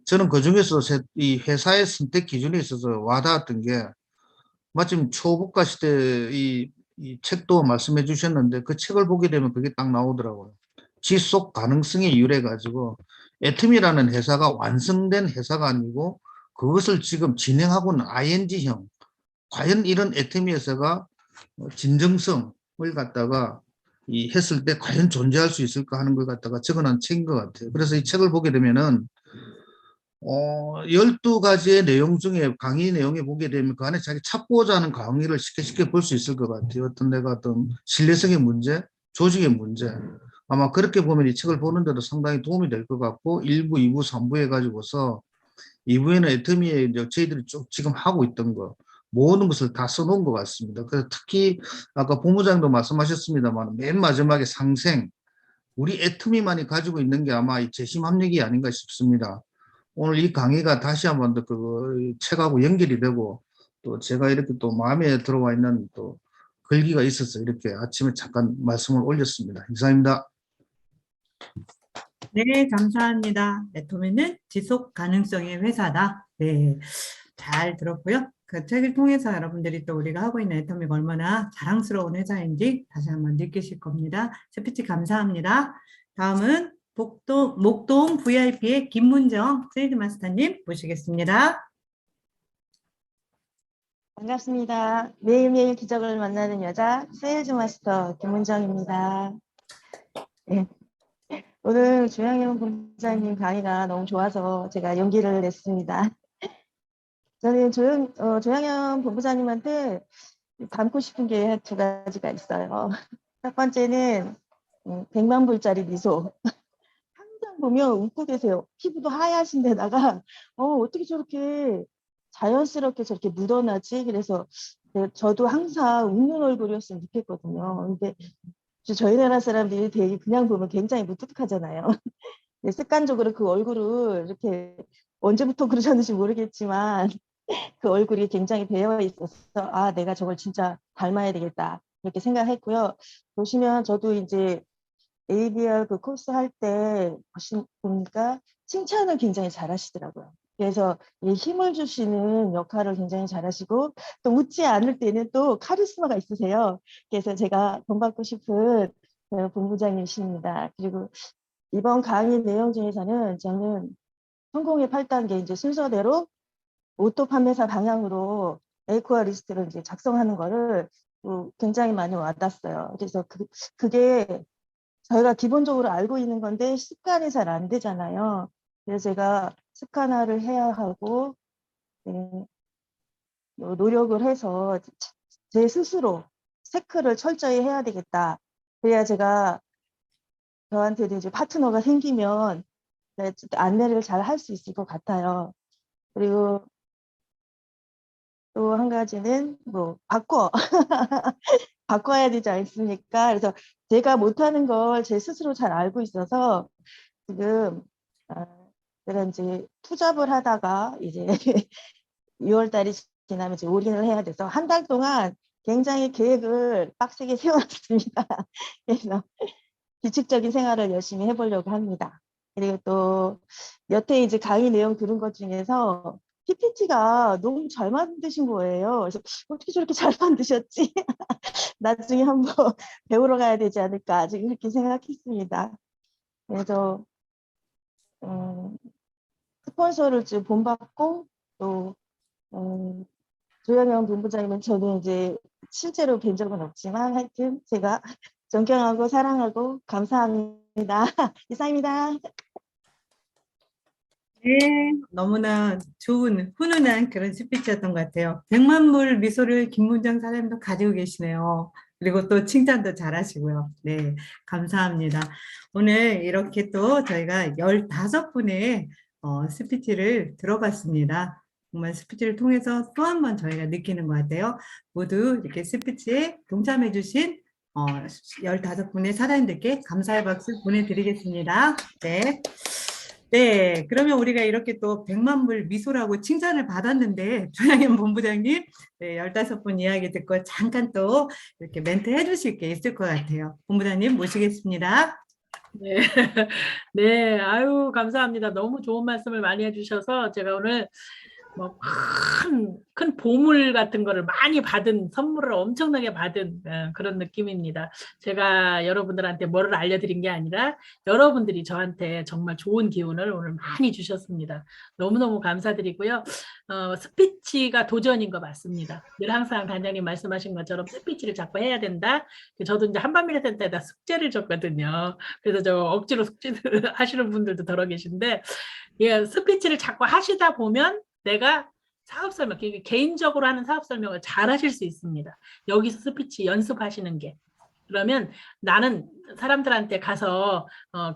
저는 그 중에서 이 회사의 선택 기준에 있어서 와 닿았던 게, 마침 초국가 시대 이 책도 말씀해 주셨는데 그 책을 보게 되면 그게 딱 나오더라고요. 지속 가능성에 유래 가지고 애텀이라는 회사가 완성된 회사가 아니고 그것을 지금 진행하고는 ING형. 과연 이런 애텀이 회사가 진정성을 갖다가 했을 때 과연 존재할 수 있을까 하는 걸 갖다가 적어놓은 책인 것 같아요. 그래서 이 책을 보게 되면은 12가지의 내용 중에 강의 내용에 보게 되면 그 안에 자기 찾고자 하는 강의를 쉽게 볼 수 있을 것 같아요. 어떤 신뢰성의 문제, 조직의 문제. 아마 그렇게 보면 이 책을 보는데도 상당히 도움이 될 것 같고 1부, 2부, 3부 해가지고서 2부에는 애터미에 저희들이 쭉 지금 하고 있던 거 모든 것을 다 써놓은 것 같습니다. 그래서 특히 아까 본부장도 말씀하셨습니다만 맨 마지막에 상생, 우리 애터미만이 가지고 있는 게 아마 이 재심합력이 아닌가 싶습니다. 오늘 이 강의가 다시 한번 더 그 책하고 연결이 되고 또 제가 이렇게 또 마음에 들어와 있는 또 글귀가 있어서 이렇게 아침에 잠깐 말씀을 올렸습니다. 이상입니다. 네, 감사합니다. 애터미는 지속 가능성의 회사다. 네, 잘 들었고요. 그 책을 통해서 여러분들이 또 우리가 하고 있는 애터미가 얼마나 자랑스러운 회사인지 다시 한번 느끼실 겁니다. 스피치 감사합니다. 다음은 목동 VIP의 김문정 세일즈 마스터님 모시겠습니다. 반갑습니다. 매일매일 기적을 만나는 여자 세일즈 마스터 김문정입니다. 네. 오늘 조양현 본부장님 강의가 너무 좋아서 제가 용기를 냈습니다. 저는 조양현 본부장님한테 담고 싶은 게 2가지가 있어요. 첫 번째는 100만 불짜리 미소. 항상 보면 웃고 계세요. 피부도 하얗신 데다가 어떻게 저렇게 자연스럽게 저렇게 묻어나지? 그래서 저도 항상 웃는 얼굴이었으면 좋겠거든요. 근데 저희 나라 사람들이 되게 그냥 보면 굉장히 무뚝뚝하잖아요. 습관적으로 그 얼굴을 이렇게 언제부터 그러셨는지 모르겠지만 그 얼굴이 굉장히 배어 있어서 아, 내가 저걸 진짜 닮아야 되겠다 이렇게 생각했고요. 보시면 저도 이제 ABR 그 코스 할 때 보니까 칭찬을 굉장히 잘하시더라고요. 그래서 이 힘을 주시는 역할을 굉장히 잘하시고 또 웃지 않을 때는 또 카리스마가 있으세요. 그래서 제가 본받고 싶은 본부장님이십니다. 그리고 이번 강의 내용 중에서는 저는 성공의 8단계 이제 순서대로 오토 판매사 방향으로 에이코아 리스트를 이제 작성하는 거를 굉장히 많이 와닿았어요. 그래서 그게 저희가 기본적으로 알고 있는 건데 습관이 잘 안 되잖아요. 그래서 제가 습관화를 해야 하고 노력을 해서 제 스스로 체크를 철저히 해야 되겠다. 그래야 제가 저한테도 이제 파트너가 생기면 안내를 잘 할 수 있을 것 같아요. 그리고 또 한 가지는 바꿔야 되지 않습니까? 그래서 제가 못하는 걸 제 스스로 잘 알고 있어서 지금 제가 이제 투잡을 하다가 이제 6월 달이 지나면 이제 올인을 해야 돼서 한 달 동안 굉장히 계획을 빡세게 세워놨습니다. 그래서 규칙적인 생활을 열심히 해보려고 합니다. 그리고 또 여태 이제 강의 내용 들은 것 중에서 PPT가 너무 잘 만드신 거예요. 그래서 어떻게 저렇게 잘 만드셨지? 나중에 한번 배우러 가야 되지 않을까 지금 그렇게 생각했습니다. 그래서 스폰서를 지금 본받고 또 조영영 본부장님은 저는 이제 실제로 뵌 적은 없지만 하여튼 제가 존경하고 사랑하고 감사합니다. 이상입니다. 네, 너무나 좋은 훈훈한 그런 스피치였던 것 같아요. 100만 불 미소를 김문정 사장님도 가지고 계시네요. 그리고 또 칭찬도 잘하시고요. 네, 감사합니다. 오늘 이렇게 또 저희가 15분의 스피치를 들어봤습니다. 정말 스피치를 통해서 또 한 번 저희가 느끼는 것 같아요. 모두 이렇게 스피치에 동참해 주신 15분의 사장님들께 감사의 박수 보내드리겠습니다. 네. 네, 그러면 우리가 이렇게 또 100만 불 미소라고 칭찬을 받았는데 조양현 본부장님 15분 이야기 듣고 잠깐 또 이렇게 멘트 해주실 게 있을 것 같아요. 본부장님 모시겠습니다. 네, 네, 아유 감사합니다. 너무 좋은 말씀을 많이 해주셔서 제가 오늘 뭐 큰 보물 같은 거를 많이 받은 선물을 엄청나게 받은 그런 느낌입니다. 제가 여러분들한테 뭐를 알려드린 게 아니라 여러분들이 저한테 정말 좋은 기운을 오늘 많이 주셨습니다. 너무너무 감사드리고요. 스피치가 도전인 거 맞습니다. 늘 항상 단장님 말씀하신 것처럼 스피치를 자꾸 해야 된다. 저도 이제 한밤미래 센터에다 숙제를 줬거든요. 그래서 저 억지로 숙제를 하시는 분들도 더러 계신데 예, 스피치를 자꾸 하시다 보면 내가 사업 설명, 개인적으로 하는 사업 설명을 잘 하실 수 있습니다. 여기서 스피치 연습하시는 게. 그러면 나는 사람들한테 가서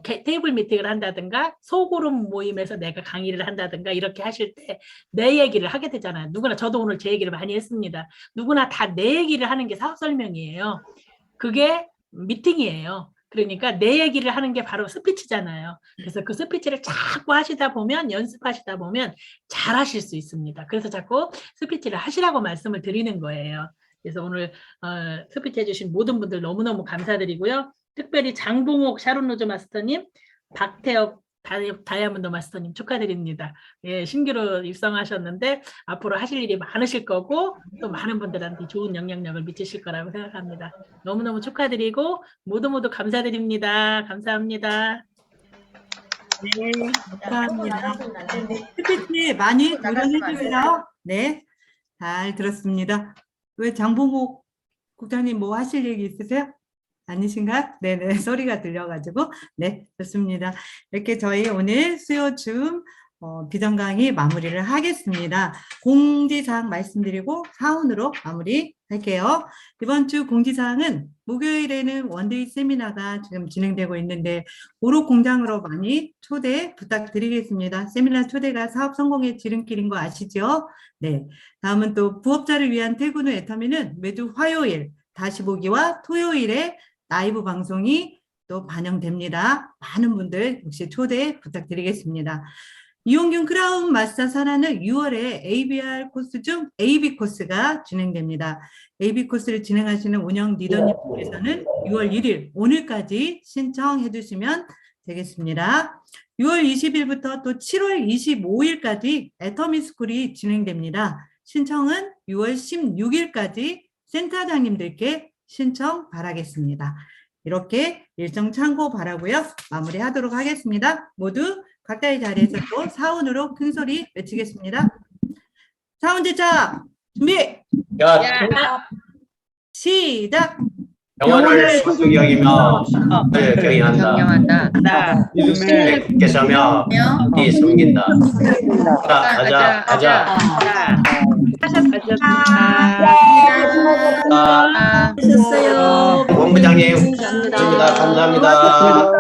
테이블 미팅을 한다든가 소그룹 모임에서 내가 강의를 한다든가 이렇게 하실 때 내 얘기를 하게 되잖아요. 누구나 저도 오늘 제 얘기를 많이 했습니다. 누구나 다 내 얘기를 하는 게 사업 설명이에요. 그게 미팅이에요. 그러니까 내 얘기를 하는 게 바로 스피치잖아요. 그래서 그 스피치를 자꾸 하시다 보면 연습하시다 보면 잘 하실 수 있습니다. 그래서 자꾸 스피치를 하시라고 말씀을 드리는 거예요. 그래서 오늘 스피치 해주신 모든 분들 너무너무 감사드리고요. 특별히 장봉옥 샤론로즈 마스터님, 박태엽 다이아몬드 마스터님 축하드립니다. 예, 신규로 입성하셨는데 앞으로 하실 일이 많으실 거고 또 많은 분들한테 좋은 영향력을 미치실 거라고 생각합니다. 너무너무 축하드리고 모두 감사드립니다. 감사합니다. 네, 감사합니다. 스피치 많이 도전해 주세요. 네, 잘 들었습니다. 왜 장봉옥 국장님 뭐 하실 얘기 있으세요? 아니신가? 네네, 소리가 들려가지고. 네, 좋습니다. 이렇게 저희 오늘 수요 중 비전 강의 마무리를 하겠습니다. 공지사항 말씀드리고 사운으로 마무리할게요. 이번 주 공지사항은 목요일에는 원데이 세미나가 지금 진행되고 있는데 오록 공장으로 많이 초대 부탁드리겠습니다. 세미나 초대가 사업 성공의 지름길인 거 아시죠? 네. 다음은 또 부업자를 위한 퇴근 후 애터미는 매주 화요일 다시 보기와 토요일에 라이브 방송이 또 반영됩니다. 많은 분들 역시 초대 부탁드리겠습니다. 이용균 크라운 마스터 산하는 6월에 ABR 코스 중 AB 코스가 진행됩니다. AB 코스를 진행하시는 운영 리더님께서는 6월 1일 오늘까지 신청해 주시면 되겠습니다. 6월 20일부터 또 7월 25일까지 애터미 스쿨이 진행됩니다. 신청은 6월 16일까지 센터장님들께 신청 바라겠습니다. 이렇게 일정 참고 바라고요. 마무리하도록 하겠습니다. 모두 각자의 자리에서 또 사운으로 큰 소리 외치겠습니다. 사문제차 준비 야, 시작. 영혼을 소중히 여기며 를 경영한다. 믿음에 굳게 서며 네 섬긴다. 가자. 하셨어요. 본부장님, 감사합니다.